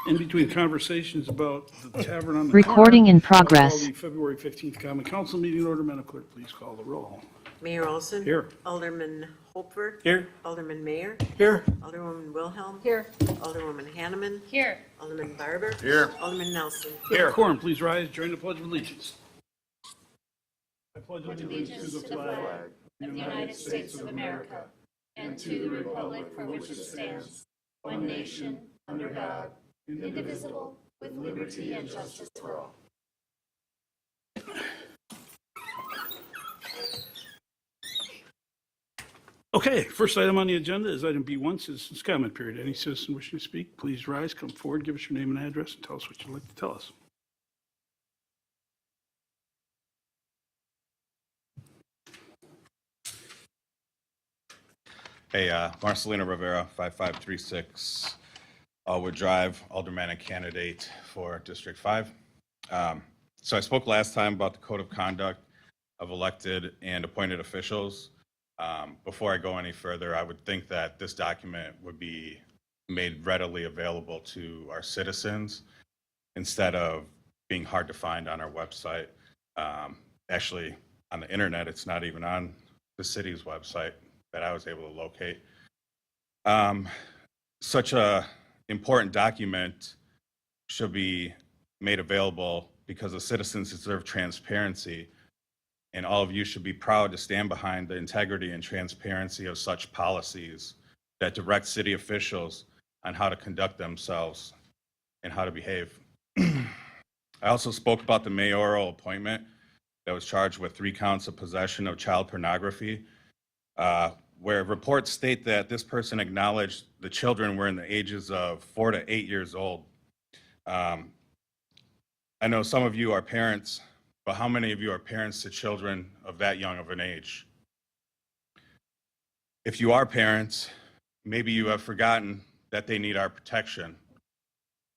In between conversations about the tavern on the Recording corner, in I will call progress. the February 15th Common Council meeting in order. Madam Clerk, please call the roll. Mayor Olson. Here. Alderman Hopper. Here. Alderman Mayor. Here. Alderwoman Wilhelm. Here. Alderwoman Hanneman. Here. Alderman Barber. Here. Alderman Nelson. Here. Quorum, please rise. Join the Pledge of Allegiance. I pledge allegiance to the flag Of the United States of America, and to the republic for which it stands, one nation, under God, indivisible, with liberty and justice for all. Okay, first item on the agenda is item B1, citizens comment period. Any citizen wishing to speak, please rise, come forward, give us your name and address, and tell us what you'd like to tell us. Hey, Marcelino Rivera, 5536 Allwood Drive, aldermanic candidate for District 5. So I spoke last time about the code of conduct of elected and appointed officials. Before I go any further, I would think that this document would be made readily available to our citizens instead of being hard to find on our website. Actually, on the internet, it's not even on the city's website that I was able to locate. Such a important document should be made available because the citizens deserve transparency, and all of you should be proud to stand behind the integrity and transparency of such policies that direct city officials on how to conduct themselves and how to behave. I also spoke about the mayoral appointment that was charged with 3 counts of possession of child pornography, where reports state that this person acknowledged the children were in the ages of 4 to 8 years old. I know some of you are parents, but how many of you are parents to children of that young of an age? If you are parents, maybe you have forgotten that they need our protection.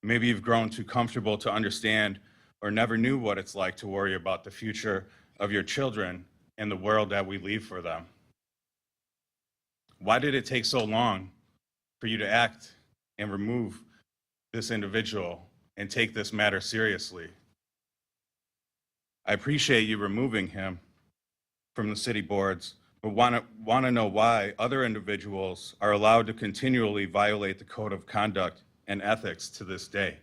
Maybe you've grown too comfortable to understand or never knew what it's like to worry about the future of your children and the world that we leave for them. Why did it take so long for you to act and remove this individual and take this matter seriously? I appreciate you removing him from the city boards, but want to know why other individuals are allowed to continually violate the code of conduct and ethics to this day.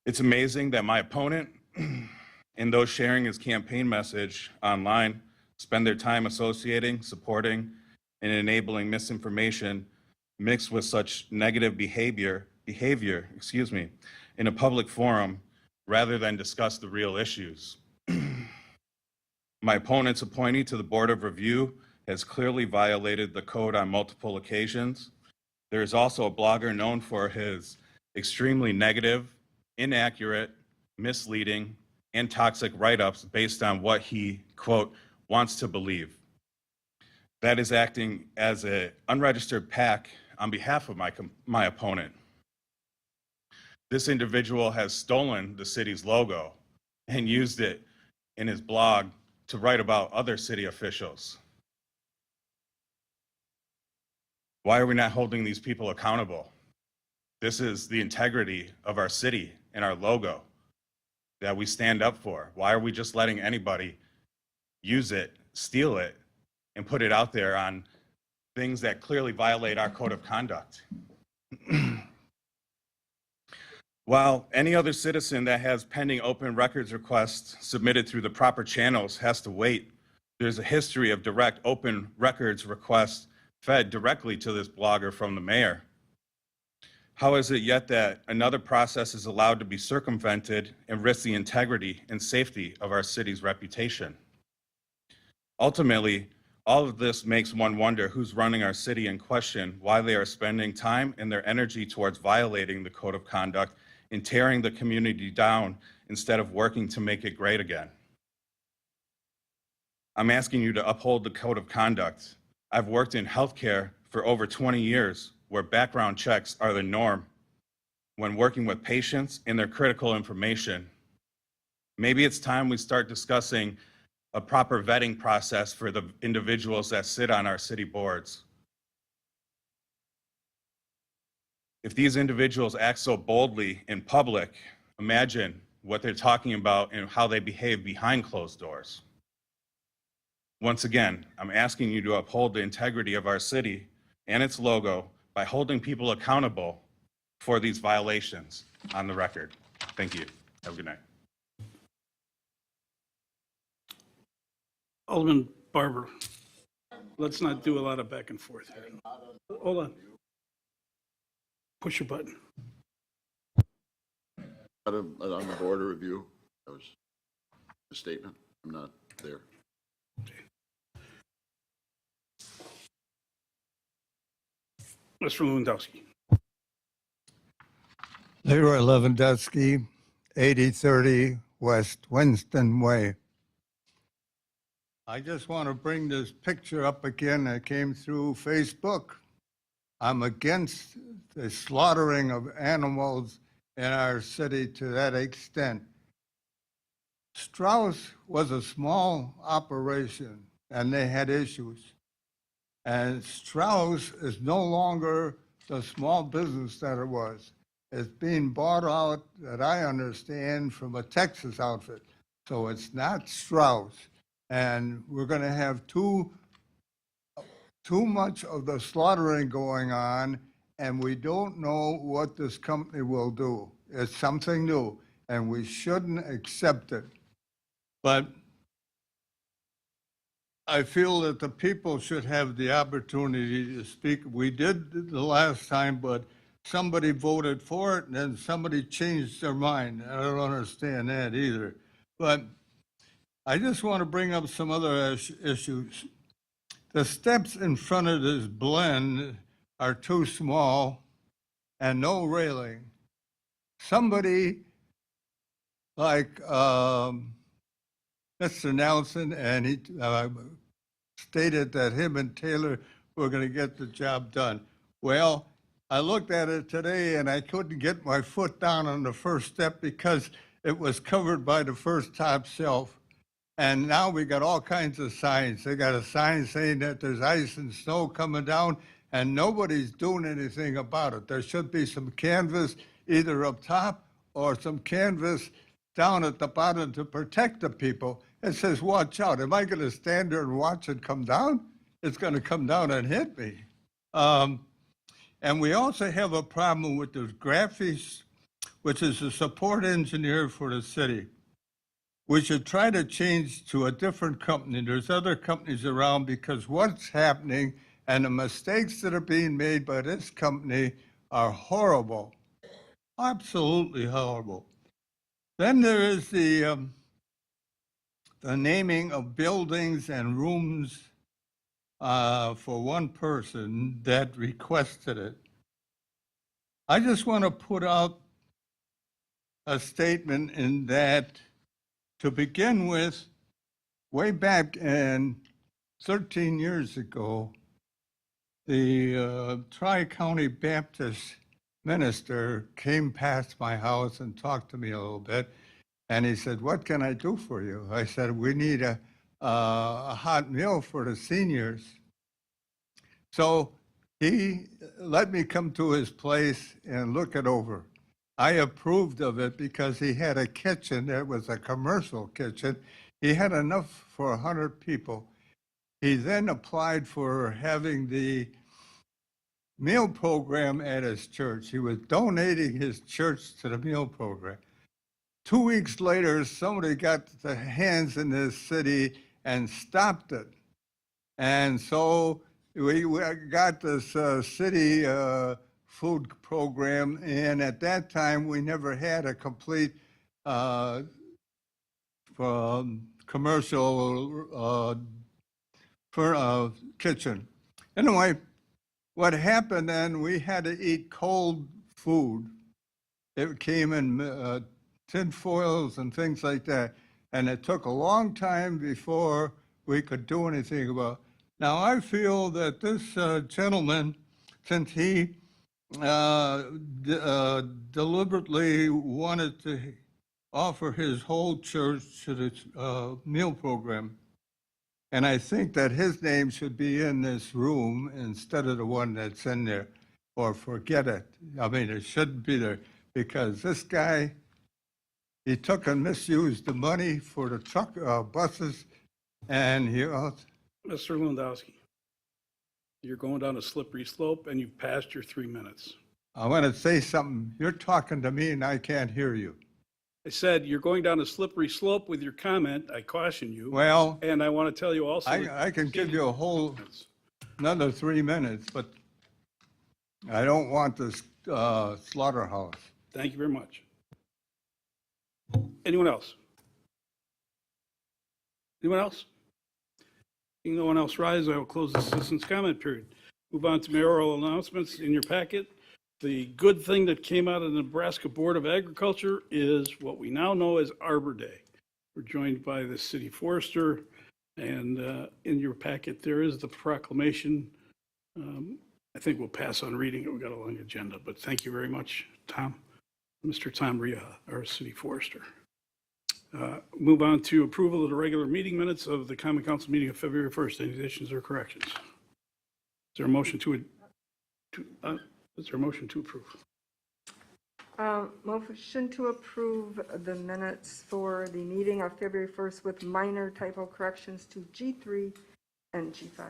It's amazing that my opponent and those sharing his campaign message online spend their time associating, supporting, and enabling misinformation mixed with such negative behavior, in a public forum rather than discuss the real issues. My opponent's appointee to the Board of Review has clearly violated the code on multiple occasions. There is also a blogger known for his extremely negative, inaccurate, misleading, and toxic write-ups based on what he, quote, wants to believe. That is acting as an unregistered PAC on behalf of my opponent. This individual has stolen the city's logo and used it in his blog to write about other city officials. Why are we not holding these people accountable? This is the integrity of our city and our logo that we stand up for. Why are we just letting anybody use it, steal it, and put it out there on things that clearly violate our code of conduct? While any other citizen that has pending open records requests submitted through the proper channels has to wait, there's a history of direct open records requests fed directly to this blogger from the mayor. How is it yet that another process is allowed to be circumvented and risk the integrity and safety of our city's reputation? Ultimately, all of this makes one wonder who's running our city and question why they are spending time and their energy towards violating the code of conduct and tearing the community down instead of working to make it great again. I'm asking you to uphold the code of conduct. I've worked in healthcare for over 20 years, where background checks are the norm when working with patients and their critical information. Maybe it's time we start discussing a proper vetting process for the individuals that sit on our city boards. If these individuals act so boldly in public, imagine what they're talking about and how they behave behind closed doors. Once again, I'm asking you to uphold the integrity of our city and its logo by holding people accountable for these violations on the record. Thank you. Have a good night. Alderman Barber, let's not do a lot of back and forth here. Hold on. Push your button. On the border review, that was a statement. I'm not there. Mr. Lewandowski. Leroy Lewandowski, 8030 West Winston Way. I just want to bring this picture up again that came through Facebook. I'm against the slaughtering of animals in our city to that extent. Strauss was a small operation and they had issues. And Strauss is no longer the small business that it was. It's being bought out, that I understand, from a Texas outfit. So it's not Strauss. And we're going to have too much of the slaughtering going on, and we don't know what this company will do. It's something new, and we shouldn't accept it. But I feel that the people should have the opportunity to speak. We did the last time, but somebody voted for it and then somebody changed their mind. I don't understand that either. But I just want to bring up some other issues. The steps in front of this blend are too small and no railing. Somebody like Mr. Nelson, and he stated that him and Taylor were going to get the job done. Well, I looked at it today and I couldn't get my foot down on the first step because it was covered by the first top shelf. And now we got all kinds of signs. They got a sign saying that there's ice and snow coming down and nobody's doing anything about it. There should be some canvas either up top or some canvas down at the bottom to protect the people. It says, watch out. Am I going to stand there and watch it come down? It's going to come down and hit me. And we also have a problem with the graphics, which is a support engineer for the city. We should try to change to a different company. There's other companies around because what's happening and the mistakes that are being made by this company are horrible, absolutely horrible. Then there is the naming of buildings and rooms for one person that requested it. I just want to put out a statement in that, to begin with, way back in 13 years ago, the Tri-County Baptist minister came past my house and talked to me a little bit. And he said, what can I do for you? I said, we need a hot meal for the seniors. So he let me come to his place and look it over. I approved of it because he had a kitchen that was a commercial kitchen. He had enough for 100 people. He then applied for having the meal program at his church. He was donating his church to the meal program. 2 weeks later, somebody got their hands in this city and stopped it. And so we got this city food program, and at that time, we never had a complete commercial kitchen. Anyway, what happened then, we had to eat cold food. It came in tin foils and things like that, and it took a long time before we could do anything about it. Now, I feel that this gentleman, since he deliberately wanted to offer his whole church to the meal program, and I think that his name should be in this room instead of the one that's in there. or forget it. I mean, it shouldn't be there because this guy, he took and misused the money for the truck, buses, and he, Mr. Lewandowski, you're going down a slippery slope and you've passed your 3 minutes. I want to say something. You're talking to me and I can't hear you. I said, you're going down a slippery slope with your comment. I caution you. Well, And I want to tell you also. I can give you a whole, another 3 minutes, but I don't want this slaughterhouse. Thank you very much. Anyone else? Anyone else? Seeing no one else rise, I will close the citizens' comment period. Move on to mayoral announcements in your packet. The good thing that came out of the Nebraska Board of Agriculture is what we now know as Arbor Day. We're joined by the city forester, and in your packet there is the proclamation. I think we'll pass on reading it. We've got a long agenda, but thank you very much, Tom. Mr. Tom Ria, our city forester. Move on to approval of the regular meeting minutes of the Common Council meeting of February 1st. Any additions or corrections? Is there a motion to approve? Motion to approve the minutes for the meeting of February 1st with minor typo corrections to G3 and G5.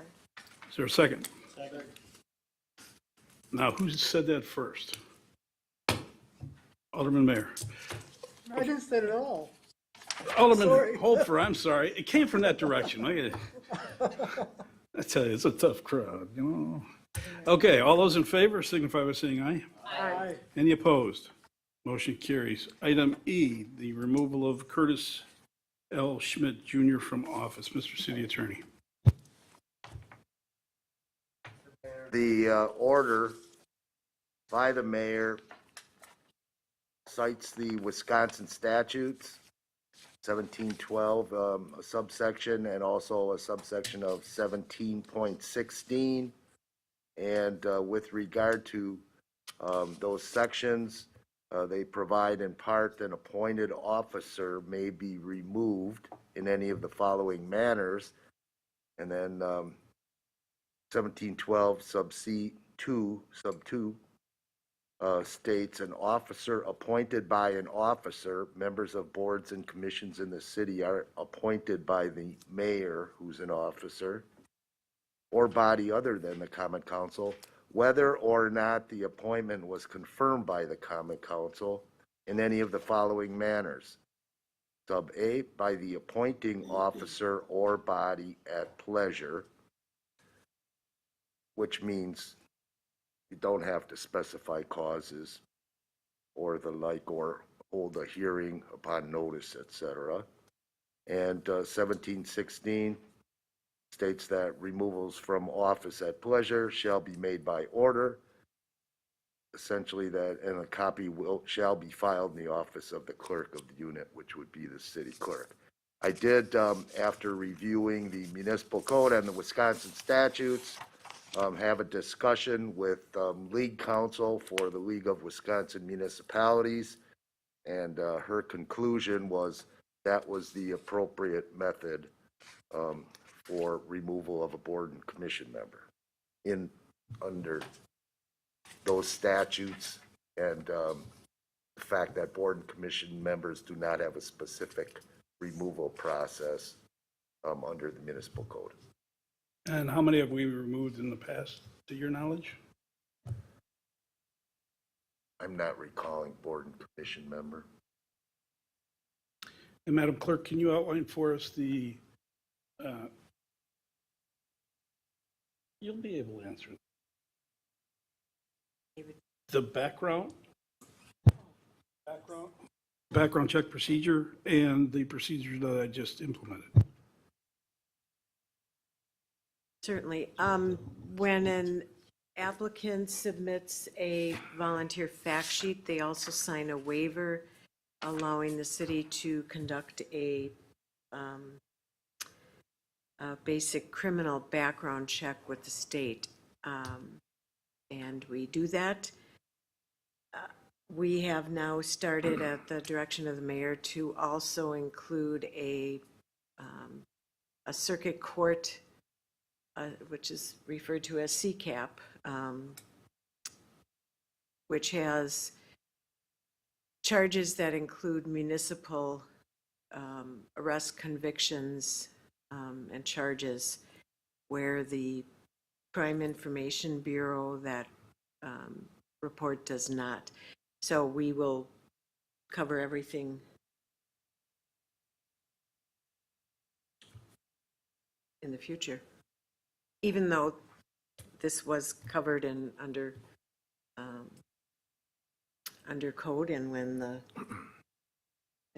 Is there a second? Second. Now, who said that first? Alderman Mayor. I didn't say it at all. Alderman Sorry. Holfer, I'm sorry. It came from that direction. I tell you, it's a tough crowd, you know. Okay, all those in favor signify by saying aye. Aye. Any opposed? Motion carries. Item E, the removal of Curtis L. Schmidt Jr. from office. Mr. City Attorney. The order by the mayor cites the Wisconsin statutes, 1712, a subsection, and also a subsection of 17.16. And with regard to those sections, they provide in part an appointed officer may be removed in any of the following manners. And then 1712 sub C 2 sub 2 states an officer appointed by an officer. Members of boards and commissions in the city are appointed by the mayor, who's an officer, or body other than the common council, whether or not the appointment was confirmed by the common council in any of the following manners. Sub A, by the appointing officer or body at pleasure, which means you don't have to specify causes or the like, or hold a hearing upon notice, etc. And 1716 states that removals from office at pleasure shall be made by order. Essentially that, and a copy shall be filed in the office of the clerk of the unit, which would be the city clerk. I did, after reviewing the municipal code and the Wisconsin statutes, have a discussion with league counsel for the League of Wisconsin Municipalities, and her conclusion was that was the appropriate method for removal of a board and commission member under those statutes, and the fact that board and commission members do not have a specific removal process under the municipal code. And how many have we removed in the past, to your knowledge? I'm not recalling board and commission member. And Madam Clerk, can you outline for us the, you'll be able to answer the background check procedure and the procedure that I just implemented? Certainly. When an applicant submits a volunteer fact sheet, they also sign a waiver allowing the city to conduct a basic criminal background check with the state. And we do that. We have now started at the direction of the mayor to also include a circuit court, which is referred to as CCAP, which has charges that include municipal arrest convictions and charges where the Crime Information Bureau, that report does not. So we will cover everything in the future, even though this was covered in under code, and when there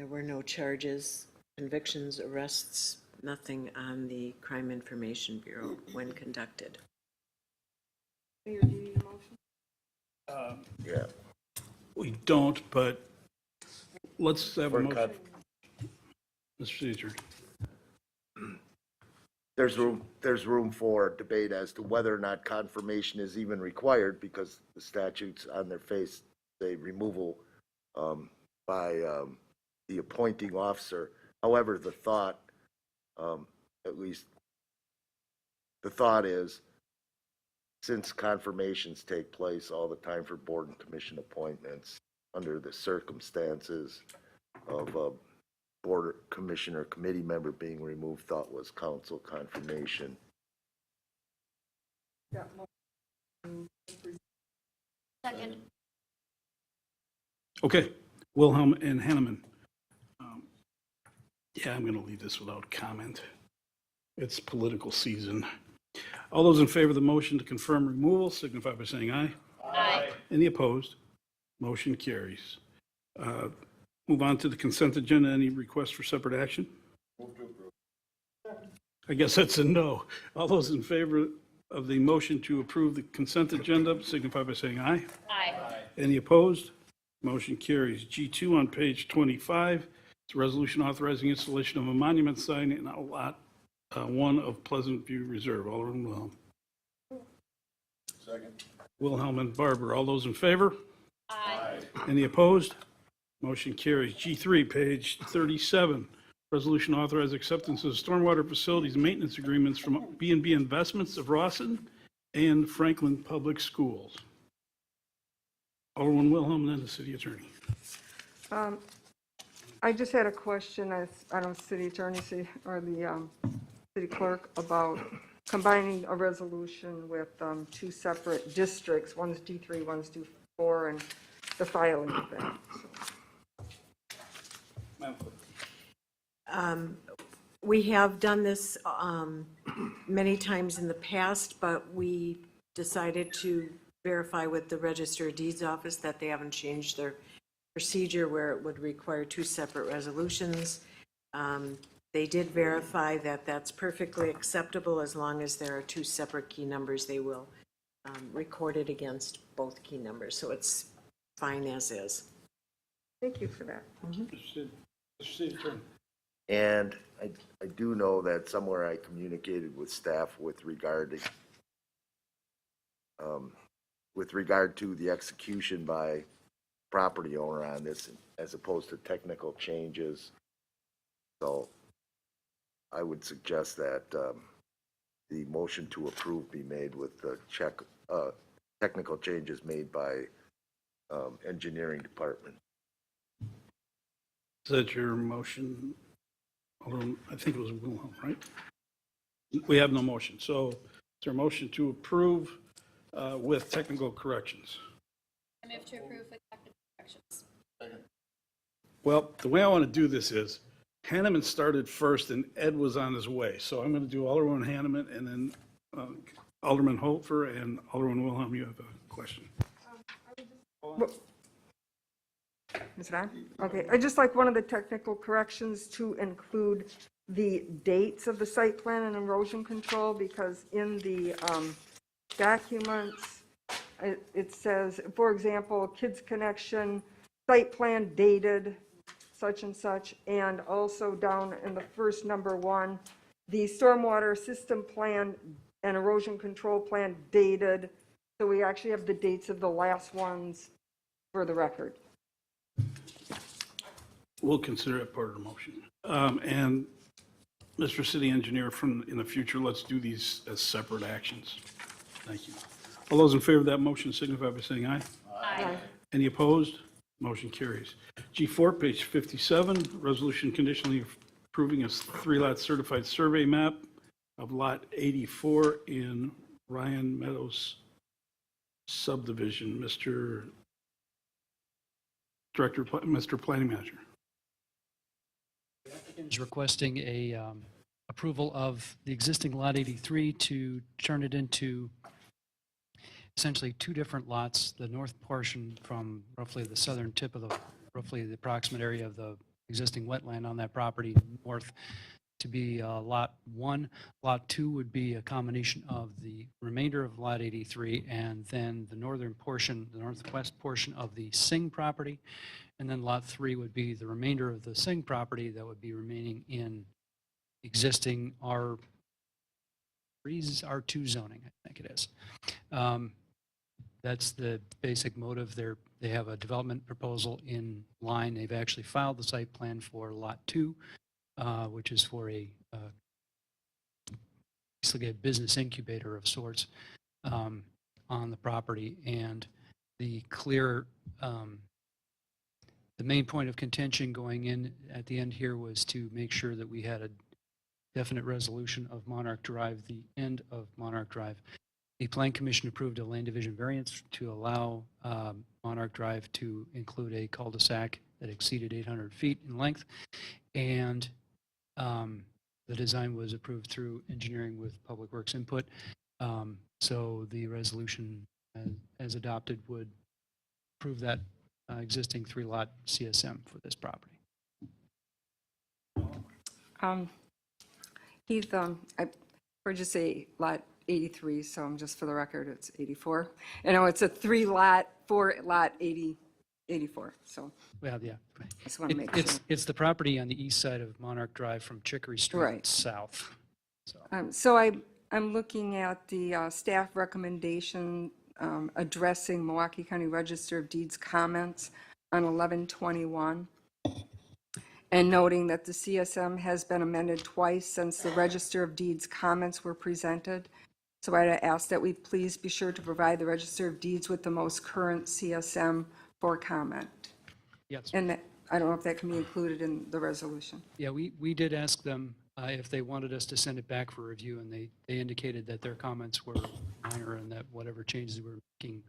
were no charges, convictions, arrests, nothing on the Crime Information Bureau when conducted. Mayor, do you need a motion? Yeah. We don't, but let's have a For motion. Mr. City Attorney. There's room for debate as to whether or not confirmation is even required, because the statutes on their face say removal by the appointing officer. However, the thought, at least the thought is, since confirmations take place all the time for board and commission appointments under the circumstances of a board commissioner committee member being removed, thought was council confirmation. Second. Okay, Wilhelm and Hanneman. Yeah, I'm going to leave this without comment. It's political season. All those in favor of the motion to confirm removal signify by saying aye. Aye. Any opposed? Motion carries. Move on to the consent agenda. Any requests for separate action? I guess that's a no. All those in favor of the motion to approve the consent agenda signify by saying aye. Aye. Any opposed? Motion carries. G2 on page 25, it's a resolution authorizing installation of a monument sign in lot 1 of Pleasant View Reserve. Alderman Wilhelm. Second. Wilhelm and Barber. All those in favor? Aye. Any opposed? Motion carries. G3, page 37, resolution authorizing acceptance of stormwater facilities maintenance agreements from B&B Investments of Rawson and Franklin Public Schools. Alderman Wilhelm, then the city attorney. I just had a question, I don't know, city attorney or the city clerk, about combining a resolution with two separate districts. One's D3, one's D4, and the filing of that. We have done this many times in the past, but we decided to verify with the Register of Deeds office that they haven't changed their procedure where it would require two separate resolutions. They did verify that that's perfectly acceptable as long as there are two separate key numbers. They will record it against both key numbers, so it's fine as is. Thank you for that. Mr. City Attorney. And I do know that somewhere I communicated with staff with regard to the execution by property owner on this, as opposed to technical changes. So I would suggest that the motion to approve be made with the technical changes made by engineering department. Is that your motion? Alderman, I think it was Wilhelm, right? We have no motion. So is there a motion to approve with technical corrections? I move to approve with technical corrections. Well, the way I want to do this is Hanneman started first and Ed was on his way. So I'm going to do Alderman Hanneman and then Alderman Holfer and Alderman Wilhelm, you have a question. Is it on? Okay, I just like one of the technical corrections to include the dates of the site plan and erosion control, because in the documents, it says, for example, Kids Connection, site plan dated such and such, and also down in the first number 1, the stormwater system plan and erosion control plan dated. So we actually have the dates of the last ones for the record. We'll consider it part of the motion. And Mr. City Engineer, in the future, let's do these as separate actions. Thank you. All those in favor of that motion signify by saying aye. Aye. Aye. Any opposed? Motion carries. G4, page 57, resolution conditionally approving a 3-lot certified survey map of Lot 84 in Ryan Meadows subdivision. Mr. Director, Mr. Planning Manager. Is requesting a approval of the existing Lot 83 to turn it into essentially 2 different lots. The north portion from roughly the southern tip of roughly the approximate area of the existing wetland on that property north to be Lot 1. Lot 2 would be a combination of the remainder of Lot 83 and then the northern portion, the northwest portion of the Singh property. And then Lot 3 would be the remainder of the Singh property that would be remaining in existing R2 zoning, I think it is. That's the basic motive. They have a development proposal in line. They've actually filed the site plan for Lot 2, which is for basically a business incubator of sorts on the property. And the main point of contention going in at the end here was to make sure that we had a definite resolution of Monarch Drive, the end of Monarch Drive. The Plan Commission approved a land division variance to allow Monarch Drive to include a cul-de-sac that exceeded 800 feet in length. And the design was approved through engineering with Public Works input. So the resolution as adopted would approve that existing 3-lot CSM for this property. Heath, I heard you say Lot 83, so I'm just for the record, it's 84. I know it's a 3-lot, 4-lot 84, so Well, yeah. I just want to make sure. It's the property on the east side of Monarch Drive from Chicory Street Right. south. So. So I'm looking at the staff recommendation addressing Milwaukee County Register of Deeds comments on 11/21 and noting that the CSM has been amended twice since the Register of Deeds comments were presented. So I'd ask that we please be sure to provide the Register of Deeds with the most current CSM for comment. Yes. And that, I don't know if that can be included in the resolution. Yeah, we did ask them if they wanted us to send it back for review, and they indicated that their comments were minor and that whatever changes we were making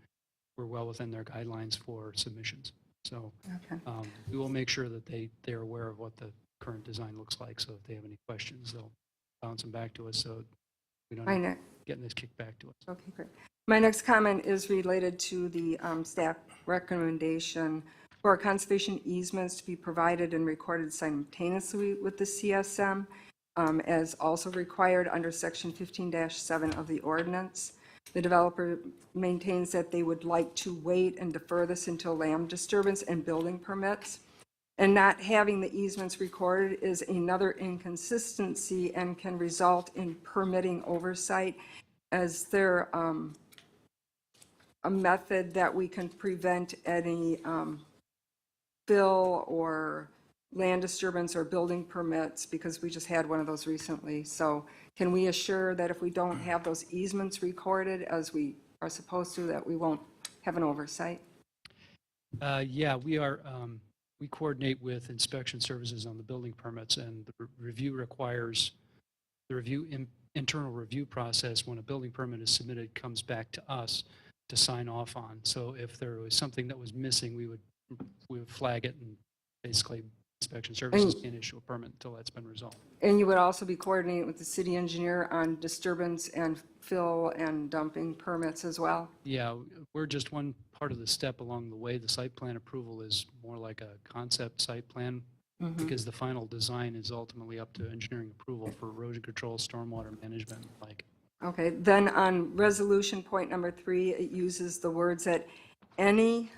were well within their guidelines for submissions. So Okay. we will make sure that they're aware of what the current design looks like, so if they have any questions, they'll bounce them back to us so we don't I have know. getting this kicked back to us. Okay, great. My next comment is related to the staff recommendation for conservation easements to be provided and recorded simultaneously with the CSM, as also required under Section 15-7 of the ordinance. The developer maintains that they would like to wait and defer this until land disturbance and building permits. And not having the easements recorded is another inconsistency and can result in permitting oversight. Is there a method that we can prevent any fill or land disturbance or building permits, because we just had one of those recently? So can we assure that if we don't have those easements recorded as we are supposed to, that we won't have an oversight? Yeah, we are. We coordinate with inspection services on the building permits, and the review requires the internal review process when a building permit is submitted comes back to us to sign off on. So if there was something that was missing, we would flag it, and basically inspection services can't issue a permit until that's been resolved. And you would also be coordinating with the city engineer on disturbance and fill and dumping permits as well? Yeah, we're just one part of the step along the way. The site plan approval is more like a concept site plan, because the final design is ultimately up to engineering approval for erosion control, stormwater management, and the like. Okay, then on resolution point number 3, it uses the words that any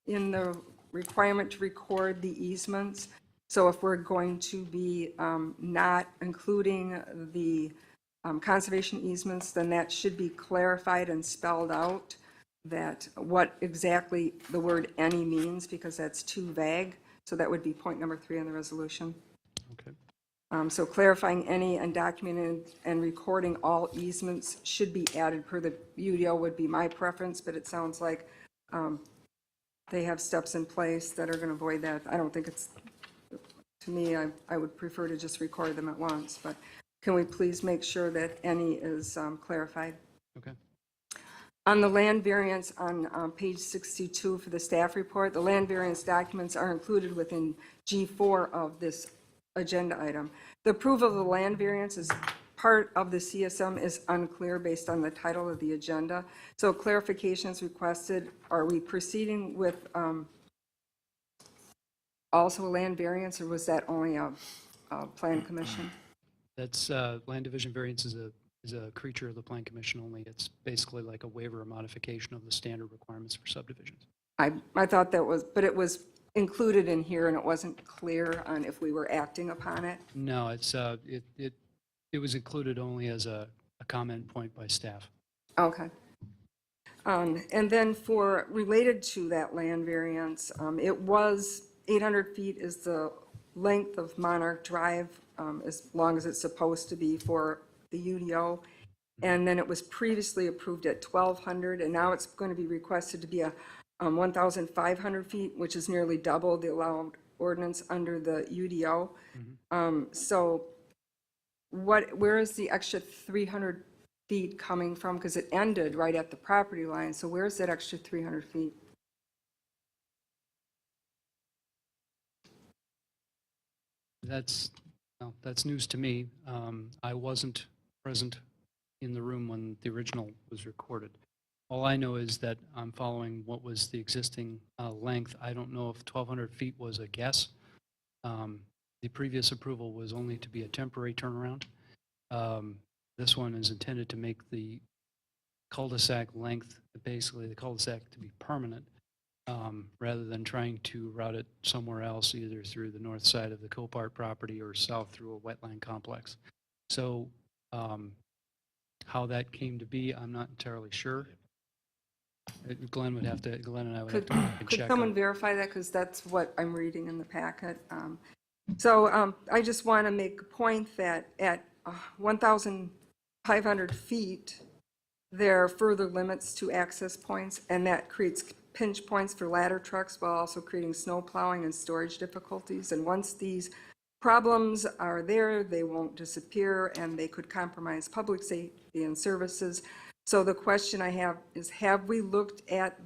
in the requirement to record the easements. So if we're going to be not including the conservation easements, then that should be clarified and spelled out, that what exactly the word any means, because that's too vague. So that would be point number 3 on the resolution. Okay. So clarifying any and documenting and recording all easements should be added per the UDO would be my preference, but it sounds like they have steps in place that are going to avoid that. I don't think it's, to me, I would prefer to just record them at once, but can we please make sure that any is clarified? Okay. On the land variance on page 62 for the staff report, the land variance documents are included within G4 of this agenda item. The approval of the land variance as part of the CSM is unclear based on the title of the agenda. So clarification is requested. Are we proceeding with also a land variance, or was that only a plan commission? That's, land division variance is a creature of the Plan Commission only. It's basically like a waiver or modification of the standard requirements for subdivisions. I thought that was, but it was included in here and it wasn't clear on if we were acting upon it. No, it's, it was included only as a comment point by staff. Okay. And then for, related to that land variance, it was 800 feet is the length of Monarch Drive, as long as it's supposed to be for the UDO. And then it was previously approved at 1,200, and now it's going to be requested to be a 1,500 feet, which is nearly double the allowed ordinance under the UDO. So where is the extra 300 feet coming from? Because it ended right at the property line, so where's that extra 300 feet? That's, well, that's news to me. I wasn't present in the room when the original was recorded. All I know is that I'm following what was the existing length. I don't know if 1,200 feet was a guess. The previous approval was only to be a temporary turnaround. This one is intended to make the cul-de-sac length, basically the cul-de-sac, to be permanent, rather than trying to route it somewhere else, either through the north side of the Copart property or south through a wetland complex. So how that came to be, I'm not entirely sure. Glenn would have to, Glenn and I would have to check. Could someone verify that? Because that's what I'm reading in the packet. So I just want to make a point that at 1,500 feet, there are further limits to access points, and that creates pinch points for ladder trucks while also creating snow plowing and storage difficulties. And once these problems are there, they won't disappear, and they could compromise public safety and services. So the question I have is, have we looked at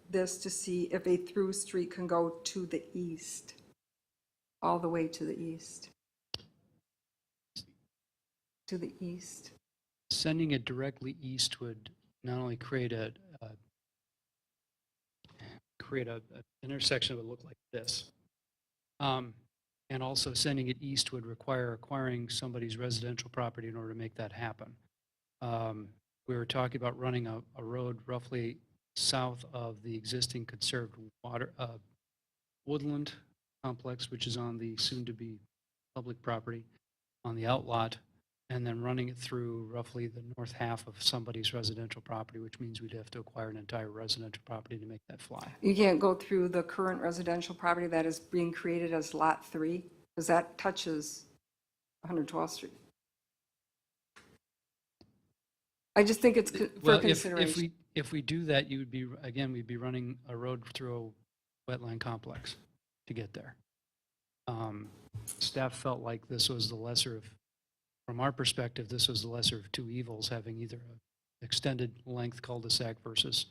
this to see if a through street can go to the east, all the way to the east? To the east. Sending it directly east would not only create an intersection that would look like this, and also sending it east would require acquiring somebody's residential property in order to make that happen. We were talking about running a road roughly south of the existing conserved woodland complex, which is on the soon-to-be public property on the outlot, and then running it through roughly the north half of somebody's residential property, which means we'd have to acquire an entire residential property to make that fly. You can't go through the current residential property that is being created as Lot 3, because that touches 112th Street. I just think it's for Well, consideration. if we do that, you would be, again, we'd be running a road through a wetland complex to get there. Staff felt like this was the lesser of, from our perspective, this was the lesser of two evils, having either an extended length cul-de-sac versus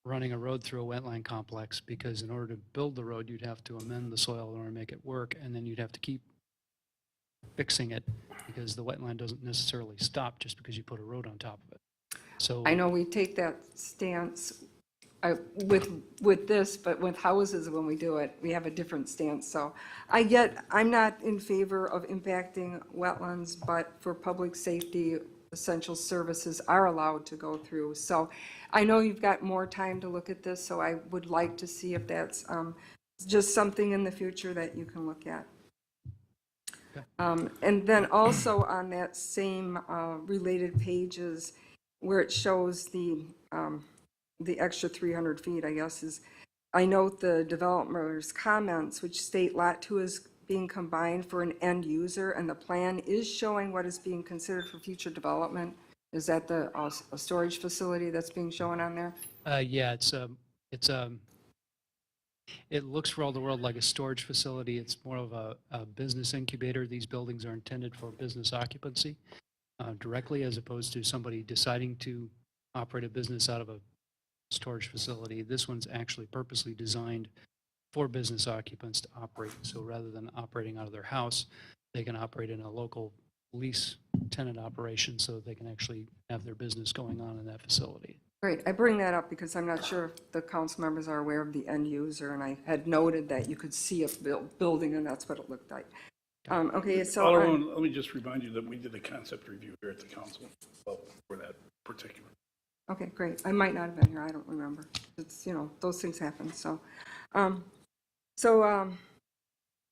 running a road through a wetland complex, because in order to build the road, you'd have to amend the soil in order to make it work, and then you'd have to keep fixing it, because the wetland doesn't necessarily stop just because you put a road on top of it. So I know we take that stance with this, but with houses, when we do it, we have a different stance. So I'm not in favor of impacting wetlands, but for public safety, essential services are allowed to go through. So I know you've got more time to look at this, so I would like to see if that's just something in the future that you can look at. And then also on that same related pages where it shows the extra 300 feet, I guess, is, I note the developer's comments, which state Lot 2 is being combined for an end user, and the plan is showing what is being considered for future development. Is that a storage facility that's being shown on there? yeah, it's It's, it looks for all the world like a storage facility. It's more of a business incubator. These buildings are intended for business occupancy directly, as opposed to somebody deciding to operate a business out of a storage facility. This one's actually purposely designed for business occupants to operate. So rather than operating out of their house, they can operate in a local lease tenant operation so they can actually have their business going on in that facility. Great, I bring that up because I'm not sure if the council members are aware of the end user, and I had noted that you could see a building, and that's what it looked like. Okay, so. Alderman, let me just remind you that we did a concept review here at the council for that particular. Okay, great. I might not have been here. I don't remember. It's, those things happen. So,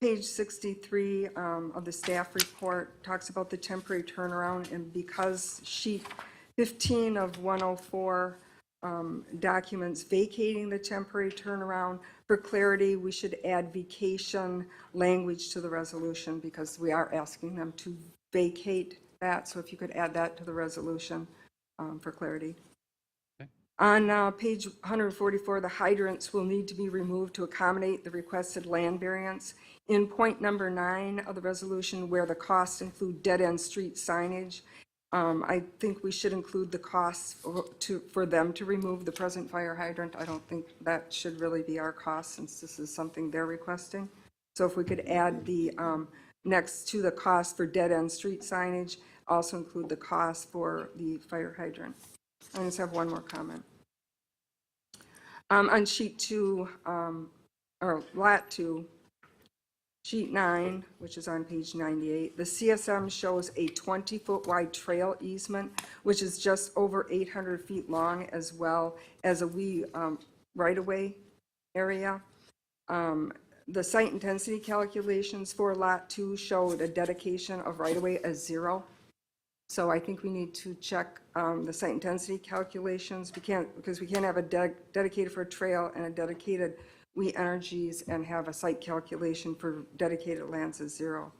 page 63 of the staff report talks about the temporary turnaround, and because sheet 15 of 104 documents vacating the temporary turnaround, for clarity, we should add vacation language to the resolution because we are asking them to vacate that. So if you could add that to the resolution for clarity. On page 144, the hydrants will need to be removed to accommodate the requested land variance. In point number 9 of the resolution, where the costs include dead-end street signage, I think we should include the costs for them to remove the present fire hydrant. I don't think that should really be our cost since this is something they're requesting. So if we could add the, next to the cost for dead-end street signage, also include the cost for the fire hydrant. I just have one more comment. On sheet 2, or lat 2, sheet 9, which is on page 98, the CSM shows a 20-foot wide trail easement, which is just over 800 feet long, as well as a wee right-of-way area. The site intensity calculations for lot 2 showed a dedication of right-of-way as 0. So I think we need to check the site intensity calculations. Because we can't have a dedicated for a trail and a dedicated We Energies and have a site calculation for dedicated lands as 0.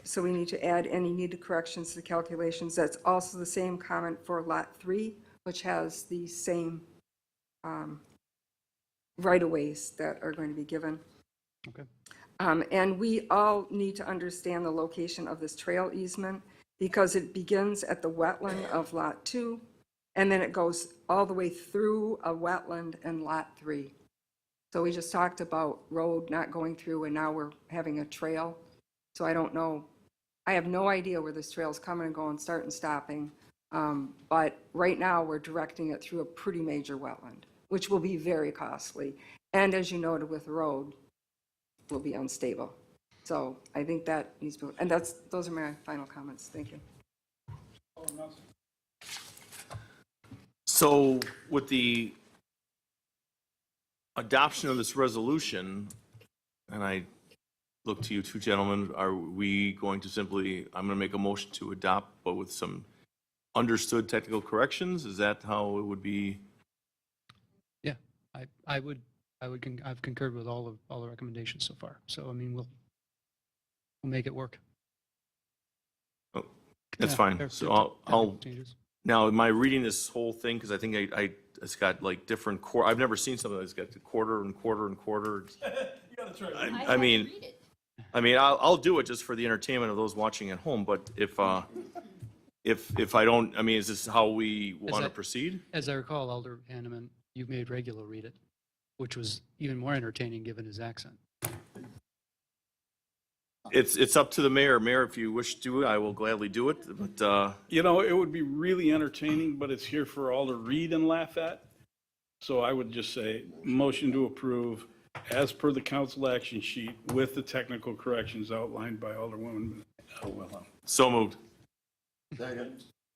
So we need to add any needed corrections to the calculations. That's also the same comment for lot 3, which has the same right-of-ways that are going to be given. Okay. And we all need to understand the location of this trail easement because it begins at the wetland of lot 2, and then it goes all the way through a wetland in lot 3. So we just talked about road not going through, and now we're having a trail. So I don't know, I have no idea where this trail is coming and going, starting and stopping. But right now we're directing it through a pretty major wetland, which will be very costly. And as you noted with the road, will be unstable. So I think that needs to be, and those are my final comments. Thank you. So with the adoption of this resolution, and I look to you two gentlemen, are we going to simply, I'm going to make a motion to adopt, but with some understood technical corrections? Is that how it would be? Yeah, I've concurred with all the recommendations so far. So, I mean, we'll make it work. Oh, that's Yeah, fine. there- So there- I'll changes. now, am I reading this whole thing? Because I think it's got like different I've never seen something that's got the quarter and quarter and quarter. I mean, I'll do it just for the entertainment of those watching at home, but if I don't, I mean, is this how we want to that- proceed? As I recall, Alder Hanneman, you made Regular read it, which was even more entertaining given his accent. It's up to the mayor. Mayor, if you wish to do it, I will gladly do it, but, It would be really entertaining, but it's here for all to read and laugh at. So I would just say, motion to approve as per the council action sheet with the technical corrections outlined by Alderwoman Wilhelm. so moved.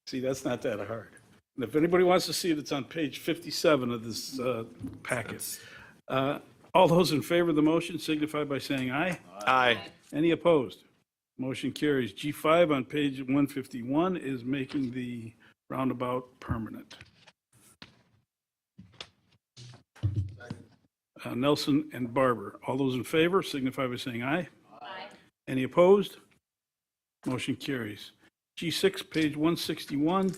See, that's not that hard. And if anybody wants to see it, it's on page 57 of this packet. All those in favor of the motion signify by saying aye. Aye. Any opposed? Motion carries. G5 on page 151 is making the roundabout permanent. Nelson and Barber, all those in favor signify by saying aye. Aye. Any opposed? Motion carries. G6, page 161,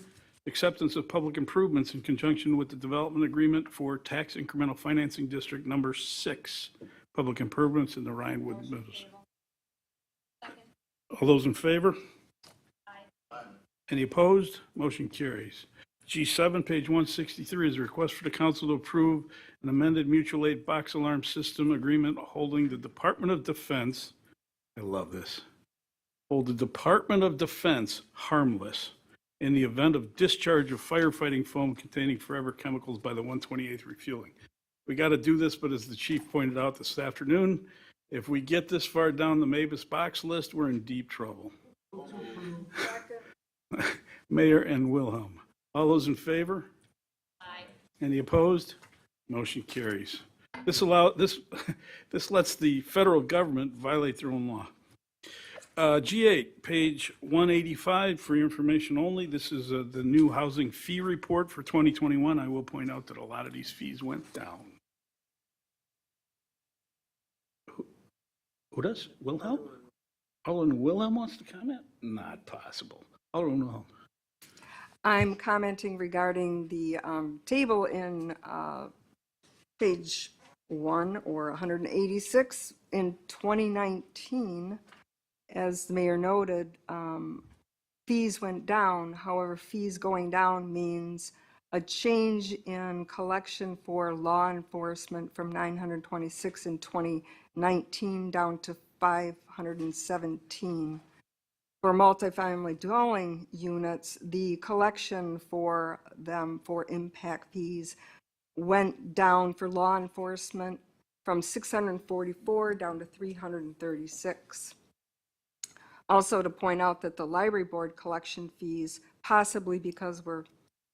acceptance of public improvements in conjunction with the development agreement for tax incremental financing district number 6, public improvements in the Rhinewood Meadows. All those in favor? Any opposed? Motion carries. G7, page 163, is a request for the council to approve an amended mutual aid box alarm system agreement holding the Department of Defense, I love this, hold the Department of Defense harmless in the event of discharge of firefighting foam containing forever chemicals by the 128th refueling. We got to do this, but as the chief pointed out this afternoon, if we get this far down the Mavis box list, we're in deep trouble. Mayor and Wilhelm. All those in favor? Aye. Any opposed? Motion carries. This lets the federal government violate their own law. G8, page 185, for your information only. This is the new housing fee report for 2021. I will point out that a lot of these fees went down. Who does? Wilhelm? Alderman Wilhelm wants to comment? Not possible. Alderman Wilhelm. I'm commenting regarding the table in page 1 or 186. In 2019, as the mayor noted, fees went down. However, fees going down means a change in collection for law enforcement from 926 in 2019 down to 517. For multifamily dwelling units, the collection for them for impact fees went down for law enforcement from 644 down to 336. Also to point out that the library board collection fees, possibly because we're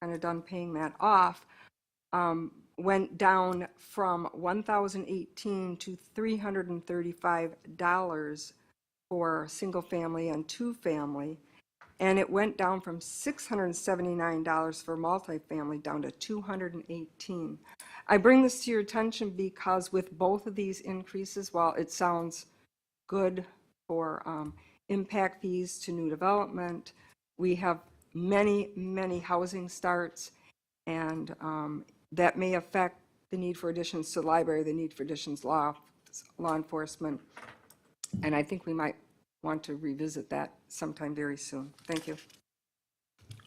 kind of done paying that off, went down from $1,018 to $335 for single family and two family, and it went down from $679 for multifamily down to $218. I bring this to your attention because with both of these increases, while it sounds good for impact fees to new development, we have many housing starts, and that may affect the need for additions to the library, the need for additions law enforcement. And I think we might want to revisit that sometime very soon. Thank you.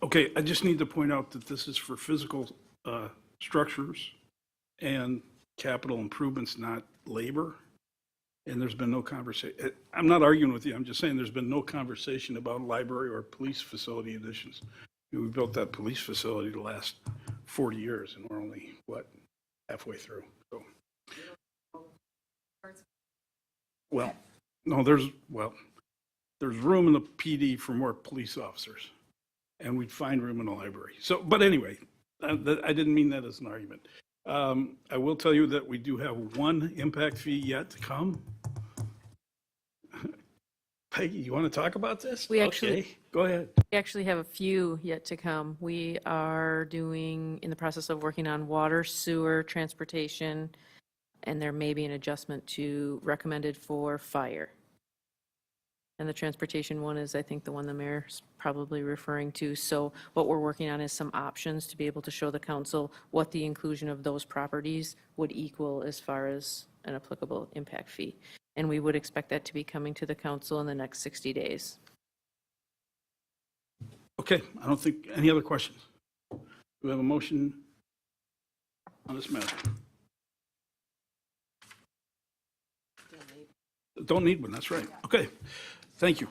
Okay, I just need to point out that this is for physical structures and capital improvements, not labor. And there's been no conversation. I'm not arguing with you. I'm just saying there's been no conversation about library or police facility additions. We built that police facility the last 40 years, and we're only, what, halfway through. So, well, no, there's room in the PD for more police officers, and we'd find room in the library. So, but anyway, I didn't mean that as an argument. I will tell you that we do have one impact fee yet to come. Peggy, you want to talk about this? We actually- Okay, go ahead. We actually have a few yet to come. We are in the process of working on water, sewer, transportation, and there may be an adjustment to recommended for fire. And the transportation one is, I think, the one the mayor's probably referring to. So what we're working on is some options to be able to show the council what the inclusion of those properties would equal as far as an applicable impact fee. And we would expect that to be coming to the council in the next 60 days. Okay, I don't think, any other questions? Do we have a motion on this matter? Don't need one, that's right. Okay, thank you.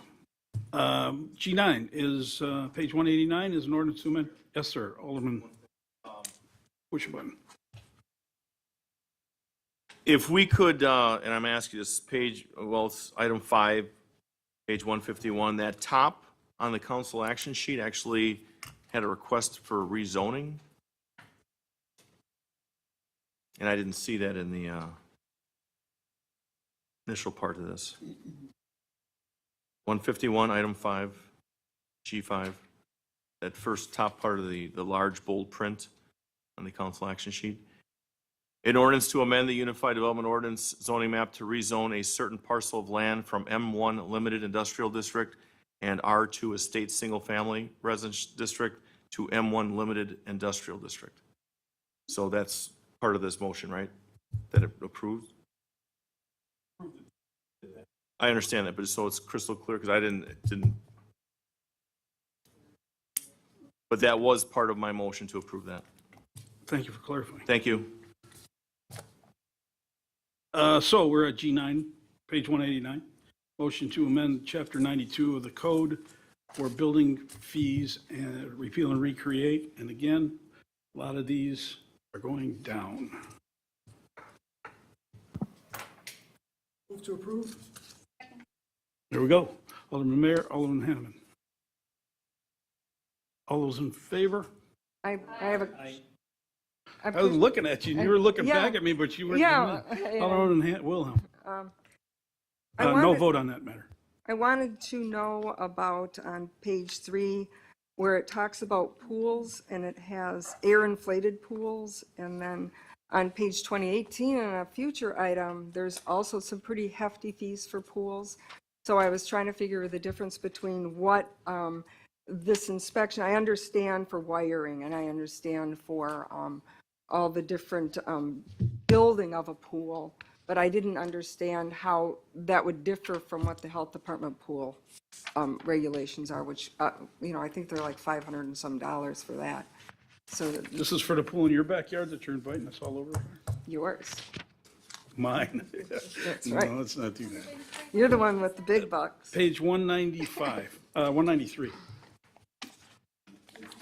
G9 is, page 189 is an ordinance to amend. Yes, sir, Alderman. Push your button. If we could, and I'm asking this page, well, it's item 5, page 151, that top on the council action sheet actually had a request for rezoning. And I didn't see that in the initial part of this. 151, item 5, G5, that first top part of the large bold print on the council action sheet. An ordinance to amend the Unified Development Ordinance zoning map to rezone a certain parcel of land from M1 Limited Industrial District and R2 Estate Single Family Residence District to M1 Limited Industrial District. So that's part of this motion, right? That it approves? I understand that, but so it's crystal clear, because I didn't. But that was part of my motion to approve that. Thank you for clarifying. Thank you. So we're at G9, page 189. Motion to amend Chapter 92 of the code for building fees and repeal and recreate. And again, a lot of these are going down. Move to approve? There we go. Alderman Mayor, Alderman Hanneman. All those in favor? I have a. I was looking at you, and you were looking Yeah. back at me, but you weren't. Yeah. Alderman Wilhelm. I No wanted- vote on that matter. I wanted to know about on page 3, where it talks about pools, and it has air inflated pools, and then on page 2018, in a future item, there's also some pretty hefty fees for pools. So I was trying to figure the difference between what this inspection, I understand for wiring, and I understand for all the different building of a pool, but I didn't understand how that would differ from what the health department pool regulations are, which, I think they're like $500 and some for that. So This is for the pool in your backyard that you're inviting us all over? yours, Mine. That's right. No, let's not do that. you're the one with the big bucks. Page 195, 193.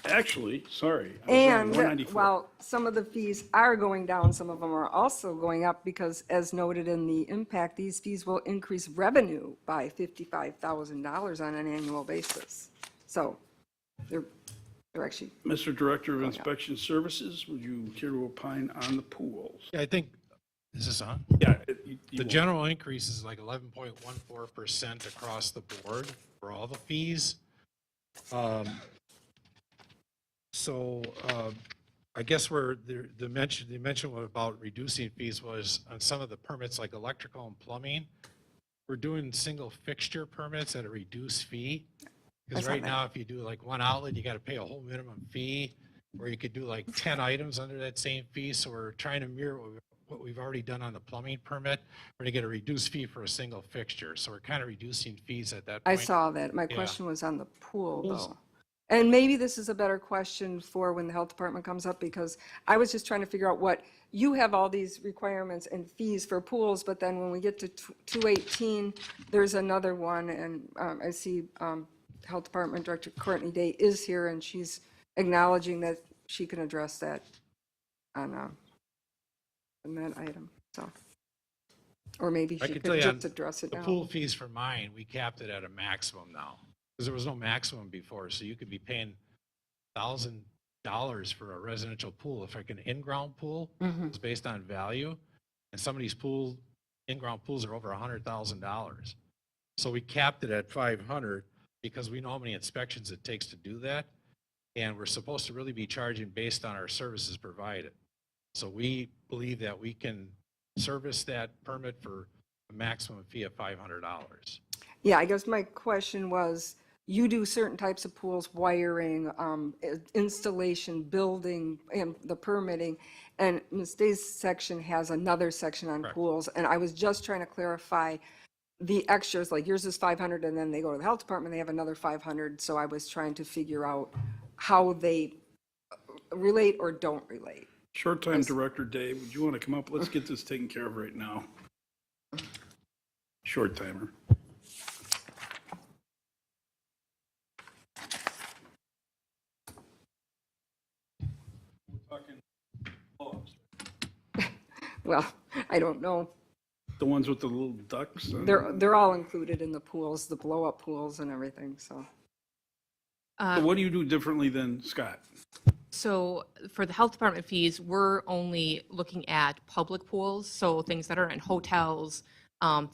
Actually, sorry. I was wrong, And 194. while some of the fees are going down, some of them are also going up because, as noted in the impact, these fees will increase revenue by $55,000 on an annual basis. So they're actually, Mr. Director of Inspection Services, would you care to opine on the pools? Yeah, I think, is this on? Yeah. The general increase is like 11.14% across the board for all the fees. So I guess where the mention about reducing fees was on some of the permits like electrical and plumbing. We're doing single fixture permits at a reduced fee. Because right now, if you do like one outlet, you got to pay a whole minimum fee, or you could do like 10 items under that same fee. So we're trying to mirror what we've already done on the plumbing permit. We're going to get a reduced fee for a single fixture. So we're kind of reducing fees at that I point. saw that. My Yeah. question was on the pool, Pools. though. And maybe this is a better question for when the health department comes up, because I was just trying to figure out what, you have all these requirements and fees for pools, but then when we get to 218, there's another one, and I see Health Department Director Courtney Day is here, and she's acknowledging that she can address that on that item, so. Or maybe I she could tell could you just address it the now. pool fees for mine, we capped it at a maximum now. Because there was no maximum before, so you could be paying $1,000 for a residential pool. If like an in-ground pool, it's based on value, and some of these in-ground pools are over $100,000. So we capped it at 500 because we know how many inspections it takes to do that, and we're supposed to really be charging based on our services provided. So we believe that we can service that permit for a maximum fee of $500. Yeah, I guess my question was, you do certain types of pools, wiring, installation, building, and the permitting, and Ms. Day's section has another section on Correct. pools, and I was just trying to clarify the extras, like yours is 500, and then they go to the health department, they have another 500, so I was trying to figure out how they relate or don't relate. Short time Director Dave, would you want to come up? Let's get this taken care of right now. Short timer. Well, I don't know. The ones with the little ducks? They're all included in the pools, the blow-up pools and everything, so. So what do you do differently than Scott? So for the health department fees, we're only looking at public pools, so things that are in hotels,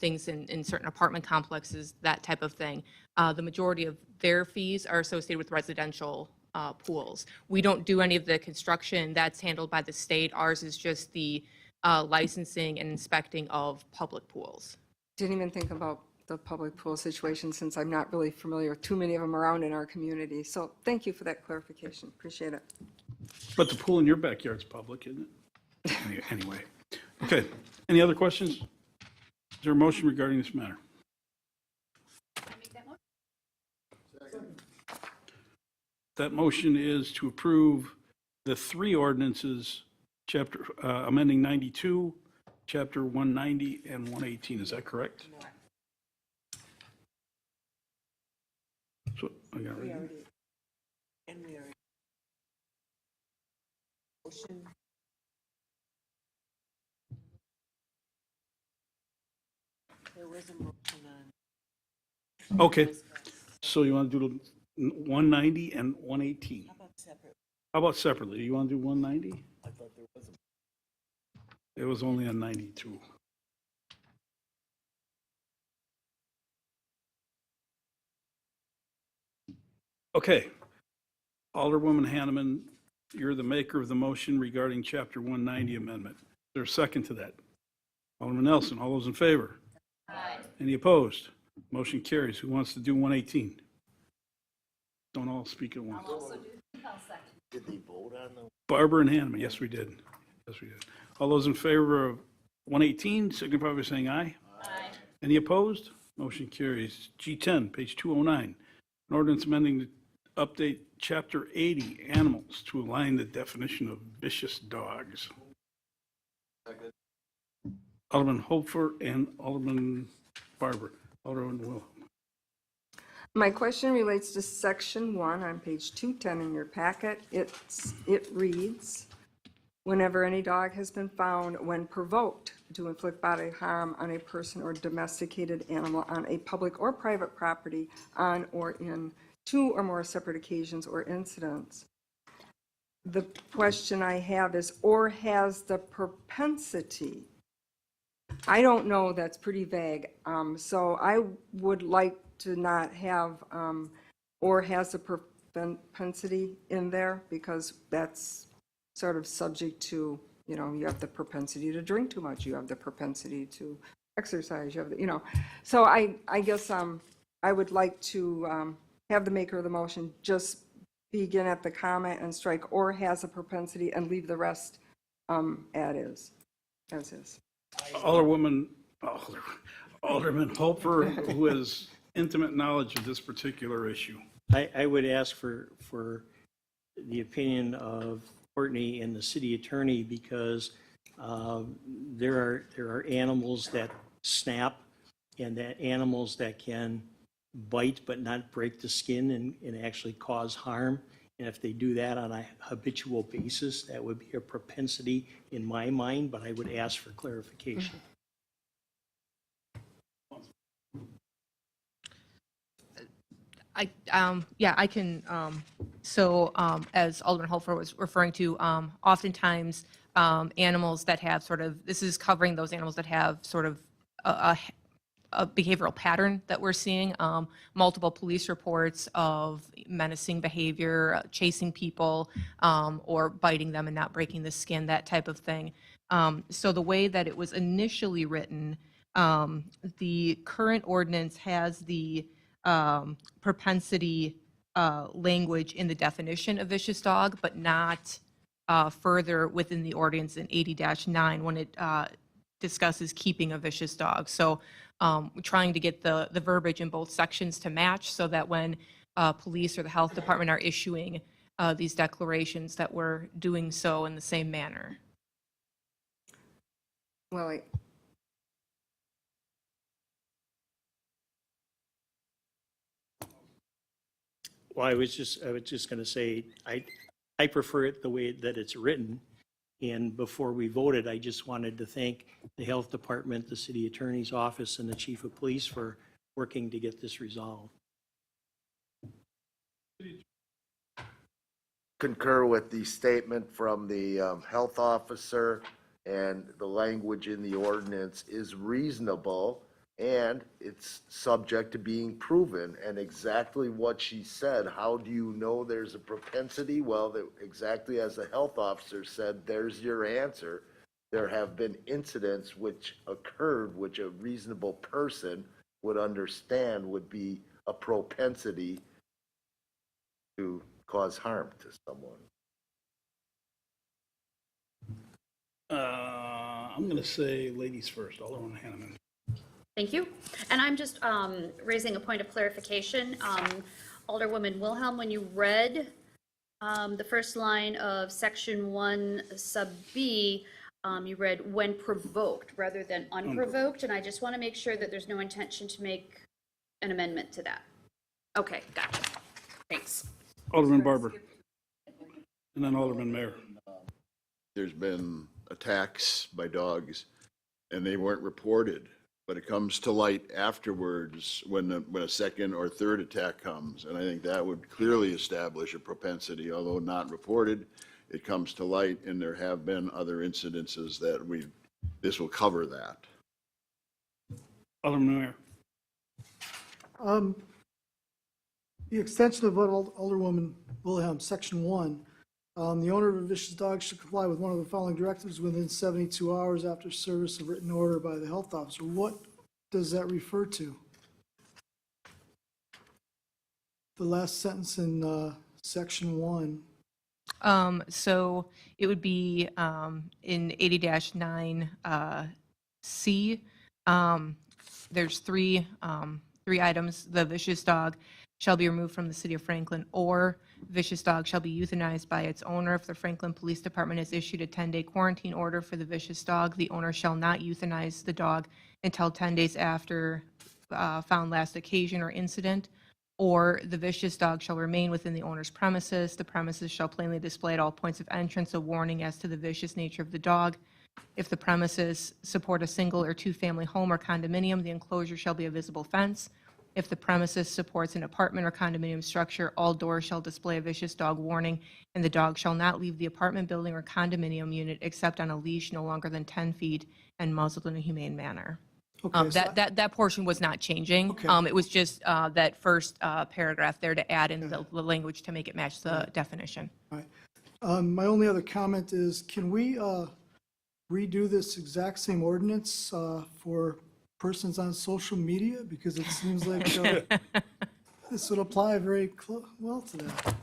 things in certain apartment complexes, that type of thing. The majority of their fees are associated with residential pools. We don't do any of the construction. That's handled by the state. Ours is just the licensing and inspecting of public pools. Didn't even think about the public pool situation since I'm not really familiar with too many of them around in our community. So thank you for that clarification. Appreciate it. But the pool in your backyard's public, isn't it? Anyway. Okay. Any other questions? Is there a motion regarding this matter? That motion is to approve the 3 ordinances, chapter, amending 92, chapter 190, and 118. Is that correct? So, I got it right here. And we already. Motion. There was a motion on. Okay, so you want to do the 190 and 118? How about separate? How about separately? You want to do 190? I thought there was a. It was only on 92. Okay. Alderwoman Hanneman, you're the maker of the motion regarding Chapter 190 amendment. Is there a second to that? Alderman Nelson, all those in favor? Aye. Any opposed? Motion carries. Who wants to do 118? Don't all speak at once. I'll second. Did they vote on the? Barber and Hanneman, yes, we did. Yes, we did. All those in favor of 118, signify by saying aye. Aye. Any opposed? Motion carries. G10, page 209. An ordinance amending to update Chapter 80, Animals, to align the definition of vicious dogs. Alderman Hofer and Alderman Barber. Alderman Will. My question relates to section 1 on page 210 in your packet. It reads, whenever any dog has been found when provoked to inflict bodily harm on a person or domesticated animal on a public or private property on or in 2 or more separate occasions or incidents. The question I have is, or has the propensity. I don't know, that's pretty vague. So I would like to not have, or has the propensity in there, because that's sort of subject to, you know, you have the propensity to drink too much, you have the propensity to exercise, you have the, you know. So I guess I would like to have the maker of the motion just begin at the comment and strike or has a propensity and leave the rest as is. Alderman, Alderman Hofer, who has intimate knowledge of this particular issue. I would ask for the opinion of Courtney and the city attorney, because there are animals that snap and that animals that can bite but not break the skin and actually cause harm. And if they do that on a habitual basis, that would be a propensity in my mind, but I would ask for clarification. I can, as Alderman Holfer was referring to, oftentimes animals that have sort of, this is covering those animals that have sort of a behavioral pattern that we're seeing, multiple police reports of menacing behavior, chasing people, or biting them and not breaking the skin, that type of thing. So the way that it was initially written, the current ordinance has the propensity language in the definition of vicious dog, but not further within the ordinance in 80-9 when it discusses keeping a vicious dog. So we're trying to get the verbiage in both sections to match so that when police or the health department are issuing these declarations, that we're doing so in the same manner. Well, Well, I was just going to say, I prefer it the way that it's written. And before we voted, I just wanted to thank the health department, the city attorney's office, and the chief of police for working to get this resolved. Concur with the statement from the health officer, and the language in the ordinance is reasonable and it's subject to being proven. And exactly what she said, how do you know there's a propensity? Well, exactly as the health officer said, there's your answer. There have been incidents which occurred which a reasonable person would understand would be a propensity to cause harm to someone. I'm going to say ladies first. Alderman Hanneman. Thank you. And I'm just raising a point of clarification. Alderwoman Wilhelm, when you read the first line of section 1 sub B, you read when provoked rather than unprovoked, and I just want to make sure that there's no intention to make an amendment to that. Okay, gotcha. Thanks. Alderman Barber. And then Alderman Mayor. There's been attacks by dogs, and they weren't reported, but it comes to light afterwards when a second or third attack comes, and I think that would clearly establish a propensity, although not reported. It comes to light, and there have been other incidences that this will cover that. Alderman Mayor. The extension of what Alderwoman Wilhelm, section 1, the owner of a vicious dog should comply with one of the following directives within 72 hours after service of written order by the health officer. What does that refer to? The last sentence in section 1. So it would be in 80-9 C. There's three items. The vicious dog shall be removed from the city of Franklin, or vicious dog shall be euthanized by its owner. If the Franklin Police Department has issued a 10-day quarantine order for the vicious dog, the owner shall not euthanize the dog until 10 days after found last occasion or incident, or the vicious dog shall remain within the owner's premises. The premises shall plainly display at all points of entrance a warning as to the vicious nature of the dog. If the premises support a single or two-family home or condominium, the enclosure shall be a visible fence. If the premises supports an apartment or condominium structure, all doors shall display a vicious dog warning, and the dog shall not leave the apartment building or condominium unit except on a leash no longer than 10 feet and muzzled in a humane manner. Okay, so That portion was not changing. Okay. It was just that first paragraph there to add in the language to make it match the definition. all right. My only other comment is, can we redo this exact same ordinance for persons on social media? Because it seems like this would apply very well to that.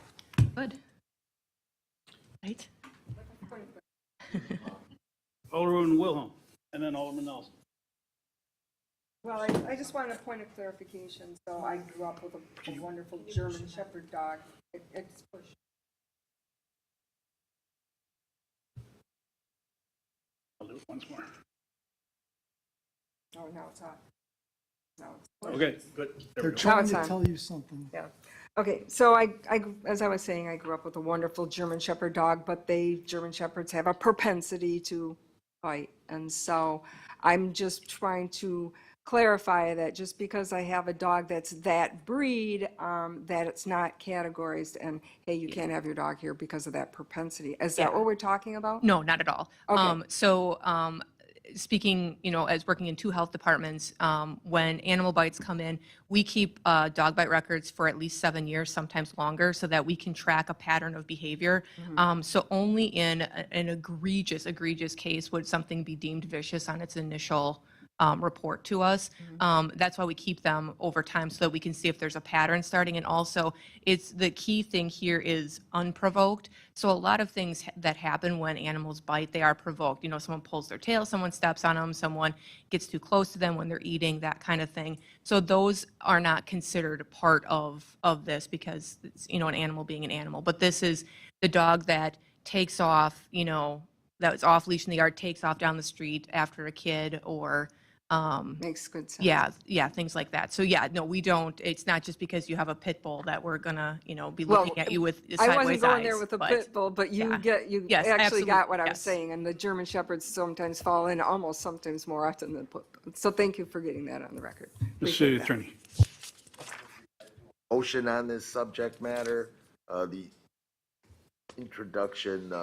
Good. Right? Alderman Wilhelm. And then Alderman Nelson. Well, I just wanted a point of clarification. So I grew up with a wonderful German Shepherd dog. It's pushed. I'll do it once more. Oh, now it's hot. Now it's Okay, good. There They're we go. trying it's to on. tell you something. Yeah. Okay, so as I was saying, I grew up with a wonderful German Shepherd dog, but German Shepherds have a propensity to fight. And so I'm just trying to clarify that just because I have a dog that's that breed, that it's not categorized and, hey, you can't have your dog here because of that propensity. Is that Yeah. what we're talking about? No, not at all. Okay. Speaking, as working in two health departments, when animal bites come in, we keep dog bite records for at least 7 years, sometimes longer, so that we can track a pattern of behavior. So only in an egregious case would something be deemed vicious on its initial report to us. That's why we keep them over time so that we can see if there's a pattern starting. And also, it's the key thing here is unprovoked. So a lot of things that happen when animals bite, they are provoked. Someone pulls their tail, someone steps on them, someone gets too close to them when they're eating, that kind of thing. So those are not considered part of this because it's, an animal being an animal. But this is the dog that takes off, that was off leash in the yard, takes off down the street after a kid, or Makes good sense. yeah, things like that. So yeah, no, we don't. It's not just because you have a pit bull that we're gonna, be Well, looking at you with I sideways wasn't going eyes, there with a but- pit bull, but you Yes, actually absolutely, got what I was yes. saying, and the German Shepherds sometimes fall in, almost sometimes more often than pit bulls. So thank you for getting that on the record. The city Appreciate that. attorney. Motion on this subject matter. The introduction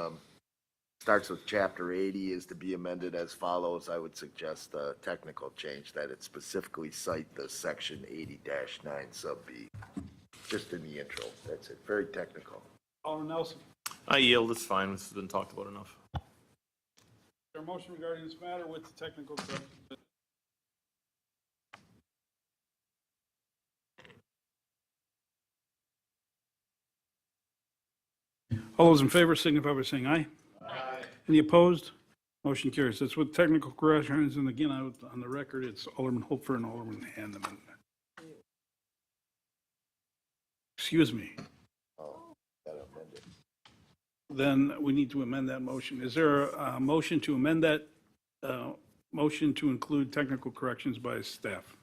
starts with Chapter 80 is to be amended as follows. I would suggest a technical change that it specifically cite the section 80-9 sub B. Just in the intro. That's it. Very technical. Alderman Nelson. I yield, it's fine, this has been talked about enough. Is there a motion regarding this matter with the technical correction? All those in favor signify by saying aye. Aye. Any opposed? Motion carries. That's with technical corrections, and again, on the record, it's Alderman Hopfer and Alderman Hanneman. Excuse me. Then we need to amend that motion. Is there a motion to amend that motion to include technical corrections by staff?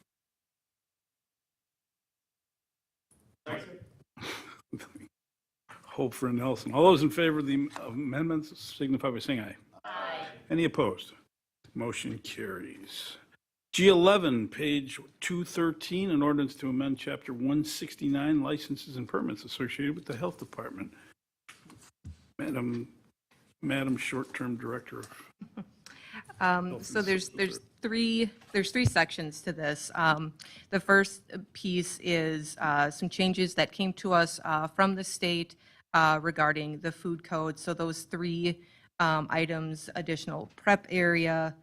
Hopfer and Nelson. All those in favor of the amendments signify by saying aye. Aye. Any opposed? Motion carries. G11, page 213, an ordinance to amend Chapter 169, licenses and permits associated with the Health Department. Madam Short-Term Director. So there's three sections to this. The first piece is some changes that came to us from the state regarding the food code. So those three items: additional prep area,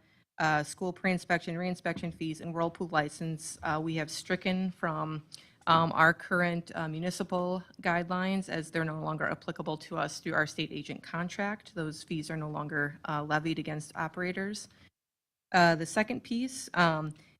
school pre-inspection, reinspection fees, and whirlpool license, we have stricken from our current municipal guidelines, as they're no longer applicable to us through our state agent contract. Those fees are no longer levied against operators. The second piece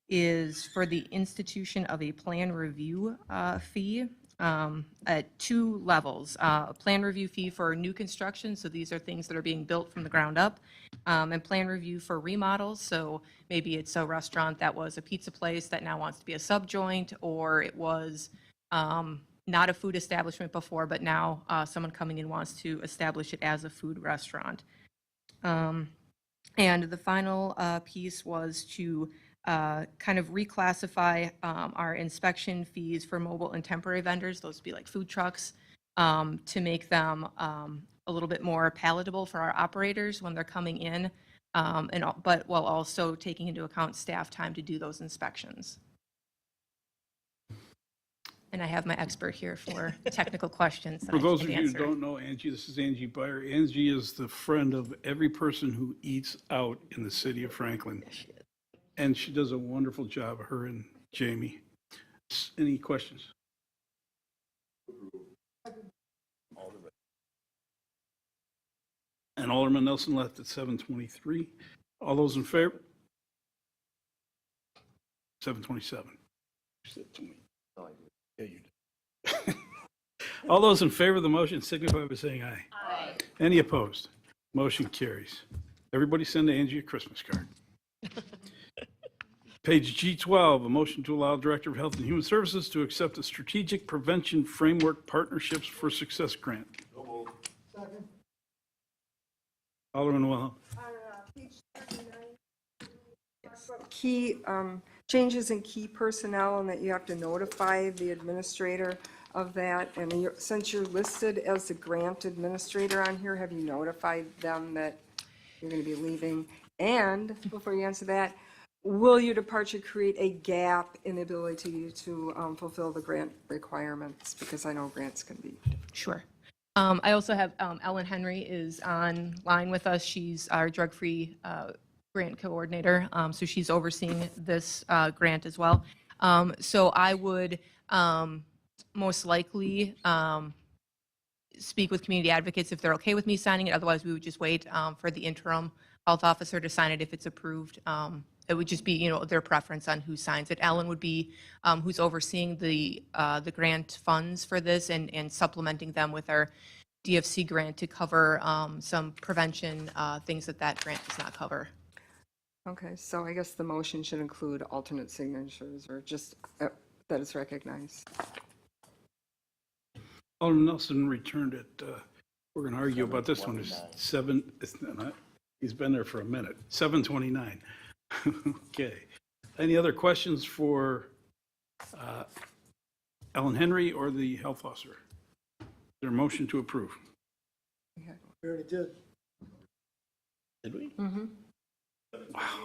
is for the institution of a plan review fee at two levels. A plan review fee for new construction, so these are things that are being built from the ground up, and plan review for remodels. So maybe it's a restaurant that was a pizza place that now wants to be a subjoint, or it was not a food establishment before, but now someone coming in wants to establish it as a food restaurant. And the final piece was to kind of reclassify our inspection fees for mobile and temporary vendors, those would be like food trucks, to make them a little bit more palatable for our operators when they're coming in, but while also taking into account staff time to do those inspections. And I have my expert here for technical questions that For I those can of you who answer. don't know Angie, this is Angie Byer. Angie is the friend of every person who eats out in the city of Franklin. And she does a wonderful job, her and Jamie. Any questions? And Alderman Nelson left at 7:23. All those in favor? 7:27. Yeah, you did. All those in favor of the motion signify by saying aye. Aye. Any opposed? Motion carries. Everybody send Angie a Christmas card. Page G12, a motion to allow Director of Health and Human Services to accept a Strategic Prevention Framework Partnerships for Success grant. Second. Alderman Wilhelm. Page 39, key changes in key personnel, and that you have to notify the administrator of that. And since you're listed as the grant administrator on here, have you notified them that you're going to be leaving? And before you answer that, will your departure create a gap in the ability to fulfill the grant requirements? Because I know grants can be different. Sure. I also have Ellen Henry is online with us. She's our drug-free grant coordinator, so she's overseeing this grant as well. So I would most likely speak with community advocates if they're okay with me signing it. Otherwise, we would just wait for the interim health officer to sign it if it's approved. It would just be, their preference on who signs it. Ellen would be who's overseeing the grant funds for this and supplementing them with our DFC grant to cover some prevention things that grant does not cover. Okay, so I guess the motion should include alternate signatures, or just that it's recognized. Alderman Nelson returned it. We're going to argue about this one. He's been there for a minute. 7:29. Okay. Any other questions for Ellen Henry or the health officer? Is there a motion to approve? We already did. Did we? Mm-hmm. Wow.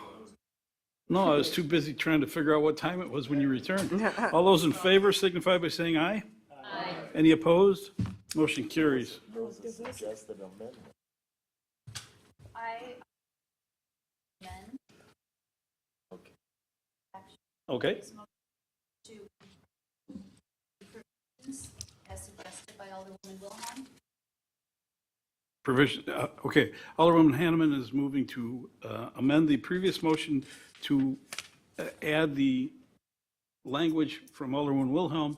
No, I was too busy trying to figure out what time it was when you returned. All those in favor signify by saying aye. Aye. Any opposed? Motion carries. Okay. As suggested by Alderwoman Wilhelm. provision, okay, Alderwoman Hanneman is moving to amend the previous motion to add the language from Alderwoman Wilhelm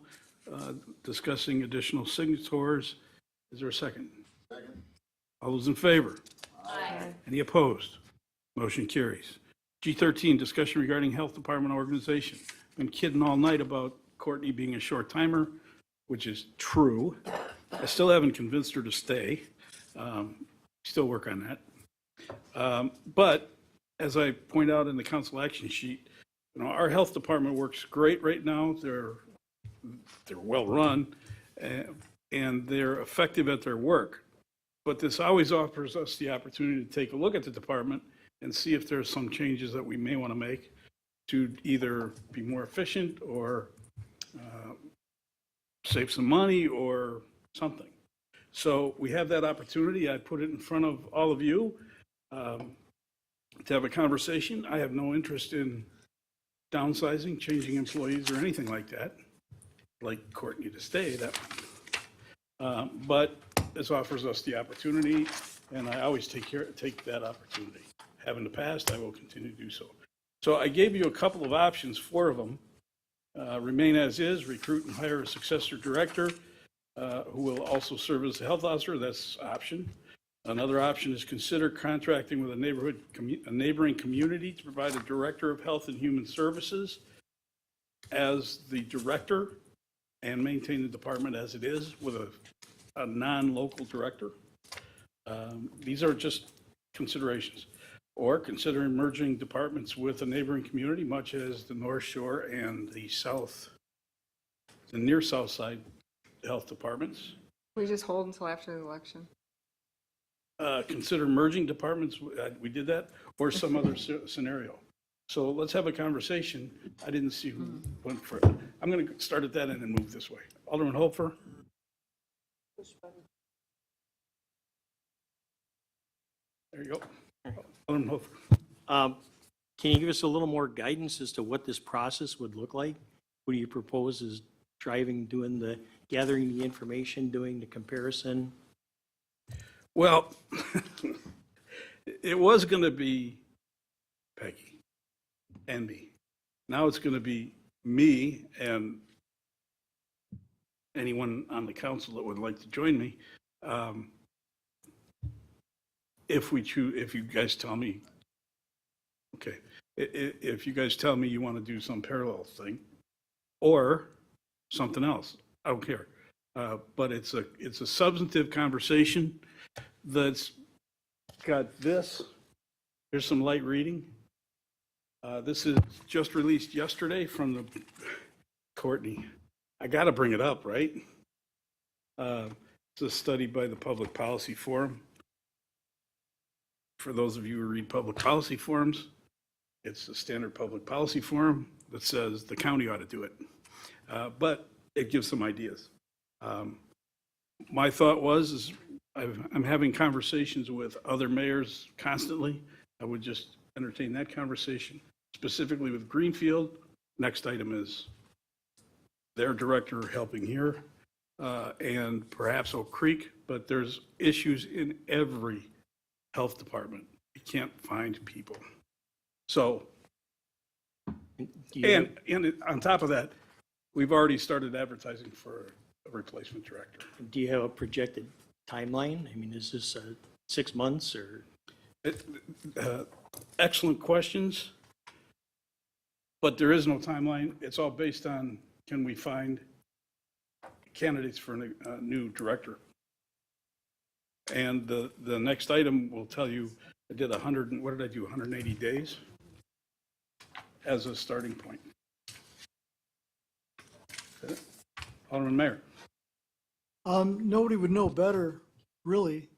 discussing additional signators. Is there a second? Second. All those in favor? Aye. Any opposed? Motion carries. G13, discussion regarding Health Department organization. Been kidding all night about Courtney being a short timer, which is true. I still haven't convinced her to stay. Still work on that. But as I point out in the council action sheet, our health department works great right now. They're well run and they're effective at their work. But this always offers us the opportunity to take a look at the department and see if there's some changes that we may want to make to either be more efficient or save some money or something. So we have that opportunity. I put it in front of all of you to have a conversation. I have no interest in downsizing, changing employees, or anything like that, like Courtney to stay. But this offers us the opportunity, and I always take that opportunity. Have in the past, I will continue to do so. So I gave you a couple of options, 4 of them. Remain as is, recruit and hire a successor director who will also serve as the health officer. That's option. Another option is consider contracting with a neighboring community to provide a director of health and human services as the director and maintain the department as it is with a non-local director. These are just considerations. Or consider merging departments with a neighboring community, much as the North Shore and the near South Side health departments. We just hold until after the election. Consider merging departments, we did that, or some other scenario. So let's have a conversation. I didn't see who went first. I'm going to start at that end and move this way. Alderman Hofer? There you go. Alderman Hofer. Can you give us a little more guidance as to what this process would look like? What do you propose is driving, gathering the information, doing the comparison? Well, it was going to be Peggy and me. Now it's going to be me and anyone on the council that would like to join me. If you guys tell me, okay, if you guys tell me you want to do some parallel thing or something else, I don't care. But it's a substantive conversation that's got this. Here's some light reading. This is just released yesterday from the Courtney. I got to bring it up, right? It's a study by the Public Policy Forum. For those of you who read public policy forums, it's the standard public policy forum that says the county ought to do it. But it gives some ideas. My thought is I'm having conversations with other mayors constantly. I would just entertain that conversation, specifically with Greenfield. Next item is their director helping here, and perhaps Oak Creek, but there's issues in every health department. You can't find people. So, and on top of that, we've already started advertising for a replacement director. Do you have a projected timeline? I mean, is this 6 months or? Excellent questions, but there is no timeline. It's all based on, can we find candidates for a new director? And the next item will tell you, I did 180 days as a starting point. Okay. Alderman Mayor. Nobody would know better, really,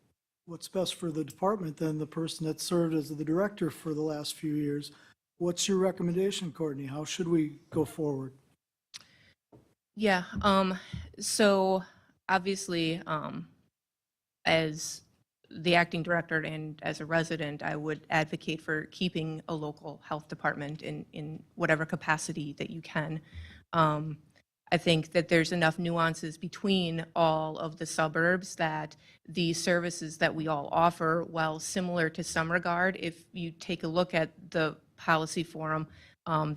what's best for the department than the person that served as the director for the last few years. What's your recommendation, Courtney? How should we go forward? Yeah, so obviously, as the acting director and as a resident, I would advocate for keeping a local health department in whatever capacity that you can. I think that there's enough nuances between all of the suburbs that the services that we all offer, while similar to some regard, if you take a look at the policy forum,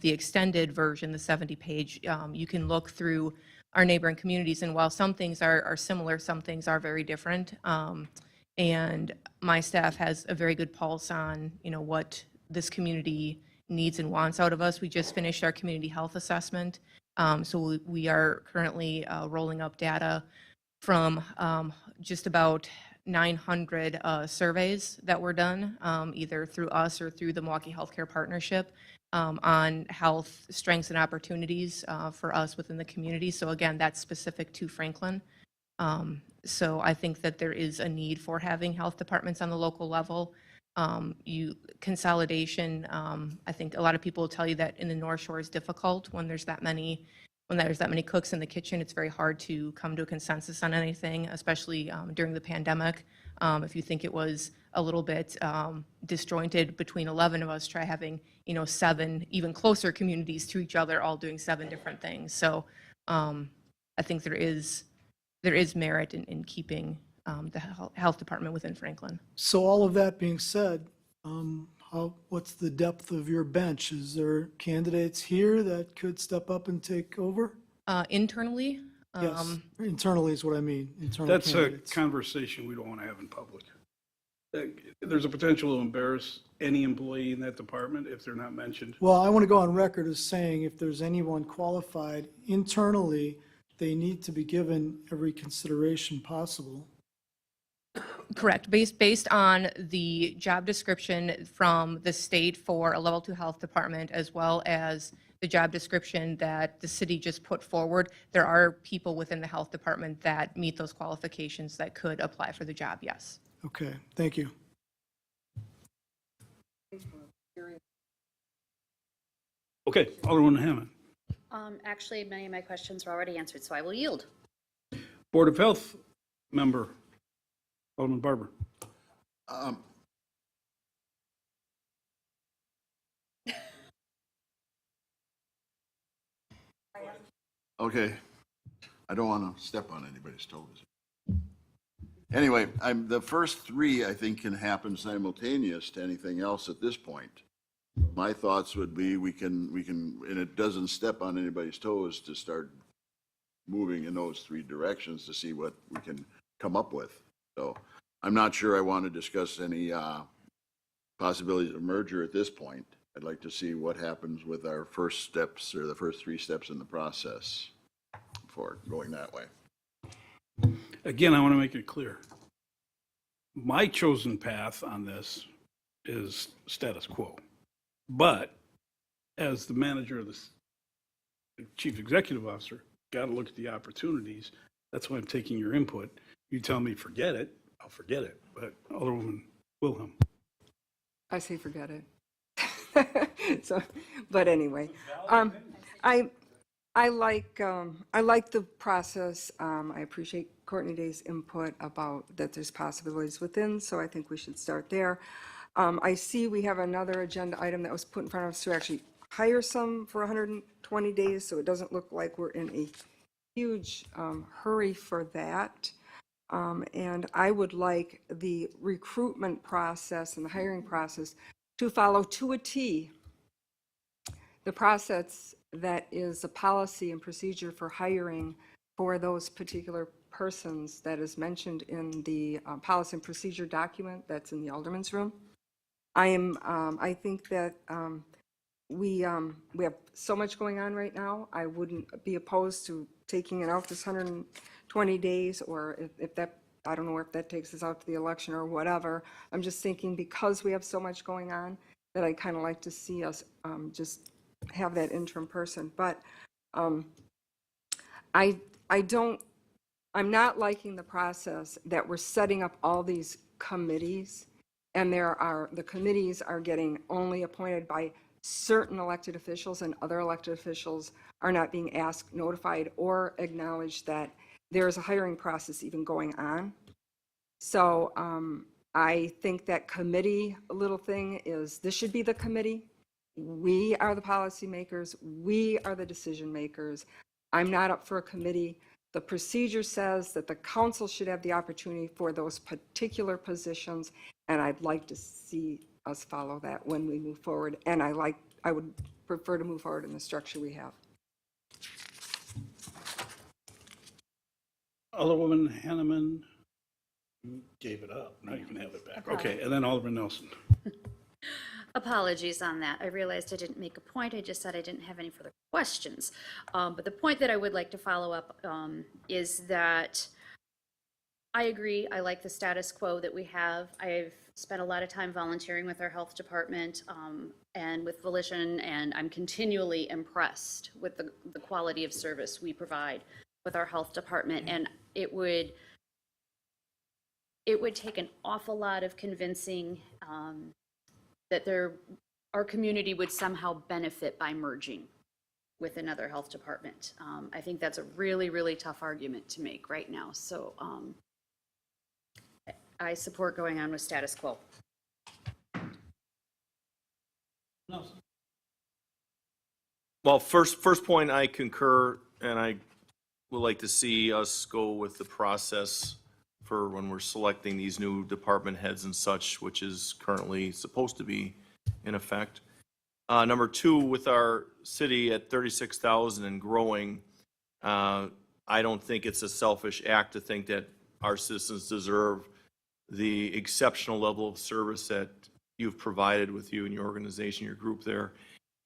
the extended version, the 70-page, you can look through our neighboring communities, and while some things are similar, some things are very different. And my staff has a very good pulse on, what this community needs and wants out of us. We just finished our community health assessment. So we are currently rolling up data from just about 900 surveys that were done, either through us or through the Milwaukee Healthcare Partnership, on health strengths and opportunities for us within the community. So again, that's specific to Franklin. So I think that there is a need for having health departments on the local level. Consolidation, I think a lot of people will tell you that in the North Shore is difficult when there's that many cooks in the kitchen. It's very hard to come to a consensus on anything, especially during the pandemic. If you think it was a little bit disjointed between 11 of us, try having 7 even closer communities to each other, all doing 7 different things. So I think there is merit in keeping the health department within Franklin. So all of that being said, what's the depth of your bench? Is there candidates here that could step up and take over? Internally, Yes, internally is what I mean, internal That's a candidates. conversation we don't want to have in public. There's a potential to embarrass any employee in that department if they're not mentioned. Well, I want to go on record as saying if there's anyone qualified internally, they need to be given every consideration possible. correct. Based on the job description from the state for a level 2 health department, as well as the job description that the city just put forward, there are people within the health department that meet those qualifications that could apply for the job, yes. Okay, thank you. Okay, Alderman Hammond. Actually, many of my questions were already answered, so I will yield. Board of Health member, Alderman Barber. Okay, I don't want to step on anybody's toes. Anyway, the first 3, I think, can happen simultaneous to anything else at this point. My thoughts would be we can, and it doesn't step on anybody's toes to start moving in those 3 directions to see what we can come up with. So I'm not sure I want to discuss any possibilities of merger at this point. I'd like to see what happens with our first steps, or the first 3 steps in the process for going that way. Again, I want to make it clear. My chosen path on this is status quo. But as the manager of the chief executive officer, got to look at the opportunities. That's why I'm taking your input. You tell me forget it, I'll forget it. But Alderwoman Wilhelm. I say forget it. So, but anyway, I like the process. I appreciate Courtney Day's input about that there's possibilities within, so I think we should start there. I see we have another agenda item that was put in front of us to actually hire some for 120 days, so it doesn't look like we're in a huge hurry for that. And I would like the recruitment process and the hiring process to follow to a T the process that is a policy and procedure for hiring for those particular persons that is mentioned in the policy and procedure document that's in the alderman's room. I think that we have so much going on right now. I wouldn't be opposed to taking it out this 120 days, or if that, I don't know if that takes us out to the election or whatever. I'm just thinking because we have so much going on that I'd kind of like to see us just have that interim person. But I'm not liking the process that we're setting up all these committees, and the committees are getting only appointed by certain elected officials, and other elected officials are not being asked, notified, or acknowledged that there is a hiring process even going on. So I think that committee little thing this should be the committee. We are the policymakers. We are the decision makers. I'm not up for a committee. The procedure says that the council should have the opportunity for those particular positions, and I'd like to see us follow that when we move forward. And I would prefer to move forward in the structure we have. Alderwoman Hanneman gave it up. Now you can have it back. Okay, and then Alderman Nelson. Apologies on that. I realized I didn't make a point. I just said I didn't have any further questions. But the point that I would like to follow up is that I agree. I like the status quo that we have. I've spent a lot of time volunteering with our health department and with Volition, and I'm continually impressed with the quality of service we provide with our health department. And it would take an awful lot of convincing that our community would somehow benefit by merging with another health department. I think that's a really, really tough argument to make right now. So I support going on with status quo. Well, first point, I concur, and I would like to see us go with the process for when we're selecting these new department heads and such, which is currently supposed to be in effect. Number two, with our city at 36,000 and growing, I don't think it's a selfish act to think that our citizens deserve the exceptional level of service that you've provided with you and your organization, your group there.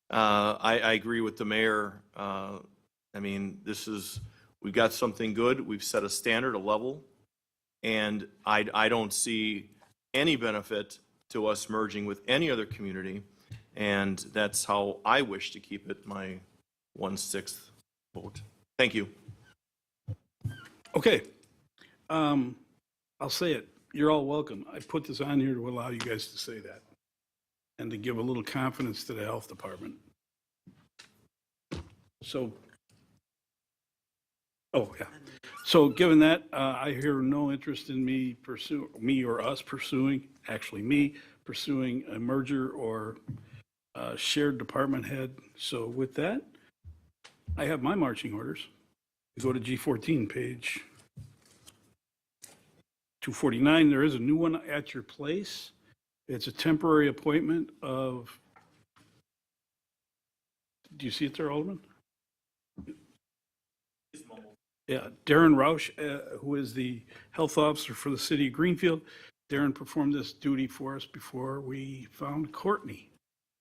I agree with the mayor. I mean, we've got something good. We've set a standard, a level, and I don't see any benefit to us merging with any other community, and that's how I wish to keep it my 1/6 vote. Thank you. Okay. I'll say it. You're all welcome. I put this on here to allow you guys to say that and to give a little confidence to the health department. So, So given that, I hear no interest in me or us pursuing a merger or a shared department head. So with that, I have my marching orders. Go to G14, page 249. There is a new one at your place. It's a temporary appointment of, do you see it there, Alderman? Yeah, Darren Roush, who is the health officer for the city of Greenfield. Darren performed this duty for us before we found Courtney.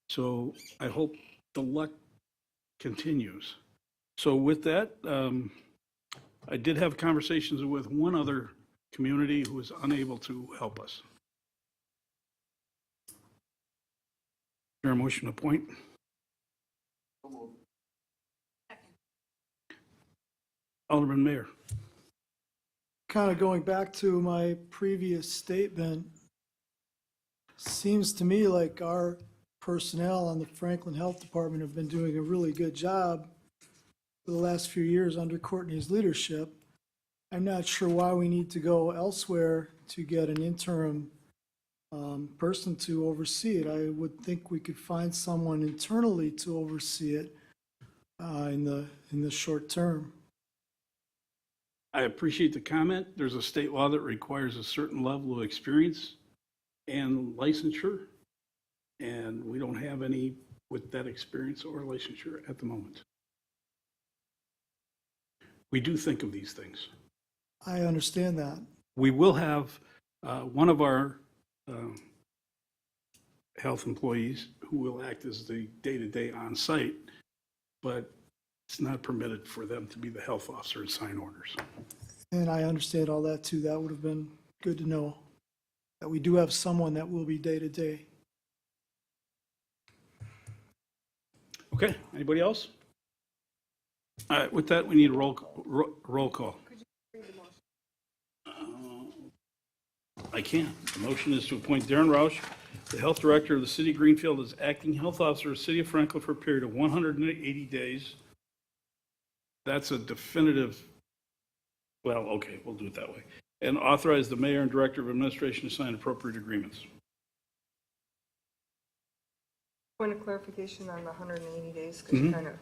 So I hope the luck continues. So with that, I did have conversations with one other community who was unable to help us. Is there a motion to appoint? Alderman Mayor. Kind of going back to my previous statement, seems to me like our personnel on the Franklin Health Department have been doing a really good job for the last few years under Courtney's leadership. I'm not sure why we need to go elsewhere to get an interim person to oversee it. I would think we could find someone internally to oversee it in the short term. I appreciate the comment. There's a state law that requires a certain level of experience and licensure, and we don't have any with that experience or licensure at the moment. We do think of these things. I understand that. We will have one of our health employees who will act as the day-to-day on-site, but it's not permitted for them to be the health officer and sign orders. And I understand all that too. That would have been good to know, that we do have someone that will be day-to-day. Okay, anybody else? All right, with that, we need a roll call. I can. The motion is to appoint Darren Roush, the health director of the city of Greenfield, as acting health officer of the city of Franklin for a period of 180 days. That's a definitive, well, okay, we'll do it that way. And authorize the mayor and director of administration to sign appropriate agreements. Point of clarification on the 180 days, because you kind of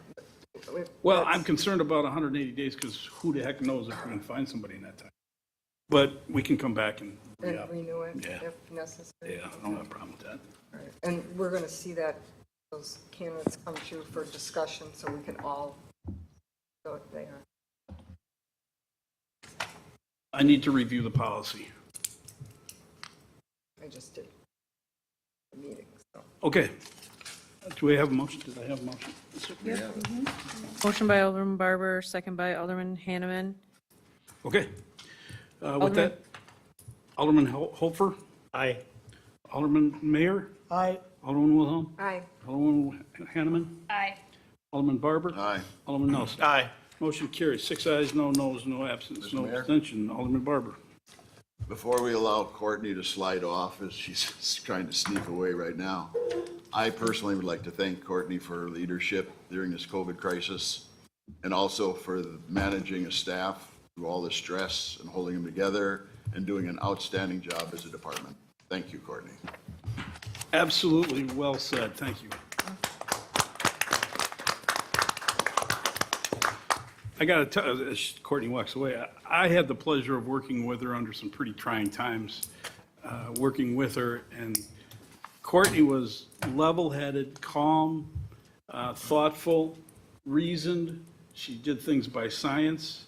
Well, I'm concerned about 180 days because who the heck knows if we can find somebody in that time. But we can come back and And re-up. renew it Yeah. if necessary. Yeah, I don't have a problem with that. All right. And we're going to see that, those candidates come through for discussion, so we can all go there. I need to review the policy. I just did the meeting, so. Okay. Do we have a motion? Did I have a motion? Motion by Alderman Barber, second by Alderman Hanneman. Okay. With that, Alderman Hofer, Aye. Alderman Mayor, Aye. Alderman Wilhelm, Aye. Alderman Hanneman, Aye. Alderman Barber, Aye. Alderman Nelson. Aye. Motion carries. 6 ayes, no noes, no absence, Mr. no Mayor? abstention. Alderman Barber. Before we allow Courtney to slide off, as she's trying to sneak away right now, I personally would like to thank Courtney for her leadership during this COVID crisis, and also for managing a staff through all the stress and holding them together and doing an outstanding job as a department. Thank you, Courtney. Absolutely well said. Thank you. I got to tell, as Courtney walks away, I had the pleasure of working with her under some pretty trying times, working with her, and Courtney was level-headed, calm, thoughtful, reasoned. She did things by science,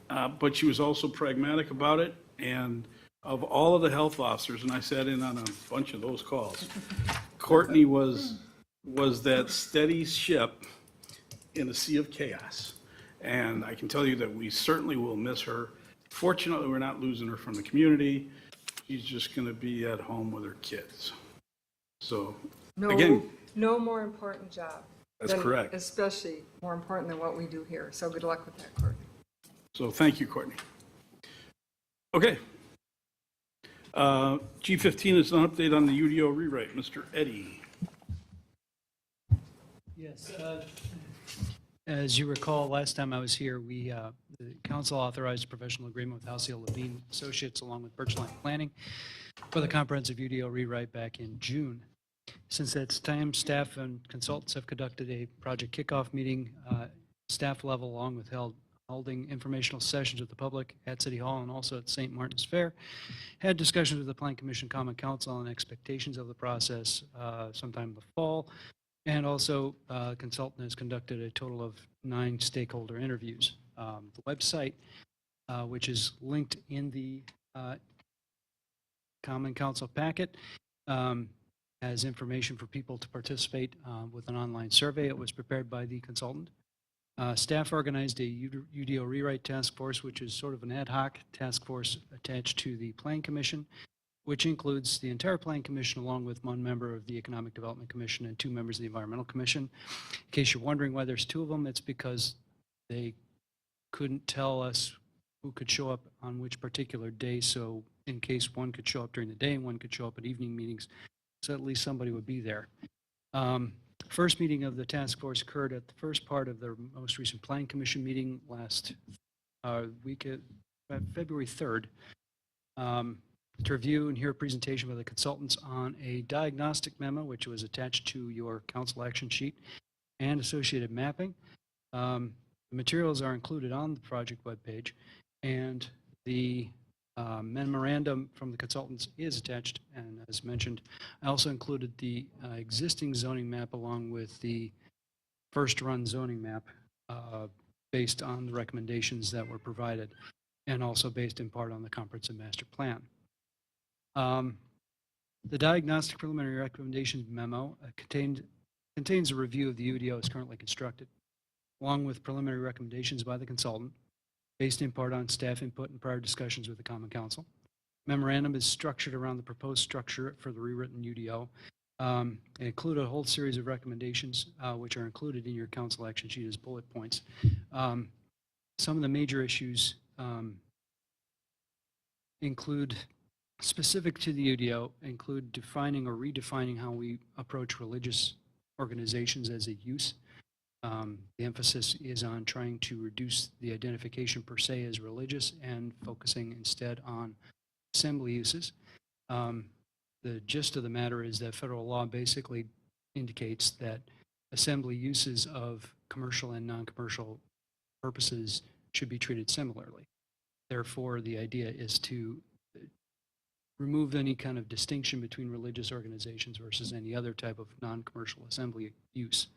but she was also pragmatic about it. And of all of the health officers, and I sat in on a bunch of those calls, Courtney was that steady ship in a sea of chaos. And I can tell you that we certainly will miss her. Fortunately, we're not losing her from the community. She's just going to be at home with her kids. So, again, No more important job. That's than- correct. Especially more important than what we do here. So good luck with that, Courtney. so thank you, Courtney. Okay. G15 is an update on the UDO rewrite. Mr. Eddy. Yes. As you recall, last time I was here, the council authorized a professional agreement with Halcyon Levine Associates along with Birchline Planning for the comprehensive UDO rewrite back in June. Since that time, staff and consultants have conducted a project kickoff meeting, staff level, along with holding informational sessions with the public at City Hall and also at St. Martin's Fair. Had discussions with the Plan Commission Common Council on expectations of the process sometime in the fall. And also, consultant has conducted a total of 9 stakeholder interviews. The website, which is linked in the Common Council packet, has information for people to participate with an online survey. It was prepared by the consultant. Staff organized a UDO rewrite task force, which is sort of an ad hoc task force attached to the Plan Commission, which includes the entire Plan Commission along with one member of the Economic Development Commission and 2 members of the Environmental Commission. In case you're wondering why there's 2 of them, it's because they couldn't tell us who could show up on which particular day. So in case one could show up during the day and one could show up at evening meetings, so at least somebody would be there. First meeting of the task force occurred at the first part of their most recent Plan Commission meeting last week, February 3rd. To review and hear a presentation by the consultants on a diagnostic memo, which was attached to your council action sheet, and associated mapping. The materials are included on the project webpage, and the memorandum from the consultants is attached. And as mentioned, I also included the existing zoning map along with the first run zoning map based on the recommendations that were provided, and also based in part on the comprehensive master plan. The diagnostic preliminary recommendations memo contains a review of the UDO as currently constructed, along with preliminary recommendations by the consultant, based in part on staff input and prior discussions with the Common Council. Memorandum is structured around the proposed structure for the rewritten UDO. It include a whole series of recommendations, which are included in your council action sheet as bullet points. Some of the major issues include, specific to the UDO, include defining or redefining how we approach religious organizations as a use. The emphasis is on trying to reduce the identification per se as religious and focusing instead on assembly uses. The gist of the matter is that federal law basically indicates that assembly uses of commercial and non-commercial purposes should be treated similarly. Therefore, the idea is to remove any kind of distinction between religious organizations versus any other type of non-commercial assembly use.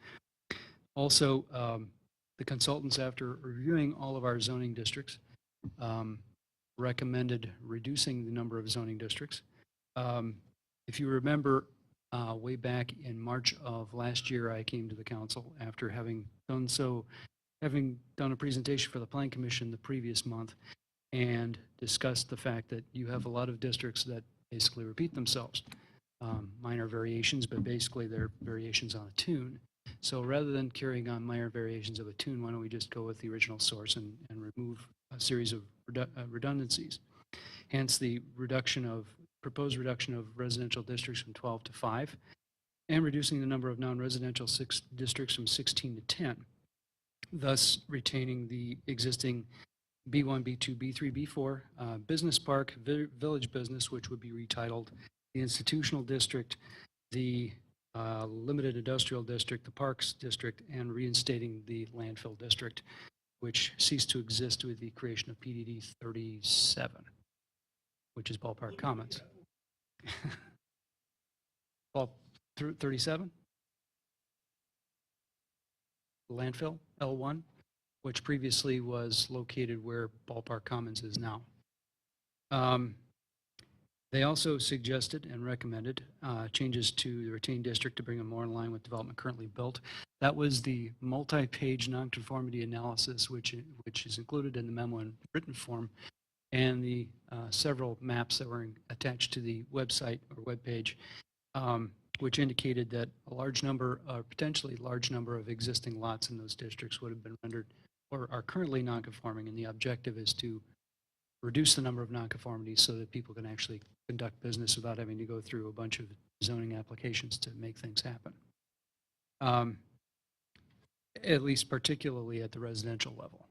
Also, the consultants, after reviewing all of our zoning districts, recommended reducing the number of zoning districts. If you remember, way back in March of last year, I came to the council after having done a presentation for the Plan Commission the previous month and discussed the fact that you have a lot of districts that basically repeat themselves. Minor variations, but basically they're variations on a tune. So rather than carrying on minor variations of a tune, why don't we just go with the original source and remove a series of redundancies? Hence the proposed reduction of residential districts from 12 to 5, and reducing the number of non-residential districts from 16 to 10, thus retaining the existing B1, B2, B3, B4, business park, village business, which would be retitled the institutional district, the limited industrial district, the parks district, and reinstating the landfill district, which ceased to exist with the creation of PDD 37, which is Ballpark Commons. Ball 37? Landfill, L1, which previously was located where Ballpark Commons is now. They also suggested and recommended changes to the retained district to bring them more in line with development currently built. That was the multi-page nonconformity analysis, which is included in the memo in written form, and the several maps that were attached to the website or webpage, which indicated that a large number, potentially large number of existing lots in those districts would have been rendered or are currently nonconforming, and the objective is to reduce the number of nonconformities so that people can actually conduct business without having to go through a bunch of zoning applications to make things happen. At least particularly at the residential level.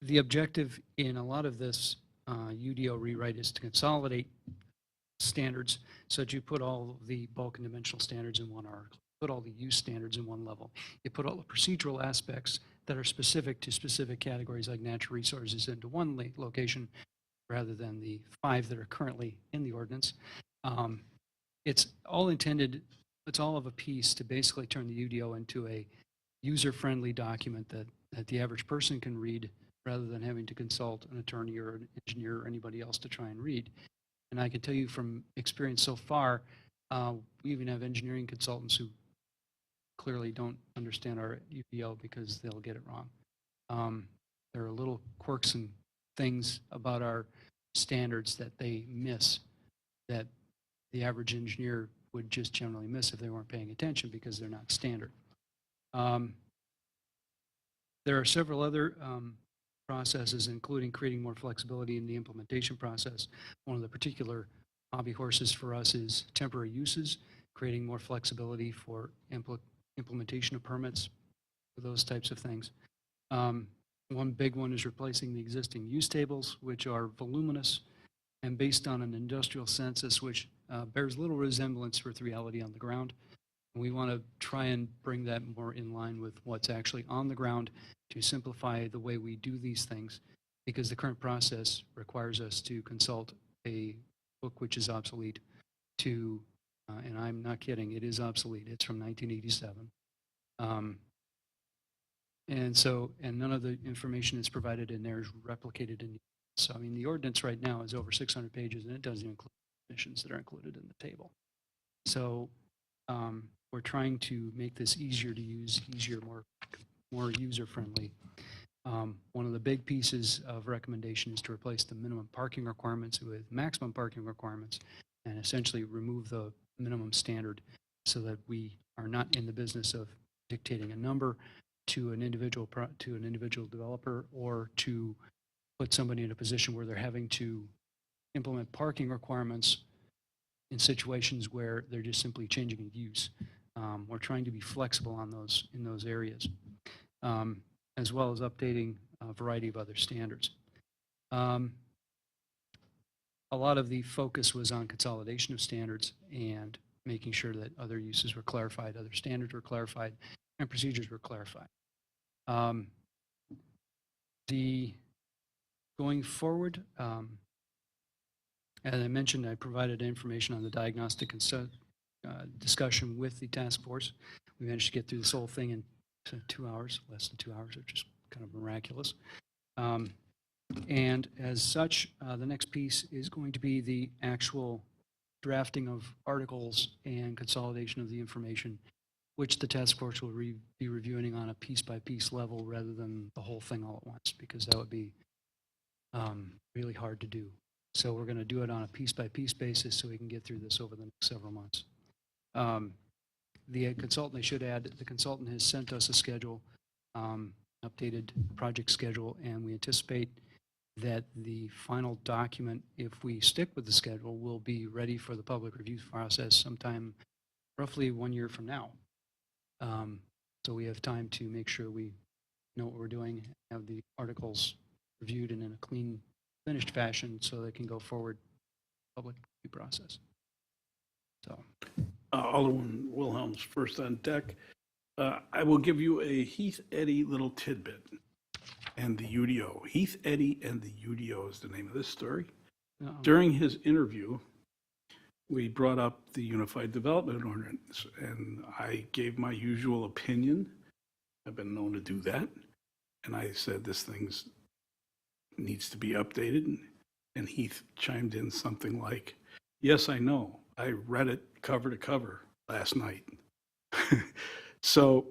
The objective in a lot of this UDO rewrite is to consolidate standards so that you put all the bulk and dimensional standards in one article, put all the use standards in one level. You put all the procedural aspects that are specific to specific categories like natural resources into one location rather than the 5 that are currently in the ordinance. It's all intended, it's all of a piece to basically turn the UDO into a user-friendly document that the average person can read rather than having to consult an attorney or an engineer or anybody else to try and read. And I can tell you from experience so far, we even have engineering consultants who clearly don't understand our UDL because they'll get it wrong. There are little quirks and things about our standards that they miss that the average engineer would just generally miss if they weren't paying attention because they're not standard. There are several other processes, including creating more flexibility in the implementation process. One of the particular hobby horses for us is temporary uses, creating more flexibility for implementation of permits, for those types of things. One big one is replacing the existing use tables, which are voluminous and based on an industrial census, which bears little resemblance with reality on the ground. We want to try and bring that more in line with what's actually on the ground to simplify the way we do these things, because the current process requires us to consult a book which is obsolete to, and I'm not kidding, it is obsolete. It's from 1987. And none of the information that's provided in there is replicated in. So, I mean, the ordinance right now is over 600 pages, and it doesn't include definitions that are included in the table. So, we're trying to make this easier to use, more user-friendly. One of the big pieces of recommendation is to replace the minimum parking requirements with maximum parking requirements and essentially remove the minimum standard so that we are not in the business of dictating a number to an individual developer or to put somebody in a position where they're having to implement parking requirements in situations where they're just simply changing a use. We're trying to be flexible on in those areas, as well as updating a variety of other standards. A lot of the focus was on consolidation of standards and making sure that other uses were clarified, other standards were clarified, and procedures were clarified. The going forward, as I mentioned, I provided information on the diagnostic and discussion with the task force. We managed to get through this whole thing in 2 hours, less than 2 hours, which is kind of miraculous. And as such, the next piece is going to be the actual drafting of articles and consolidation of the information, which the task force will be reviewing on a piece-by-piece level rather than the whole thing all at once, because that would be really hard to do. So we're going to do it on a piece-by-piece basis so we can get through this over the next several months. The consultant, I should add, the consultant has sent us a schedule, updated project schedule, and we anticipate that the final document, if we stick with the schedule, will be ready for the public review process sometime roughly 1 year from now. So we have time to make sure we know what we're doing, have the articles reviewed and in a clean, finished fashion so they can go forward public review process. So. Alderman Wilhelm's first on deck. I will give you a Heath Eddy little tidbit and the UDO. Heath Eddy and the UDO is the name of this story. During his interview, we brought up the Unified Development Ordinance, and I gave my usual opinion. I've been known to do that. And I said, this thing needs to be updated. And Heath chimed in something like, yes, I know. I read it cover to cover last night. So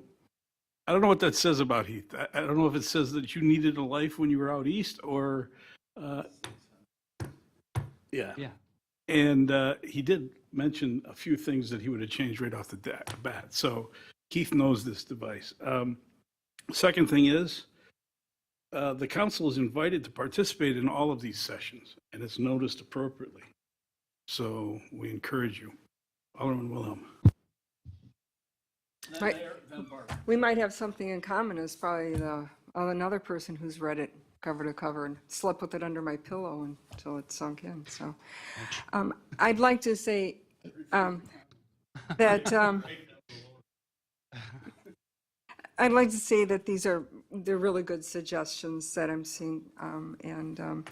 I don't know what that says about Heath. I don't know if it says that you needed a life when you were out east or, yeah. And he did mention a few things that he would have changed right off the bat. So Keith knows this device. Second thing is, the council is invited to participate in all of these sessions, and it's noticed appropriately. So we encourage you. Alderman Wilhelm. We might have something in common as probably another person who's read it cover to cover and slept with it under my pillow until it sunk in. So I'd like to say I'd like to say that they're really good suggestions that I'm seeing, and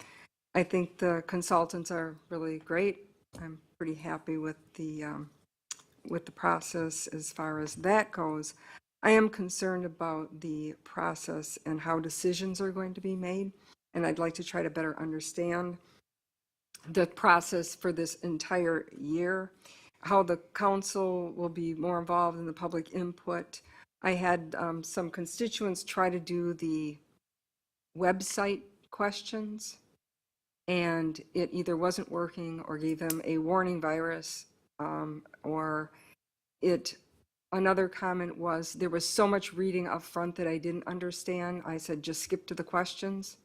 I think the consultants are really great. I'm pretty happy with the process as far as that goes. I am concerned about the process and how decisions are going to be made, and I'd like to try to better understand the process for this entire year, how the council will be more involved in the public input. I had some constituents try to do the website questions, and it either wasn't working or gave them a warning virus, or another comment was there was so much reading up front that I didn't understand. I said, just skip to the questions.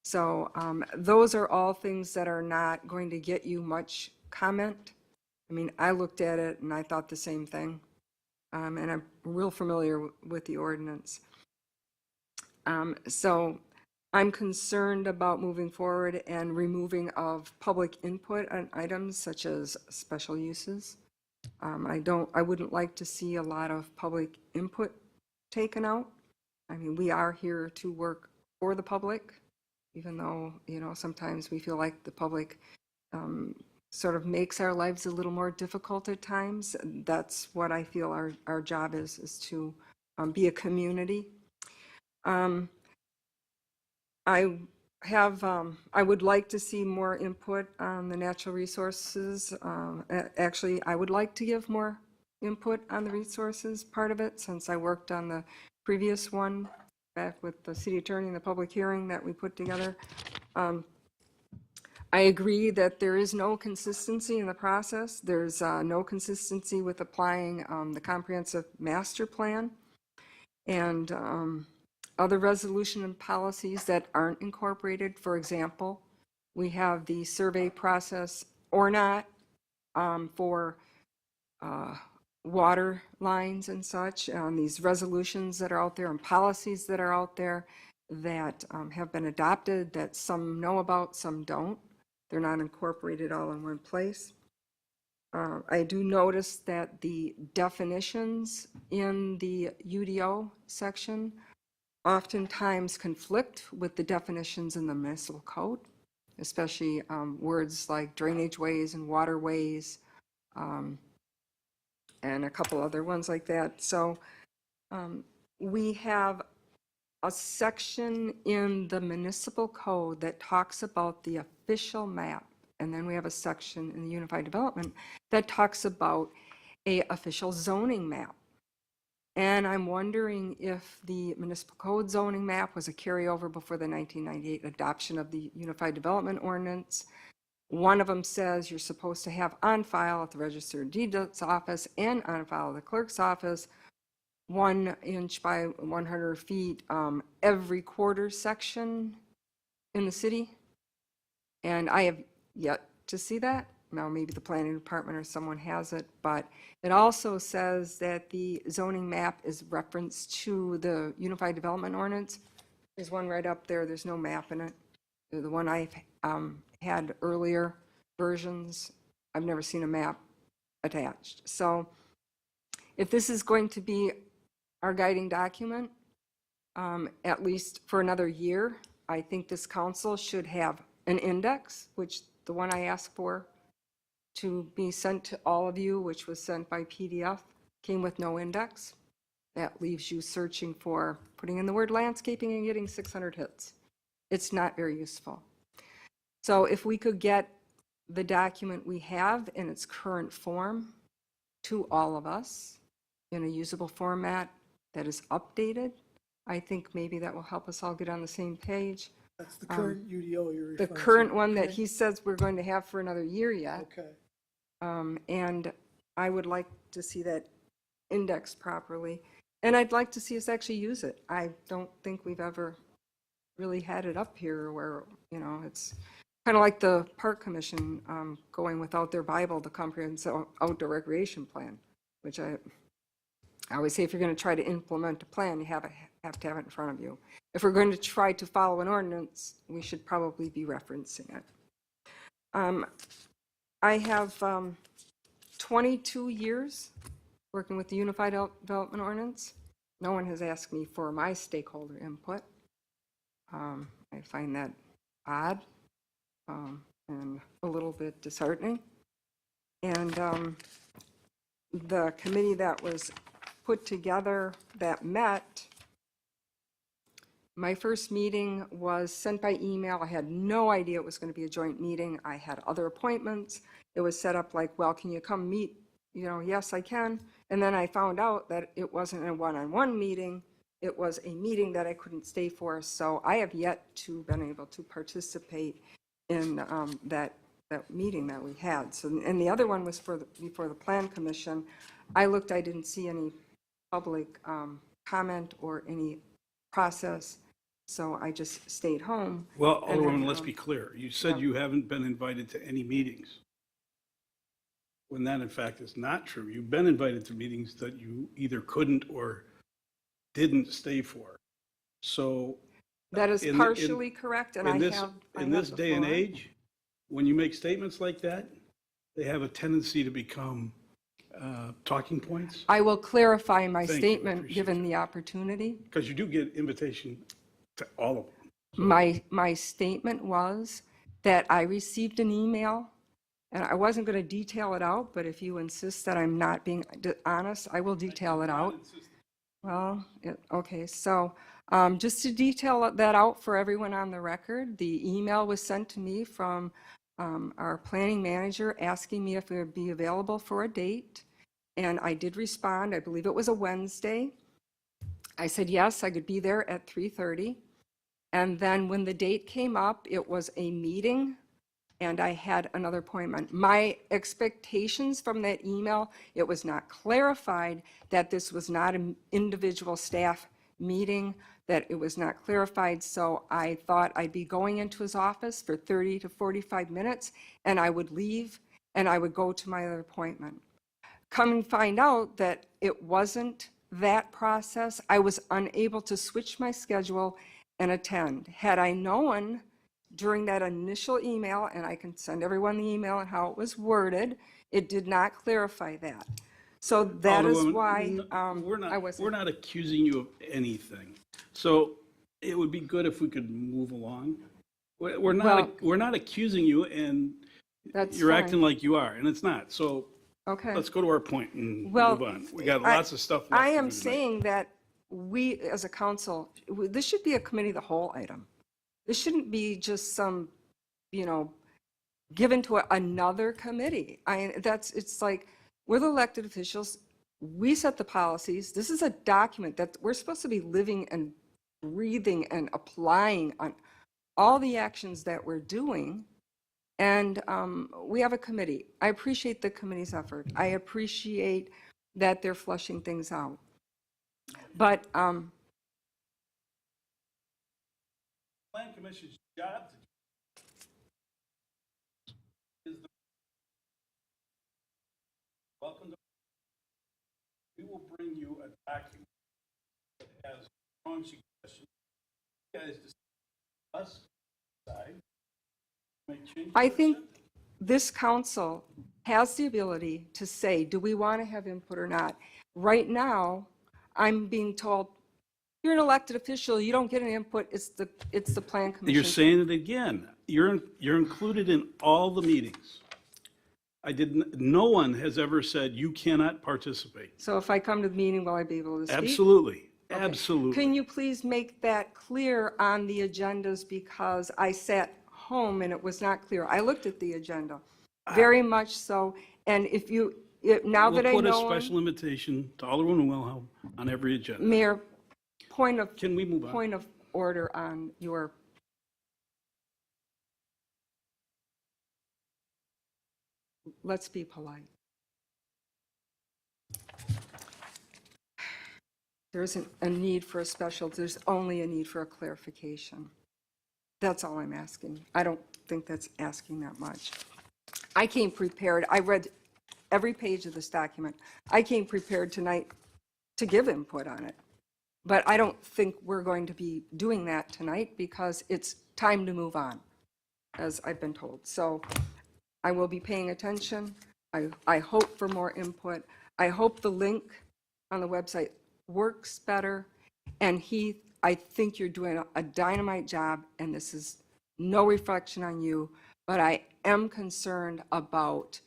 So those are all things that are not going to get you much comment. I mean, I looked at it and I thought the same thing. And I'm real familiar with the ordinance. So I'm concerned about moving forward and removing of public input on items such as special uses. I wouldn't like to see a lot of public input taken out. I mean, we are here to work for the public, even though, sometimes we feel like the public sort of makes our lives a little more difficult at times. That's what I feel our job is to be a community. I would like to see more input on the natural resources. Actually, I would like to give more input on the resources part of it, since I worked on the previous one back with the city attorney and the public hearing that we put together. I agree that there is no consistency in the process. There's no consistency with applying the comprehensive master plan and other resolution and policies that aren't incorporated. For example, we have the survey process or not for water lines and such, these resolutions that are out there and policies that are out there that have been adopted that some know about, some don't. They're not incorporated all in one place. I do notice that the definitions in the UDO section oftentimes conflict with the definitions in the municipal code, especially words like drainage ways and waterways, and a couple other ones like that. So we have a section in the municipal code that talks about the official map. And then we have a section in the Unified Development that talks about a official zoning map. And I'm wondering if the municipal code zoning map was a carryover before the 1998 adoption of the Unified Development Ordinance. One of them says you're supposed to have on file at the Register of Deeds office and on file at the clerk's office 1 inch by 100 feet every quarter section in the city. And I have yet to see that. Now, maybe the planning department or someone has it, but it also says that the zoning map is referenced to the Unified Development Ordinance. There's one right up there. There's no map in it. The one I've had earlier versions, I've never seen a map attached. So if this is going to be our guiding document, at least for another year, I think this council should have an index, which the one I asked for to be sent to all of you, which was sent by PDF, came with no index. That leaves you searching for, putting in the word landscaping and getting 600 hits. It's not very useful. So if we could get the document we have in its current form to all of us in a usable format that is updated, I think maybe that will help us all get on the same page. That's the current UDO you're referring The to. current one that Okay. he says we're going to have for another year yet. Okay. And I would like to see that indexed properly. And I'd like to see us actually use it. I don't think we've ever really had it up here where, you know, it's kind of like the Park Commission going without their Bible, the Comprehensive Outdoor Recreation Plan, which I always say if you're going to try to implement a plan, you have to have it in front of you. If we're going to try to follow an ordinance, we should probably be referencing it. I have 22 years working with the Unified Development Ordinance. No one has asked me for my stakeholder input. I find that odd and a little bit disheartening. And the committee that was put together that met, my first meeting was sent by email. I had no idea it was going to be a joint meeting. I had other appointments. It was set up like, well, can you come meet? You know, yes, I can. And then I found out that it wasn't a one-on-one meeting. It was a meeting that I couldn't stay for. So I have yet to been able to participate in that meeting that we had. So, and the other one was before the Plan Commission. I looked, I didn't see any public comment or any process. So I just stayed home. Well, And then, Alderwoman, let's be clear. You said you haven't been invited to any meetings, when that in fact is not true. You've been invited to meetings that you either couldn't or didn't stay for. So that is partially correct, and I have in this the day and floor. age, when you make statements like that, they have a tendency to become talking points, I will clarify my Thank you, statement appreciate given the opportunity. because you do get invitation to all of them. My statement was that I received an email, and I wasn't going to detail it out, but if you insist that I'm not being honest, I will detail it out. Well, okay, so just to detail that out for everyone on the record, the email was sent to me from our planning manager asking me if it would be available for a date, and I did respond. I believe it was a Wednesday. I said yes, I could be there at 3:30. And then when the date came up, it was a meeting and I had another appointment. My expectations from that email, it was not clarified that this was not an individual staff meeting, that it was not clarified. So I thought I'd be going into his office for 30 to 45 minutes and I would leave and I would go to my other appointment. Come and find out that it wasn't that process. I was unable to switch my schedule and attend. Had I known during that initial email, and I can send everyone the email and how it was worded, it did not clarify that. So that is Alderwoman, why We're I wasn't. not accusing you of anything. So it would be good if we could move along. We're not accusing you, and That's you're fine. acting like you are, and it's not. So Okay. let's go to our point and Well, move on. We got I- lots of stuff left I to am do tonight. saying that we, as a council, this should be a committee of the whole item. This shouldn't be just some, given to another committee. It's like, we're the elected officials, we set the policies, this is a document that we're supposed to be living and breathing and applying on all the actions that we're doing. And we have a committee. I appreciate the committee's effort. I appreciate that they're flushing things out. But Plan Commission's job is welcome to. We will bring you a document that has strong suggestions. You guys discuss, decide, make changes. I think this council has the ability to say, do we want to have input or not? Right now, I'm being told, you're an elected official, you don't get an input, it's the plan commission. You're saying it again. You're included in all the meetings. No one has ever said you cannot participate. So if I come to the meeting, will I be able to speak? Absolutely, Okay. absolutely. Can you please make that clear on the agendas, because I sat home and it was not clear. I looked at the agenda, very much so, and now that I We'll put a know, special invitation to Alderwoman Wilhelm on every agenda. Mayor, Can we move on? point of order on your. Let's be polite. There isn't a need for a special, there's only a need for a clarification. That's all I'm asking. I don't think that's asking that much. I came prepared. I read every page of this document. I came prepared tonight to give input on it. But I don't think we're going to be doing that tonight because it's time to move on, as I've been told. So I will be paying attention. I hope for more input. I hope the link on the website works better. And Heath, I think you're doing a dynamite job, and this is no reflection on you, but I am concerned about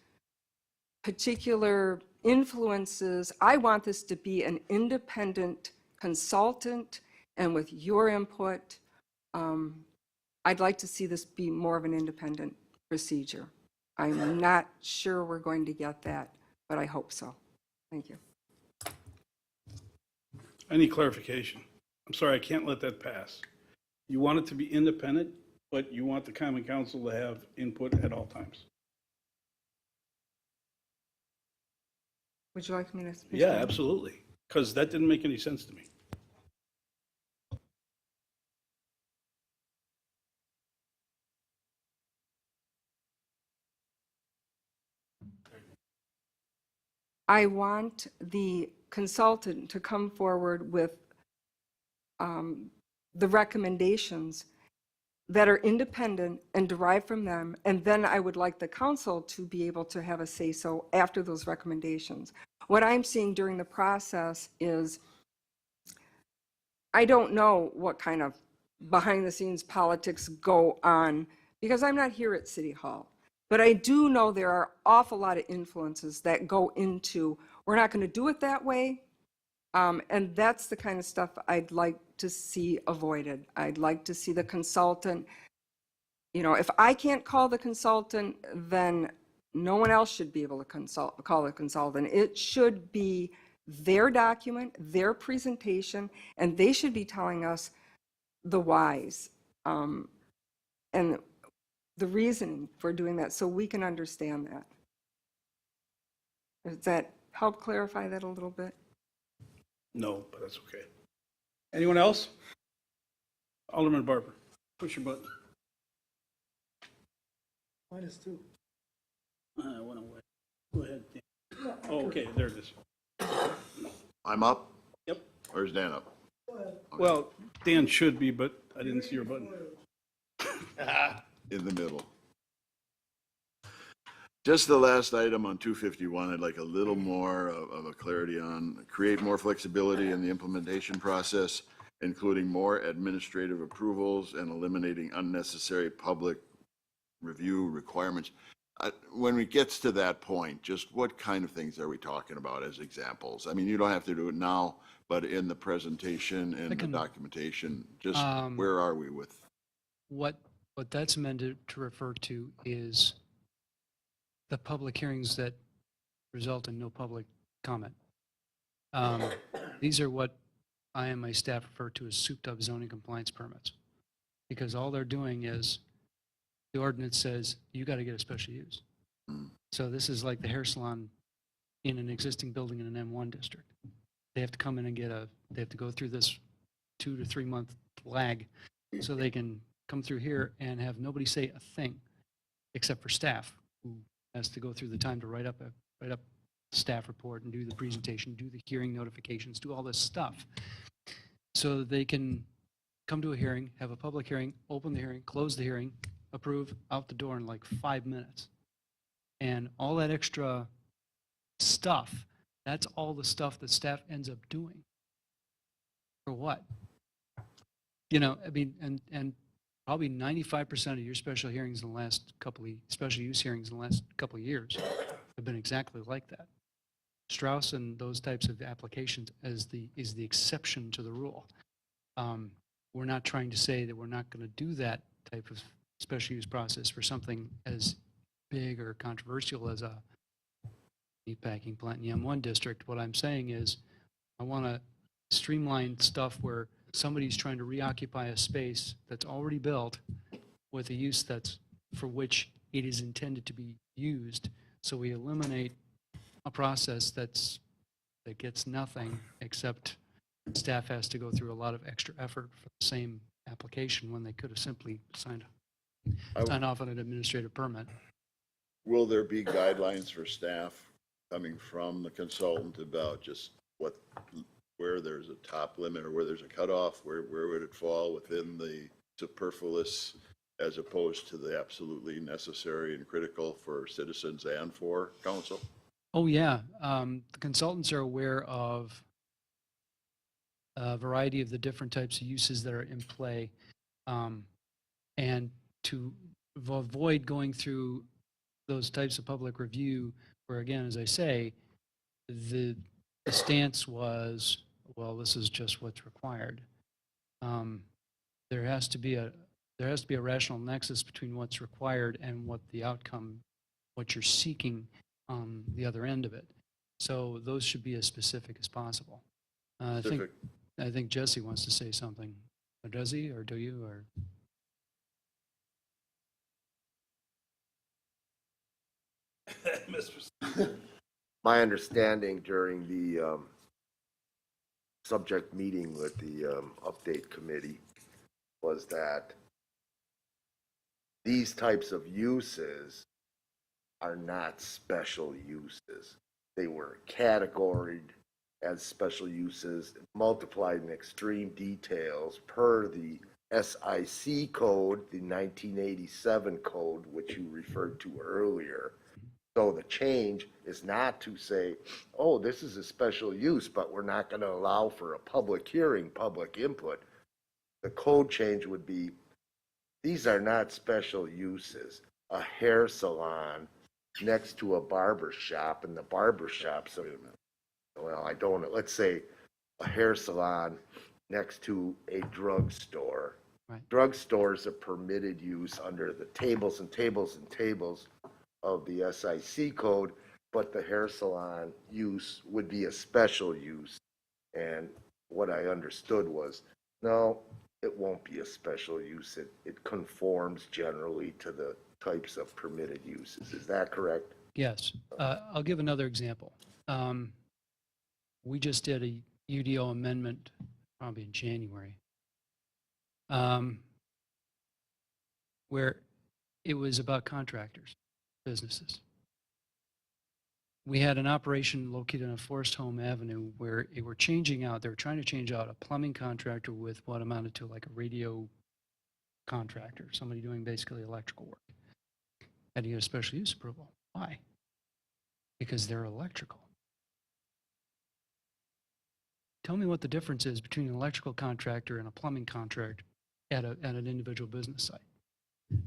particular influences. I want this to be an independent consultant, and with your input, I'd like to see this be more of an independent procedure. I'm not sure we're going to get that, but I hope so. Thank you. I need clarification. I'm sorry, I can't let that pass. You want it to be independent, but you want the Common Council to have input at all times. Would you like me to speak? Yeah, absolutely, because that didn't make any sense to me. I want the consultant to come forward with the recommendations that are independent and derived from them, and then I would like the council to be able to have a say-so after those recommendations. What I'm seeing during the process is, I don't know what kind of behind-the-scenes politics go on, because I'm not here at City Hall. But I do know there are awful lot of influences that go into, we're not going to do it that way. And that's the kind of stuff I'd like to see avoided. I'd like to see the consultant, if I can't call the consultant, then no one else should be able to call the consultant. It should be their document, their presentation, and they should be telling us the whys and the reasoning for doing that, so we can understand that. Does that help clarify that a little bit? No, but that's okay. Anyone else? Alderman Barber, push your button. -2. I went away. Go ahead, Dan. Oh, okay, there it is. I'm up? Yep. Or is Dan up? Well, Dan should be, but I didn't see your button. in the middle. Just the last item on 251, I'd like a little more of a clarity on, create more flexibility in the implementation process, including more administrative approvals and eliminating unnecessary public review requirements. When it gets to that point, just what kind of things are we talking about as examples? I mean, you don't have to do it now, but in the presentation and the documentation, just where are we with? What that's amended to refer to is the public hearings that result in no public comment. These are what I and my staff refer to as souped-up zoning compliance permits, because all they're doing is, the ordinance says, you got to get a special use. So this is like the hair salon in an existing building in an M1 district. They have to come in and they have to go through this 2 to 3 month lag so they can come through here and have nobody say a thing except for staff, who has to go through the time to write up staff report and do the presentation, do the hearing notifications, do all this stuff. So that they can come to a hearing, have a public hearing, open the hearing, close the hearing, approve, out the door in like 5 minutes. And all that extra stuff, that's all the stuff that staff ends up doing. For what? You know, I mean, and probably 95% of your special hearings in the last special use hearings in the last couple of years have been exactly like that. Strauss and those types of applications is the exception to the rule. We're not trying to say that we're not going to do that type of special use process for something as big or controversial as a meatpacking plant in the M1 district. What I'm saying is I want to streamline stuff where somebody's trying to reoccupy a space that's already built with a use that's for which it is intended to be used. So we eliminate a process that gets nothing, except staff has to go through a lot of extra effort for the same application when they could have simply signed off on an administrative permit. Will there be guidelines for staff coming from the consultant about just where there's a top limit or where there's a cutoff, where would it fall within the superfluous as opposed to the absolutely necessary and critical for citizens and for council? Oh, yeah. The consultants are aware of a variety of the different types of uses that are in play. And to avoid going through those types of public review, where again, as I say, the stance was, well, this is just what's required. There has to be a rational nexus between what's required and what the outcome, what you're seeking on the other end of it. So those should be as specific as possible. I think Jesse wants to say something. Or does he, or do you, or? My understanding during the subject meeting with the update committee was that these types of uses are not special uses. They were categorized as special uses, multiplied in extreme details per the SIC code, the 1987 code, which you referred to earlier. So the change is not to say, oh, this is a special use, but we're not going to allow for a public hearing, public input. The code change would be, these are not special uses. A hair salon next to a barber shop, and the barber shop's let's say a hair salon next to a drugstore. Right. Drugstore is a permitted use under the tables and tables and tables of the SIC code, but the hair salon use would be a special use. And what I understood was, no, it won't be a special use. It conforms generally to the types of permitted uses. Is that correct? Yes. I'll give another example. We just did a UDO amendment probably in January, where it was about contractors, businesses. We had an operation located on Forest Home Avenue where they were trying to change out a plumbing contractor with what amounted to like a radio contractor, somebody doing basically electrical work. Had to get a special use approval. Why? Because they're electrical. Tell me what the difference is between an electrical contractor and a plumbing contractor at an individual business site.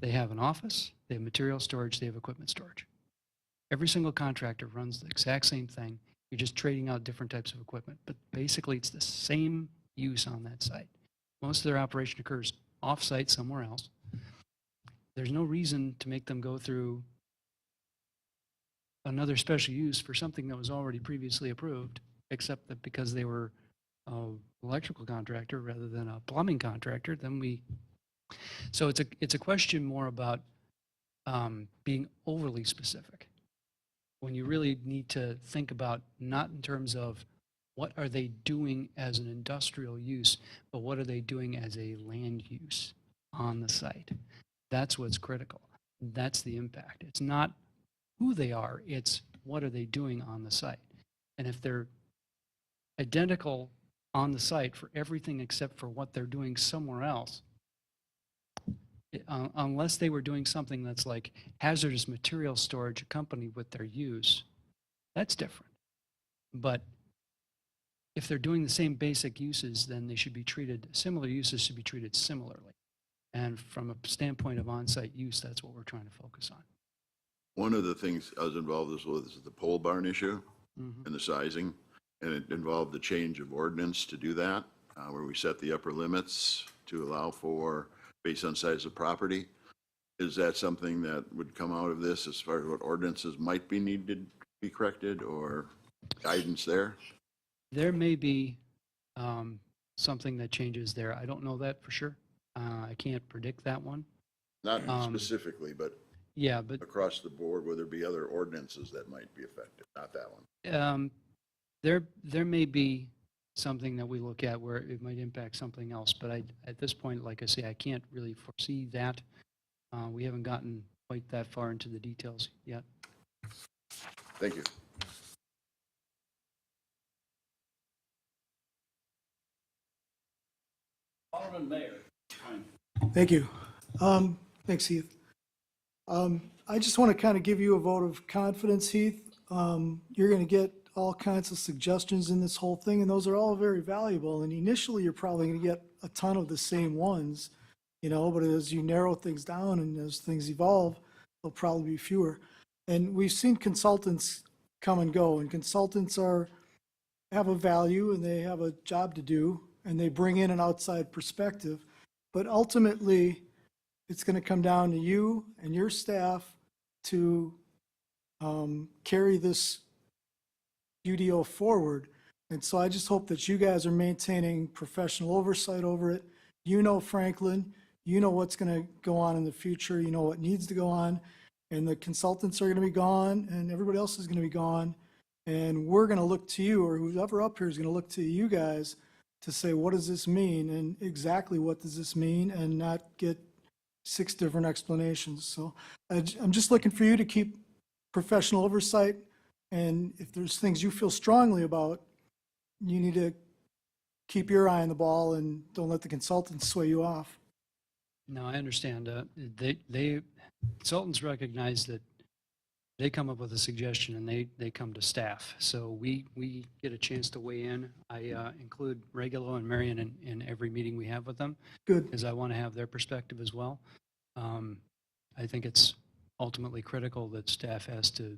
They have an office, they have material storage, they have equipment storage. Every single contractor runs the exact same thing. You're just trading out different types of equipment, but basically it's the same use on that site. Most of their operation occurs off-site somewhere else. There's no reason to make them go through another special use for something that was already previously approved, except that because they were an electrical contractor rather than a plumbing contractor, so it's a question more about being overly specific, when you really need to think about not in terms of what are they doing as an industrial use, but what are they doing as a land use on the site. That's what's critical. That's the impact. It's not who they are, it's what are they doing on the site. And if they're identical on the site for everything except for what they're doing somewhere else, unless they were doing something that's like hazardous material storage accompanied with their use, that's different. But if they're doing the same basic uses, then they should be treated, similar uses should be treated similarly. And from a standpoint of on-site use, that's what we're trying to focus on. One of the things I was involved with is the pole barn issue Mhm. and the sizing, and it involved the change of ordinance to do that, where we set the upper limits to allow for, based on size of property. Is that something that would come out of this as far as what ordinances might be needed to be corrected or guidance there? There may be something that changes there. I don't know that for sure. I can't predict that one. Not specifically, but Yeah, but across the board, will there be other ordinances that might be affected? Not that one. there may be something that we look at where it might impact something else, but at this point, like I say, I can't really foresee that. We haven't gotten quite that far into the details yet. Thank you. Alderman Mayor. Thank you. Thanks, Heath. I just want to kind of give you a vote of confidence, Heath. You're going to get all kinds of suggestions in this whole thing, and those are all very valuable. And initially, you're probably going to get a ton of the same ones, but as you narrow things down and as things evolve, there'll probably be fewer. And we've seen consultants come and go, and consultants have a value and they have a job to do, and they bring in an outside perspective. But ultimately, it's going to come down to you and your staff to carry this UDO forward. And so I just hope that you guys are maintaining professional oversight over it. Franklin, what's going to go on in the future, what needs to go on, and the consultants are going to be gone and everybody else is going to be gone. And we're going to look to you, or whoever up here is going to look to you guys to say, what does this mean? And exactly what does this mean? And not get 6 different explanations. So I'm just looking for you to keep professional oversight. And if there's things you feel strongly about, you need to keep your eye on the ball and don't let the consultants sway you off. No, I understand. Consultants recognize that they come up with a suggestion and they come to staff. So we get a chance to weigh in. I include Regulo and Marion in every meeting we have with them. Good. Because I want to have their perspective as well. I think it's ultimately critical that staff has to,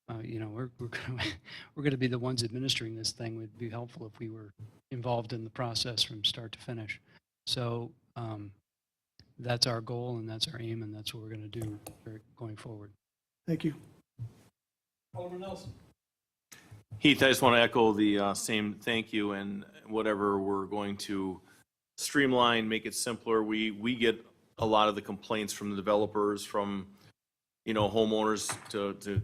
we're going to be the ones administering this thing. It would be helpful if we were involved in the process from start to finish. So that's our goal and that's our aim and that's what we're going to do going forward. Thank you. Alderman Nelson. Heath, I just want to echo the same thank you, and whatever we're going to streamline, make it simpler. We get a lot of the complaints from the developers, from, homeowners to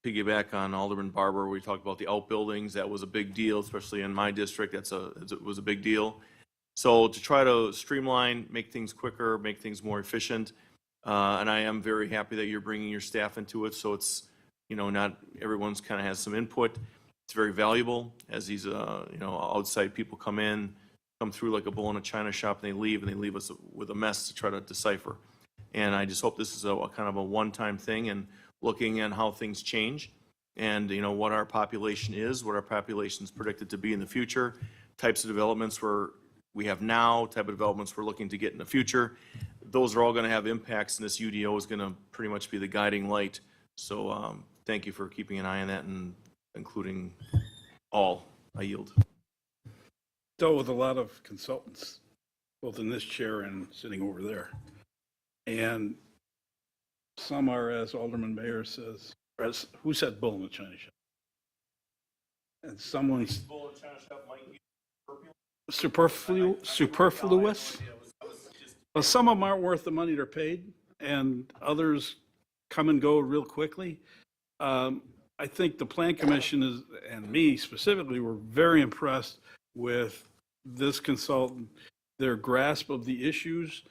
piggyback on Alderman Barber. We talked about the outbuildings. That was a big deal, especially in my district. It was a big deal. So to try to streamline, make things quicker, make things more efficient. And I am very happy that you're bringing your staff into it. So it's, not everyone's kind of has some input. It's very valuable as these, outside people come in, come through like a bull in a china shop, and they leave us with a mess to try to decipher. And I just hope this is a kind of a one-time thing, and looking at how things change, and, you know, what our population is, what our population is predicted to be in the future, types of developments we have now, type of developments we're looking to get in the future. Those are all going to have impacts, and this UDO is going to pretty much be the guiding light. So thank you for keeping an eye on that and including all. I yield. Dealt with a lot of consultants, both in this chair and sitting over there. And some are, as Alderman Mayer says, who said bull in the china shop? And someone's Bull in a china shop might be superfluous. Well, some of them aren't worth the money they're paid, and others come and go real quickly. I think the Plan Commission is, and me specifically, were very impressed with this consultant, their grasp of the issues,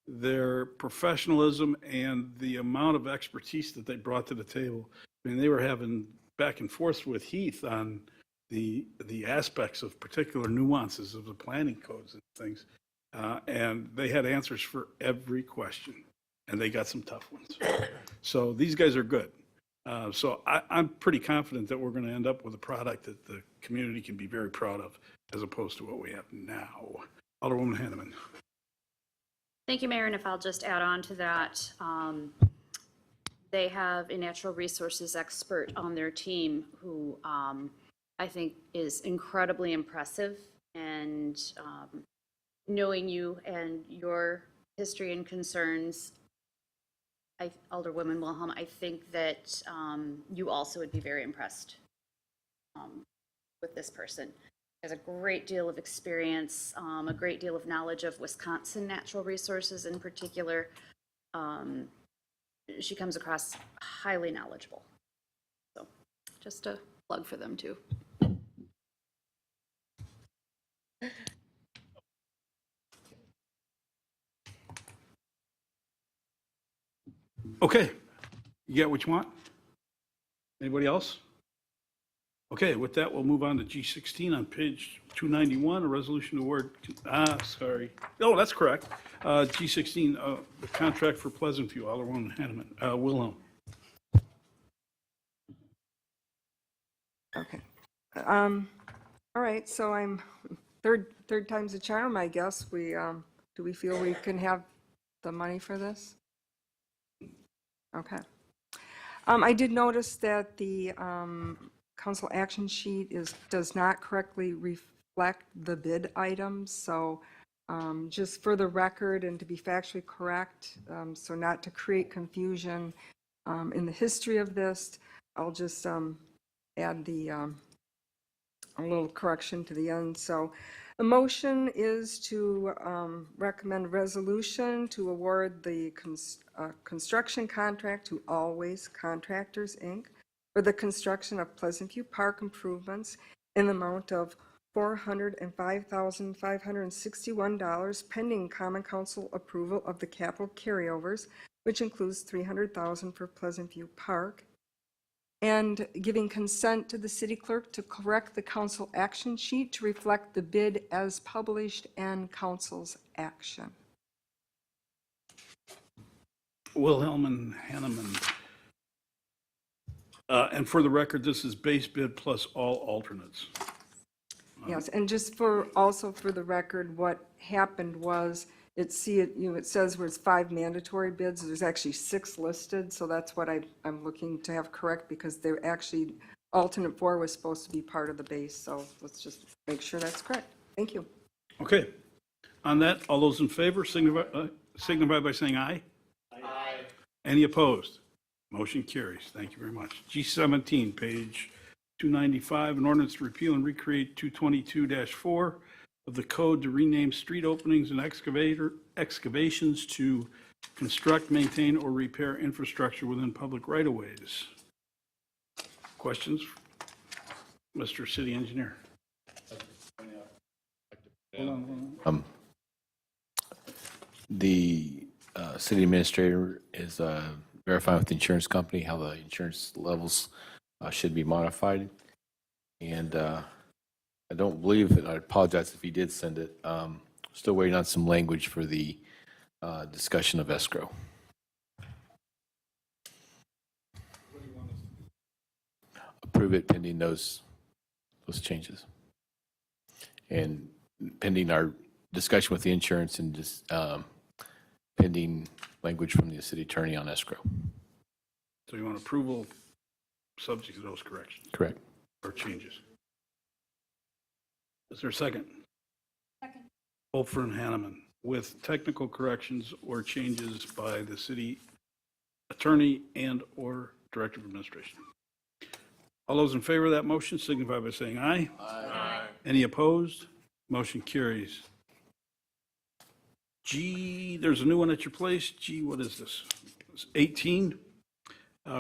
their professionalism, and the amount of expertise that they brought to the table. I mean, they were having back and forth with Heath on the aspects of particular nuances of the planning codes and things. And they had answers for every question, and they got some tough ones. So these guys are good. So I'm pretty confident that we're going to end up with a product that the community can be very proud of, as opposed to what we have now. Alderwoman Hanneman. Thank you, Mayor, and if I'll just add on to that, they have a natural resources expert on their team who I think is incredibly impressive, and knowing you and your history and concerns, Alderwoman Wilhelm, I think that you also would be very impressed with this person. Has a great deal of experience, a great deal of knowledge of Wisconsin natural resources in particular. She comes across highly knowledgeable. So just a plug for them too. Okay, you get what you want? Anybody else? Okay, with that, we'll move on to G16 on page 291, a resolution to award, sorry. Oh, that's correct. G16, the contract for Pleasant View, Alderwoman Hanneman, Wilhelm. Okay. All right, so I'm, third time's a charm, I guess. Do we feel we can have the money for this? Okay. I did notice that the council action sheet does not correctly reflect the bid items, so just for the record and to be factually correct, so not to create confusion in the history of this, I'll just add a little correction to the end. So the motion is to recommend resolution to award the construction contract to Always Contractors, Inc. for the construction of Pleasant View Park improvements in the amount of $405,561 pending Common Council approval of the capital carryovers, which includes $300,000 for Pleasant View Park, and giving consent to the city clerk to correct the council action sheet to reflect the bid as published and council's action. Wilhelm and Hanneman. And for the record, this is base bid plus all alternates. Yes, and just also for the record, what happened was, it says where it's 5 mandatory bids, there's actually 6 listed, so that's what I'm looking to have correct, because they're actually, alternate 4 was supposed to be part of the base, so let's just make sure that's correct. Thank you. Okay. On that, all those in favor signify by saying aye. Aye. Any opposed? Motion carries. Thank you very much. G17, page 295, an ordinance to repeal and recreate 222-4 of the code to rename street openings and excavations to construct, maintain, or repair infrastructure within public right-of-ways. Questions? Mr. City Engineer. The city administrator is verifying with the insurance company how the insurance levels should be modified. And I don't believe, and I apologize if he did send it. Still waiting on some language for the discussion of escrow. Approve it pending those changes. And pending our discussion with the insurance and just pending language from the city attorney on escrow. So you want approval subject to those corrections Correct. or changes? Is there a second? Second. Holfer and Hanneman, with technical corrections or changes by the city attorney and/or director of administration. All those in favor of that motion signify by saying aye. Aye. Any opposed? Motion carries. G, there's a new one at your place. G, what is this? It's 18.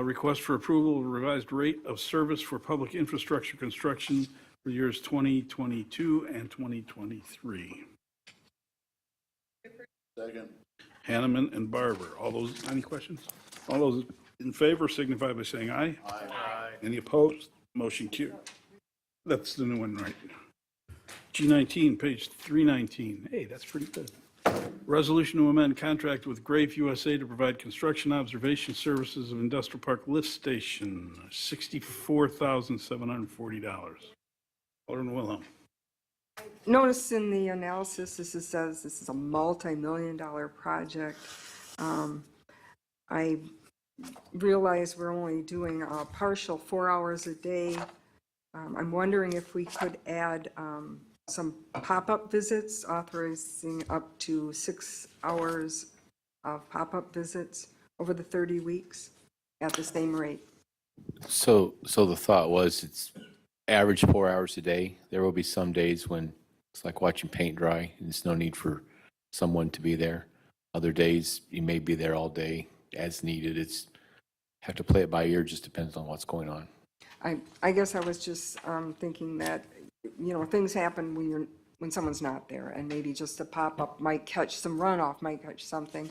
Request for approval of revised rate of service for public infrastructure construction for years 2022 and 2023. Second. Hanneman and Barber. All those, any questions? All those in favor signify by saying aye. Aye. Any opposed? Motion carried. That's the new one, right? G19, page 319. Hey, that's pretty good. Resolution to amend contract with Grave USA to provide construction observation services of Industrial Park Lift Station, $64,740. Alderman Wilhelm. Notice in the analysis, this says this is a multi-million-dollar project. I realize we're only doing a partial 4 hours a day. I'm wondering if we could add some pop-up visits, authorizing up to 6 hours of pop-up visits over the 30 weeks at the same rate. So the thought was it's average 4 hours a day. There will be some days when it's like watching paint dry and there's no need for someone to be there. Other days you may be there all day as needed. It's have to play it by ear, just depends on what's going on. I guess I was just thinking that, you know, things happen when someone's not there, and maybe just a pop-up might catch some runoff, might catch something.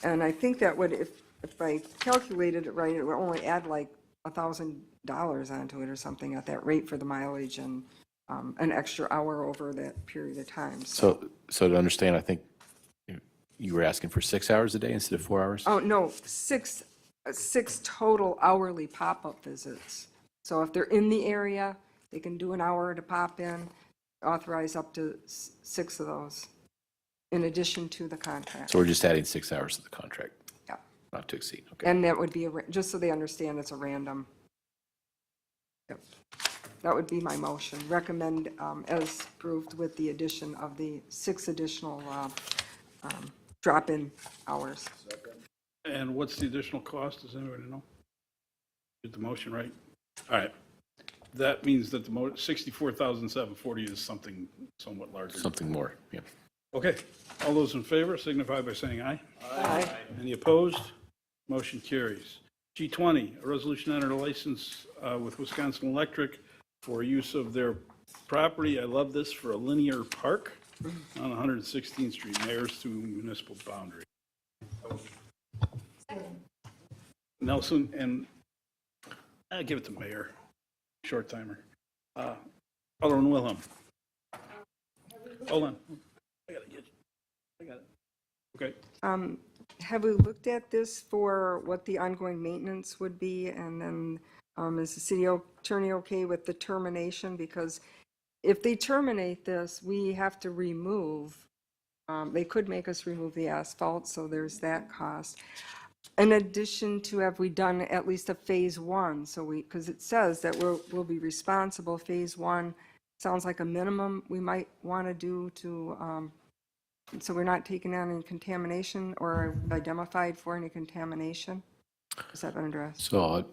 And I think that would, if I calculated it right, it would only add like $1,000 onto it or something at that rate for the mileage and an extra hour over that period of time. So to understand, I think you were asking for 6 hours a day instead of 4 hours? Oh, no, six total hourly pop-up visits. So if they're in the area, they can do an hour to pop in, authorize up to 6 of those, in addition to the contract. So we're just adding 6 hours to the contract? Yeah. Not to exceed, okay. And that would be, just so they understand, it's a random. Yep. That would be my motion. Recommend as approved with the addition of the 6 additional drop-in hours. And what's the additional cost? Does anybody know? Get the motion right? All right. That means that the $64,740 is something somewhat larger. Something more, yeah. Okay. All those in favor signify by saying aye. Aye. Any opposed? Motion carries. G20, a resolution to enter a license with Wisconsin Electric for use of their property. I love this, for a linear park on 116th Street, Mayor's to municipal boundary. Nelson, and I give it to Mayor. Short timer. Alderman Wilhelm. Hold on. I got it. Okay. Have we looked at this for what the ongoing maintenance would be? And then is the city attorney okay with the termination? Because if they terminate this, we have to remove, they could make us remove the asphalt, so there's that cost. In addition to, have we done at least a phase 1? So because it says that we'll be responsible. Phase 1 sounds like a minimum we might want to do to, so we're not taking on any contamination or identified for any contamination. Is that been addressed? So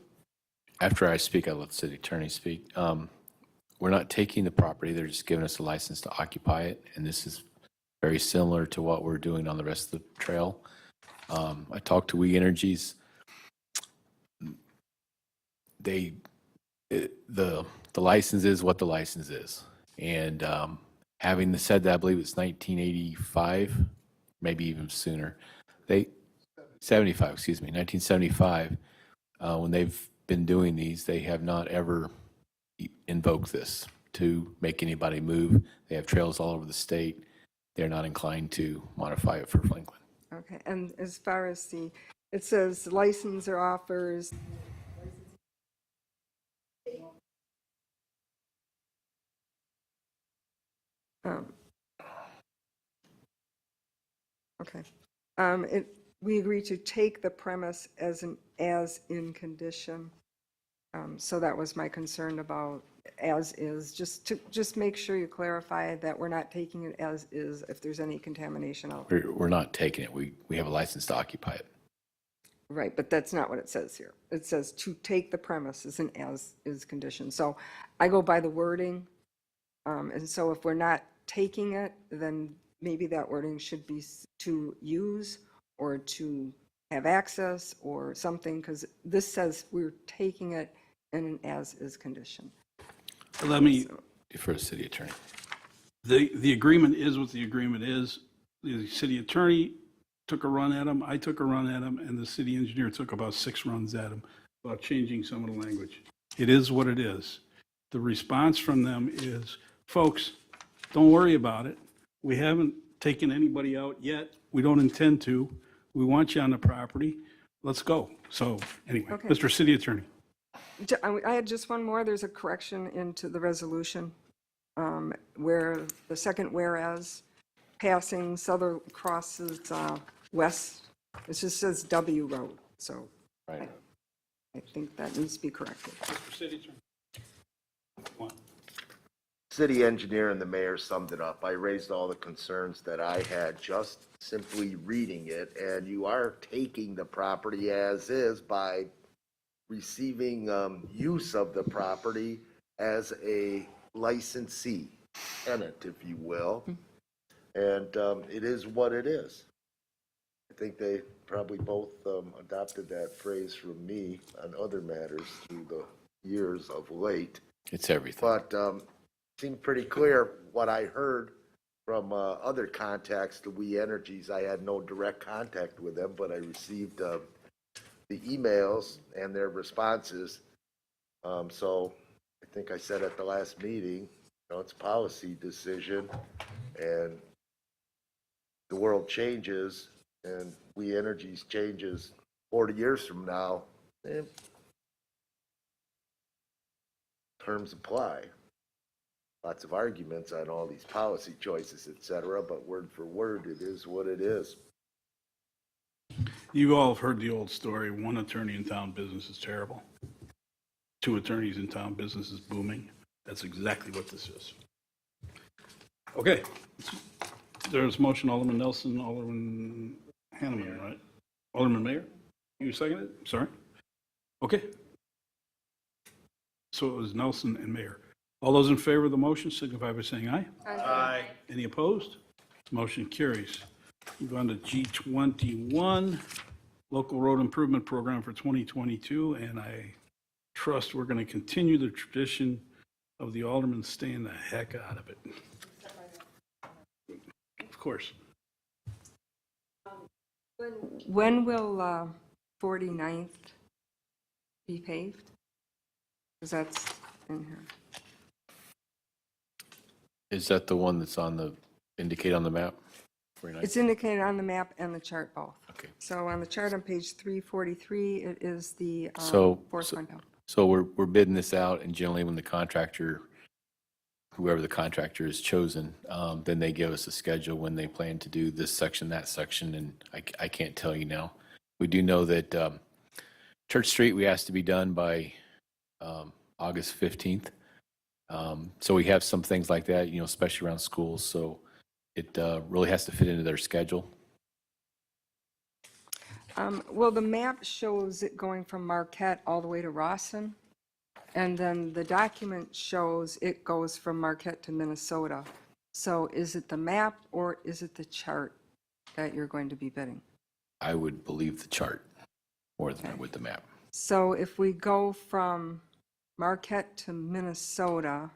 after I speak, I'll let the city attorney speak. We're not taking the property, they're just giving us a license to occupy it, and this is very similar to what we're doing on the rest of the trail. I talked to We Energies. The license is what the license is. And having said that, I believe it's 1985, maybe even sooner. 75, excuse me, 1975, when they've been doing these, they have not ever invoked this to make anybody move. They have trails all over the state. They're not inclined to modify it for Franklin. Okay, and as far as it says license or offers. Okay. We agree to take the premise as in condition. So that was my concern about as is, just make sure you clarify that we're not taking it as is if there's any contamination out there. We're not taking it. We have a license to occupy it. Right, but that's not what it says here. It says to take the premise as an as-is condition. So I go by the wording. And so if we're not taking it, then maybe that wording should be to use or to have access or something, because this says we're taking it in an as-is condition. Let me, For a city attorney. the agreement is what the agreement is. The city attorney took a run at him, I took a run at him, and the city engineer took about 6 runs at him about changing some of the language. It is what it is. The response from them is, folks, don't worry about it. We haven't taken anybody out yet. We don't intend to. We want you on the property. Let's go. So anyway, Okay. Mr. City Attorney. I had just one more. There's a correction into the resolution where the second whereas passing Southern crosses west, it just says W Road. So Right. I think that needs to be corrected. Mr. City Attorney. Come on. City engineer and the mayor summed it up. I raised all the concerns that I had just simply reading it, and you are taking the property as is by receiving use of the property as a licensee, tenant, if you will. And it is what it is. I think they probably both adopted that phrase from me on other matters through the years of late. It's everything. But seemed pretty clear what I heard from other contacts to We Energies. I had no direct contact with them, but I received the emails and their responses. So I think I said at the last meeting, it's a policy decision, and the world changes, and We Energies changes 40 years from now. Terms apply. Lots of arguments on all these policy choices, et cetera, but word for word, it is what it is. You all have heard the old story, 1 attorney in town business is terrible. 2 attorneys in town business is booming. That's exactly what this is. Okay. There's motion, Alderman Nelson, Alderman Hanneman, right? Alderman Mayor? You seconded it? Sorry. Okay. So it was Nelson and Mayor. All those in favor of the motion signify by saying aye. Aye. Any opposed? Motion carries. Move on to G21, Local Road Improvement Program for 2022, and I trust we're going to continue the tradition of the aldermen staying the heck out of it. Of course. When will 49th be paved? Because that's in here. Is that the one that's indicated on the map? It's indicated on the map and the chart both. Okay. So on the chart on page 343, it is the So- fourth one down. So we're bidding this out, and generally when the contractor, whoever the contractor is chosen, then they give us a schedule when they plan to do this section, that section, and I can't tell you now. We do know that Church Street, we asked to be done by August 15th. So we have some things like that, especially around schools, so it really has to fit into their schedule. Well, the map shows it going from Marquette all the way to Rawson. And then the document shows it goes from Marquette to Minnesota. So is it the map or is it the chart that you're going to be bidding? I would believe the chart more than I would the map. So if we go from Marquette to Minnesota,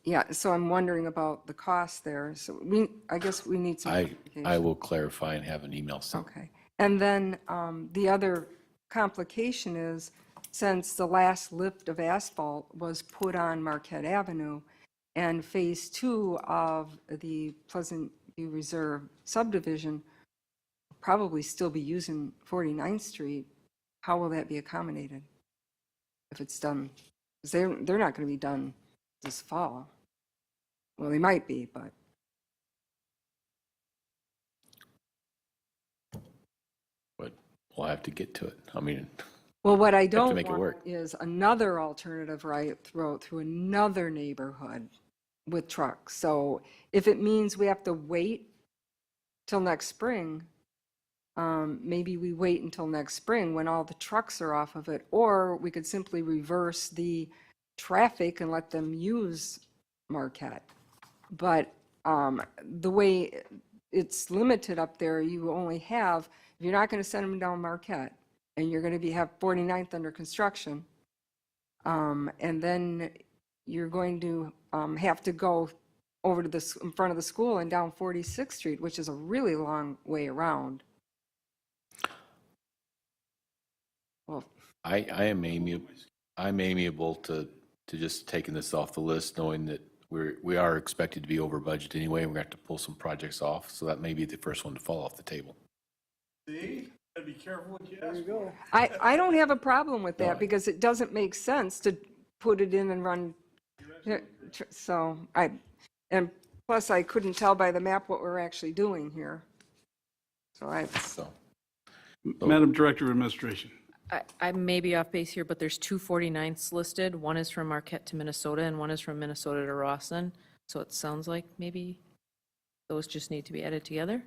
yeah, so I'm wondering about the cost there. So I guess we need some clarification. I will clarify and have an email sent. Okay. And then the other complication is, since the last lift of asphalt was put on Marquette Avenue, and Phase 2 of the Pleasant View Reserve subdivision will probably still be using 49th Street, how will that be accommodated if it's done? Because they're not going to be done this fall. Well, they might be, but. But we'll have to get to it. I mean, Well, what I to don't make it want work. is another alternative route through another neighborhood with trucks. So if it means we have to wait till next spring, maybe we wait until next spring when all the trucks are off of it, or we could simply reverse the traffic and let them use Marquette. But the way it's limited up there, you only have, if you're not going to send them down Marquette, and you're going to have 49th under construction, and then you're going to have to go over to this in front of the school and down 46th Street, which is a really long way around. Well, I'm amiable to just taking this off the list, knowing that we are expected to be over budget anyway, and we're going to have to pull some projects off, so that may be the first one to fall off the table. See? Gotta be careful what you ask for. I don't have a problem with that because it doesn't make sense to put it in and run. So and plus I couldn't tell by the map what we're actually doing here. So Madam Director of Administration. I may be off base here, but there's two 49ths listed. One is from Marquette to Minnesota and one is from Minnesota to Rawson. So it sounds like maybe those just need to be added together.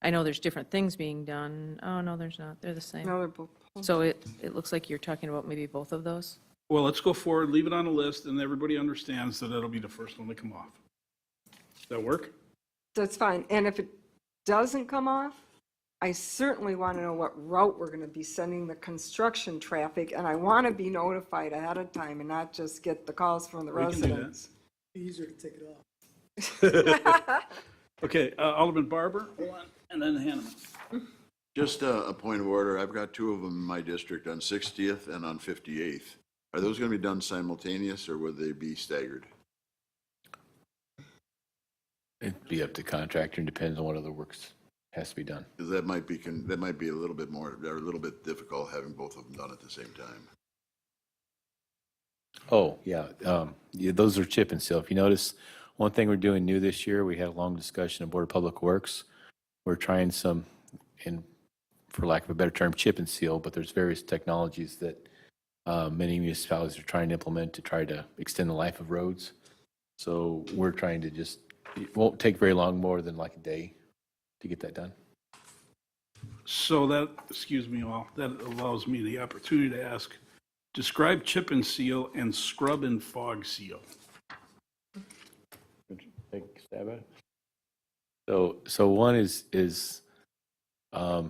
I know there's different things being done. Oh, no, there's not. They're the same. No, they're both. So it looks like you're talking about maybe both of those? Well, let's go forward, leave it on the list, and everybody understands that it'll be the first one to come off. Does that work? That's fine. And if it doesn't come off, I certainly want to know what route we're going to be sending the construction traffic, and I want to be notified ahead of time and not just get the calls from the We can do that. residents. Easier to take it off. Okay, Alderman Barber, and then Hanneman. Just a point of order. I've got two of them in my district on 60th and on 58th. Are those going to be done simultaneous or would they be staggered? It'd be up to contractor and depends on what other works has to be done. Because that might be a little bit more, or a little bit difficult having both of them done at the same time. Oh, yeah, those are chip and seal. If you notice, one thing we're doing new this year, we had a long discussion of Board of Public Works. We're trying some, and for lack of a better term, chip and seal, but there's various technologies that many municipalities are trying to implement to try to extend the life of roads. So we're trying to just, it won't take very long, more than like a day to get that done. So that, excuse me all, that allows me the opportunity to ask, describe chip and seal and scrub and fog seal. Take a stab at it. So one is I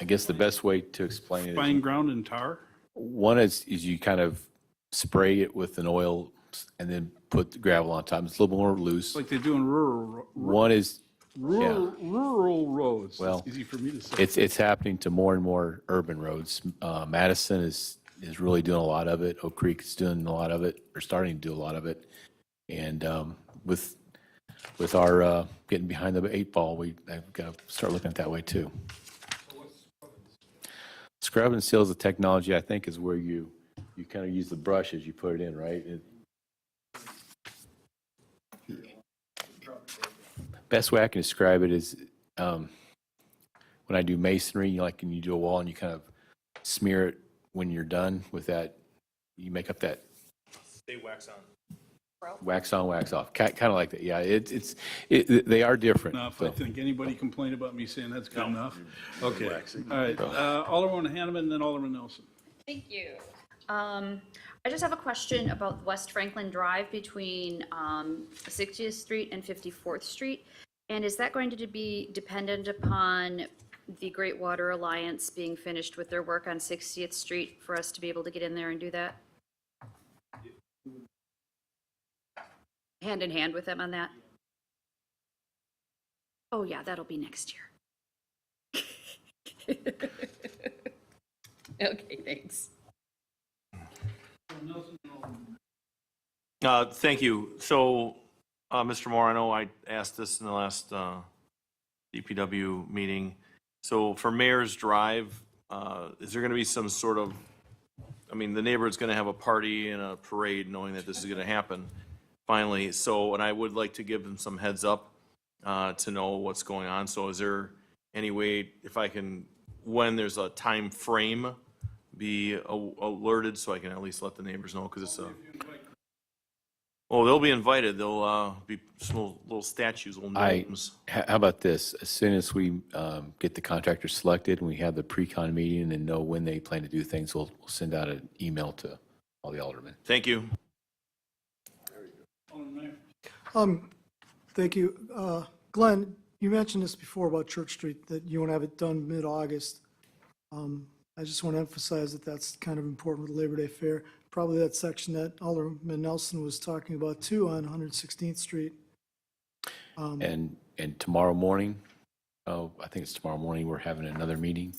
guess the best way to explain it Fine is, ground and tar? one is you kind of spray it with an oil and then put the gravel on top. It's a little more loose. Like they do in One is, rural roads. Well, It's easy for me to say. it's happening to more and more urban roads. Madison is really doing a lot of it. Oak Creek is doing a lot of it, or starting to do a lot of it. And with our getting behind the eight ball, I've got to start looking at it that way too. Scrub and seal is a technology, I think, is where you kind of use the brush as you put it in, right? Best way I can describe it is when I do masonry, like when you do a wall and you kind of smear it when you're done with that, you make up that They wax on. wax on, wax off, kind of like that. Yeah, they are different. Enough. So, I think anybody complain about me saying that's good enough? Okay. All right. Alderman Hanneman, then Alderman Nelson. Thank you. I just have a question about West Franklin Drive between 60th Street and 54th Street. And is that going to be dependent upon the Great Water Alliance being finished with their work on 60th Street for us to be able to get in there and do that? Hand in hand with them on that? Oh, yeah, that'll be next year. Okay, thanks. Thank you. So, Mr. Moore, I know I asked this in the last DPW meeting. So for Mayor's Drive, is there going to be some sort of, I mean, the neighborhood's going to have a party and a parade knowing that this is going to happen finally. So, and I would like to give them some heads up to know what's going on. So is there any way, if I can, when there's a time frame, be alerted so I can at least let the neighbors know? Because it's a, oh, they'll be invited. They'll be some little statues, little gnomes. How about this? As soon as we get the contractor selected and we have the pre-con meeting and know when they plan to do things, we'll send out an email to all the aldermen. Thank you. Thank you. Glenn, you mentioned this before about Church Street, that you want to have it done mid-August. I just want to emphasize that that's kind of important with Labor Day Fair. Probably that section that Alderman Nelson was talking about too on 116th Street. And tomorrow morning, I think it's tomorrow morning, we're having another meeting,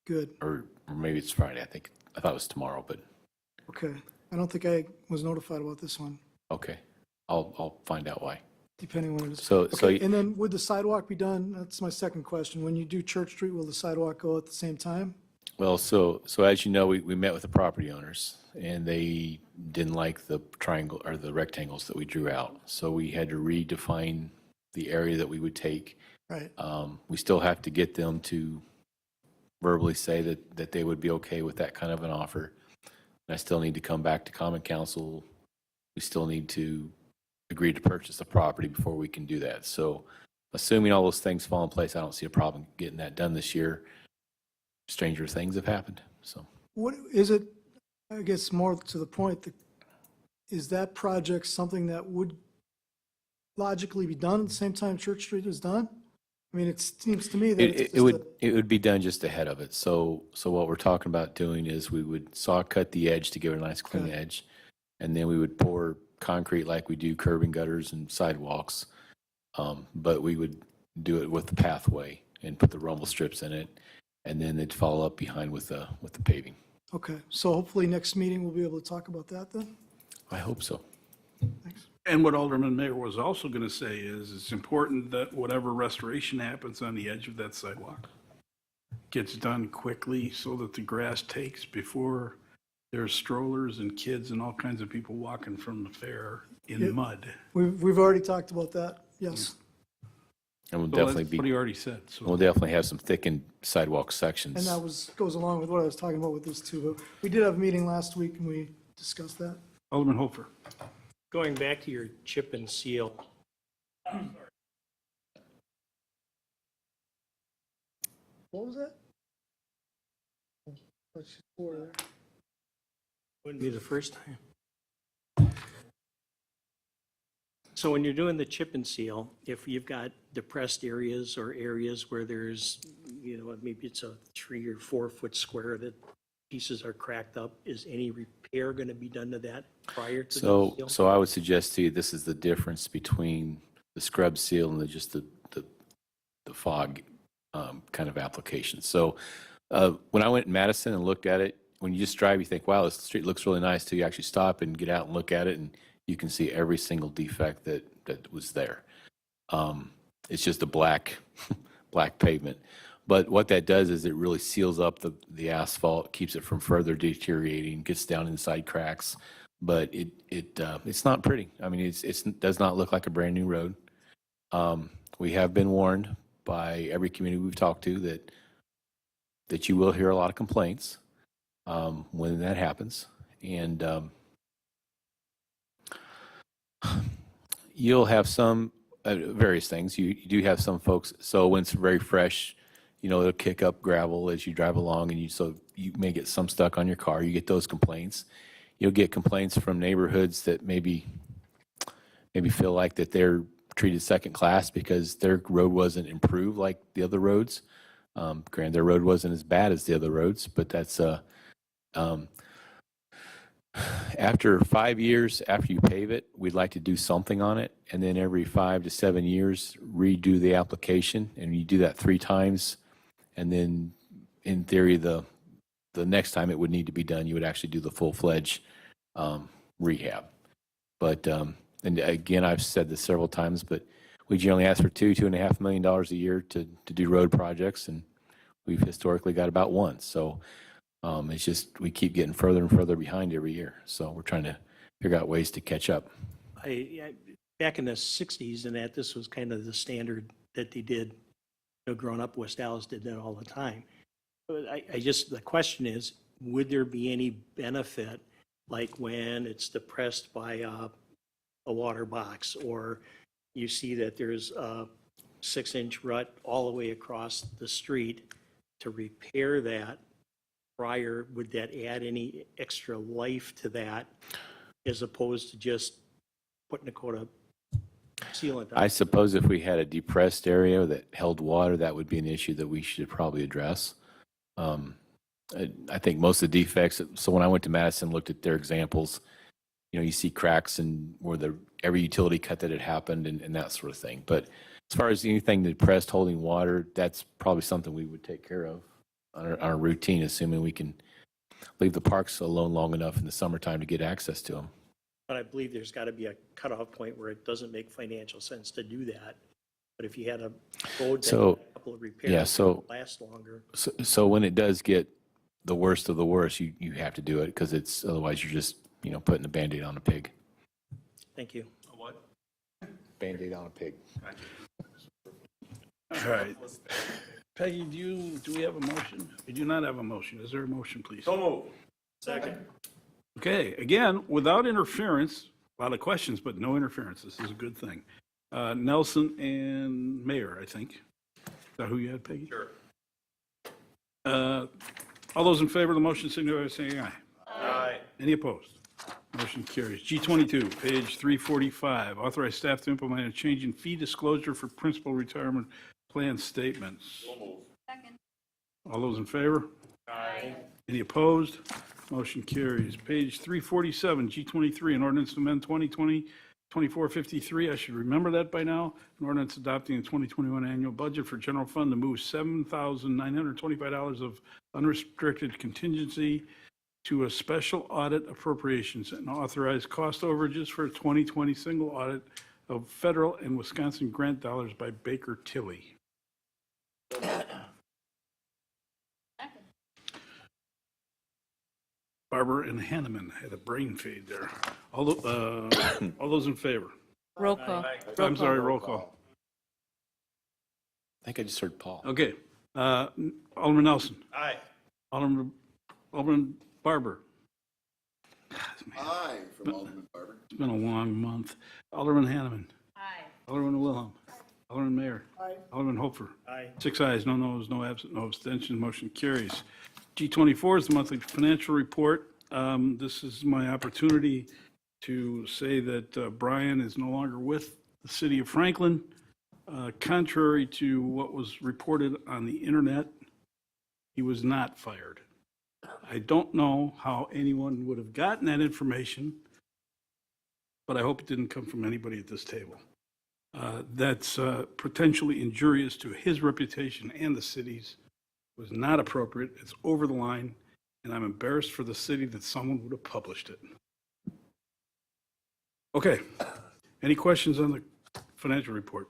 Good, or maybe it's Friday. I thought it was tomorrow, but okay. I don't think I was notified about this one, okay. I'll find out why. depending when it is. So Okay, and then would the sidewalk be done? That's my second question. When you do Church Street, will the sidewalk go at the same time? Well, so as you know, we met with the property owners, and they didn't like the triangle or the rectangles that we drew out. So we had to redefine the area that we would take. Right. We still have to get them to verbally say that they would be okay with that kind of an offer. And I still need to come back to Common Council. We still need to agree to purchase the property before we can do that. So assuming all those things fall in place, I don't see a problem getting that done this year. Stranger things have happened, so. What is it, I guess more to the point, is that project something that would logically be done at the same time Church Street is done? I mean, it seems to me that it's just It would be done just ahead of it. So what we're talking about doing is we would saw cut the edge to give it a nice clean edge, and then we would pour concrete like we do curb and gutters and sidewalks. But we would do it with the pathway and put the rumble strips in it, and then they'd follow up behind with the paving. Okay, so hopefully next meeting we'll be able to talk about that then? I hope so. Thanks. And what Alderman Mayor was also going to say is it's important that whatever restoration happens on the edge of that sidewalk gets done quickly so that the grass takes before there's strollers and kids and all kinds of people walking from the fair in mud. We've already talked about that, yes. And we'll So definitely that's what he already said. So we'll definitely have some thickened sidewalk sections. And that goes along with what I was talking about with this too. But we did have a meeting last week and we discussed that. Alderman Hofer. Going back to your chip and seal, What was that? Let's just pour there. wouldn't be the first time. So when you're doing the chip and seal, if you've got depressed areas or areas where there's, maybe it's a 3 or 4 foot square that pieces are cracked up, is any repair going to be done to that prior to the seal? So I would suggest to you, this is the difference between the scrub seal and just the fog kind of application. So when I went in Madison and looked at it, when you just drive, you think, wow, this street looks really nice, till you actually stop and get out and look at it, and you can see every single defect that was there. It's just a black pavement. But what that does is it really seals up the asphalt, keeps it from further deteriorating, gets down inside cracks. But it's not pretty. I mean, it does not look like a brand new road. We have been warned by every community we've talked to that you will hear a lot of complaints when that happens. And you'll have some various things. You do have some folks. So when it's very fresh, it'll kick up gravel as you drive along, and so you may get some stuck on your car. You get those complaints. You'll get complaints from neighborhoods that maybe feel like that they're treated second class because their road wasn't improved like the other roads. Granted, their road wasn't as bad as the other roads, but that's after 5 years after you pave it, we'd like to do something on it, and then every 5 to 7 years redo the application, and you do that 3 times, and then in theory the the next time it would need to be done, you would actually do the full-fledged rehab. But, and again, I've said this several times, but we generally ask for $2.5 million a year to do road projects, and we've historically got about one. So it's just, we keep getting further and further behind every year. So we're trying to figure out ways to catch up. Back in the 60s and that, this was kind of the standard that they did, growing up, West Dallas did that all the time. But the question is, would there be any benefit, like when it's depressed by a water box, or you see that there's a 6-inch rut all the way across the street, to repair that prior? Would that add any extra life to that, as opposed to just putting a coat of sealant on? I suppose if we had a depressed area that held water, that would be an issue that we should probably address. I think most of the defects, so when I went to Madison, looked at their examples, you see cracks and where every utility cut that had happened and that sort of thing. But as far as anything depressed holding water, that's probably something we would take care of on our routine, assuming we can leave the parks alone long enough in the summertime to get access to them. But I believe there's got to be a cutoff point where it doesn't make financial sense to do that. But if you had a road that had a couple of repairs, yeah, it so would last longer. So when it does get the worst of the worst, you have to do it, because it's otherwise you're just putting the Band-Aid on a pig. Thank you. A what? Band-Aid on a pig. All right. Peggy, do we have a motion? We do not have a motion. Is there a motion, please? So moved. Second. Okay, again, without interference, a lot of questions, but no interference. This is a good thing. Nelson and Mayor, I think. Is that who you had, Peggy? Sure. All those in favor of the motion signify by saying aye. Aye. Any opposed? Motion carries. G22, page 345, authorize staff to implement a change in fee disclosure for principal retirement plan statements. So moved. Second. All those in favor? Aye. Any opposed? Motion carries. Page 347, G23, an ordinance to amend 2020-2453. I should remember that by now. An ordinance adopting the 2021 annual budget for general fund to move $7,925 of unrestricted contingency to a special audit appropriations and authorize cost overages for a 2020 single audit of federal and Wisconsin grant dollars by Baker Tilly. Barber and Hanneman had a brain fade there. All those in favor? Roll call. I'm sorry, roll call. I think I just heard Paul. Okay. Alderman Nelson. Aye. Alderman Barber. Aye, from Alderman Barber. It's been a long month. Alderman Hanneman. Aye. Alderman Wilhelm. Alderman Mayor. Aye. Alderman Hofer. Aye. 6 ayes, no noes, no absent, no abstention. Motion carries. G24 is the monthly financial report. This is my opportunity to say that Brian is no longer with the city of Franklin. Contrary to what was reported on the internet, he was not fired. I don't know how anyone would have gotten that information, but I hope it didn't come from anybody at this table. That's potentially injurious to his reputation and the city's. Was not appropriate. It's over the line, and I'm embarrassed for the city that someone would have published it. Okay. Any questions on the financial report?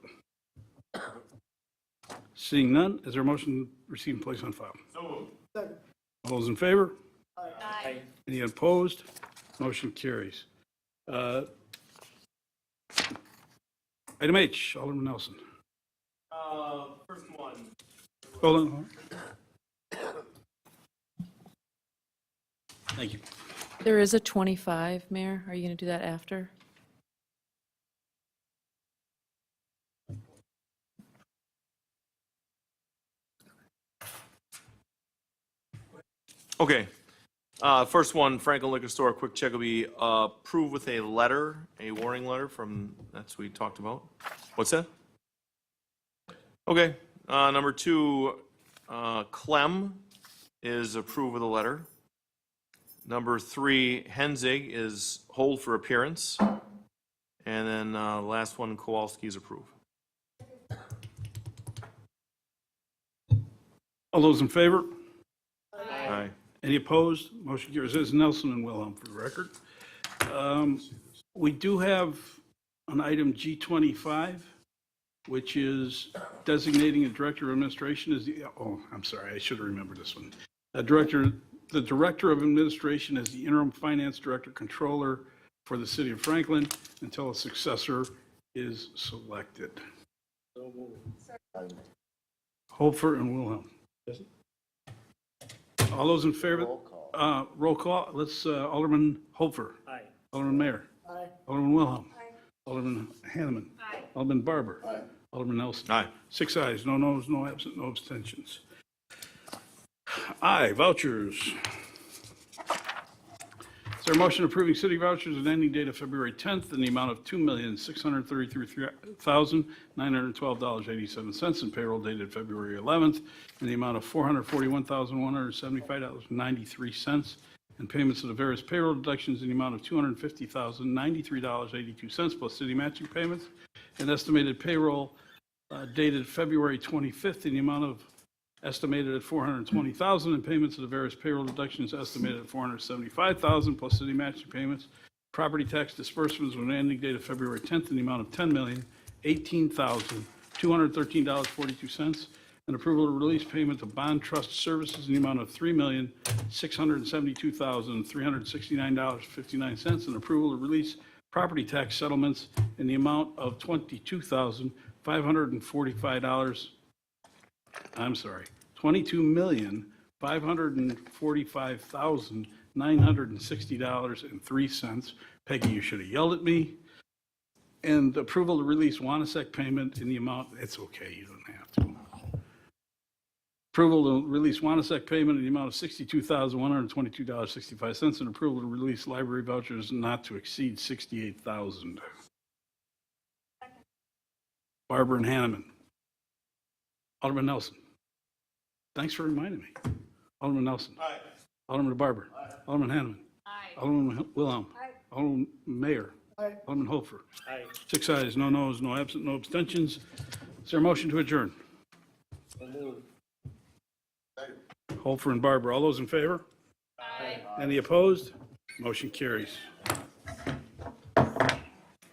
Seeing none, is there a motion to receive and place on file? So moved. All those in favor? Aye. Any opposed? Motion carries. Item H, Alderman Nelson. First one. Hold on. Thank you. There is a 25, Mayor. Are you going to do that after? Okay. First one, Franklin Liquor Store, quick check will be approved with a letter, a warning letter from, that's what we talked about. What's that? Okay. Number 2, Clem is approved with a letter. Number 3, Henzig is hold for appearance. And then last one, Kowalski is approved. All those in favor? Aye. Any opposed? Motion carries. This is Nelson and Wilhelm for the record. We do have an item G25, which is designating a director of administration as the, I'm sorry, I should have remembered this one. The director of administration as the interim finance director controller for the city of Franklin until a successor is selected. Hofer and Wilhelm. All those in favor? Roll call. Let's, Alderman Hofer. Aye. Alderman Mayor. Aye. Alderman Wilhelm. Alderman Hanneman. Aye. Alderman Barber. Aye. Alderman Nelson. Aye. 6 ayes, no noes, no absent, no abstentions. Aye, vouchers. Is there a motion approving city vouchers with ending date of February 10th in the amount of $2,633,912.87 and payroll dated February 11th in the amount of $441,175.93 and payments of the various payroll deductions in the amount of $250,093.82 plus city matching payments and estimated payroll dated February 25th in the amount of estimated at $420,000 and payments of the various payroll deductions estimated at $475,000 plus city matching payments. Property tax disbursements with an ending date of February 10th in the amount of $10,018,213.42 and approval to release payment of bond trust services in the amount of $3,672,369.59 and approval to release property tax settlements in the amount of $22,545. I'm sorry, $22,545,960.03. Peggy, you should have yelled at me. And approval to release Wanasek payment in the amount, it's okay, you don't have to. Approval to release Wanasek payment in the amount of $62,122.65 and approval to release library vouchers not to exceed $68,000. Barber and Hanneman. Alderman Nelson. Thanks for reminding me. Alderman Nelson. Aye. Alderman Barber. Aye. Alderman Hanneman. Aye. Alderman Wilhelm. Aye. Alderman Mayor. Aye. Alderman Hofer. Aye. 6 ayes, no noes, no absent, no abstentions. Is there a motion to adjourn? So moved. Hofer and Barber, all those in favor? Aye. Any opposed? Motion carries.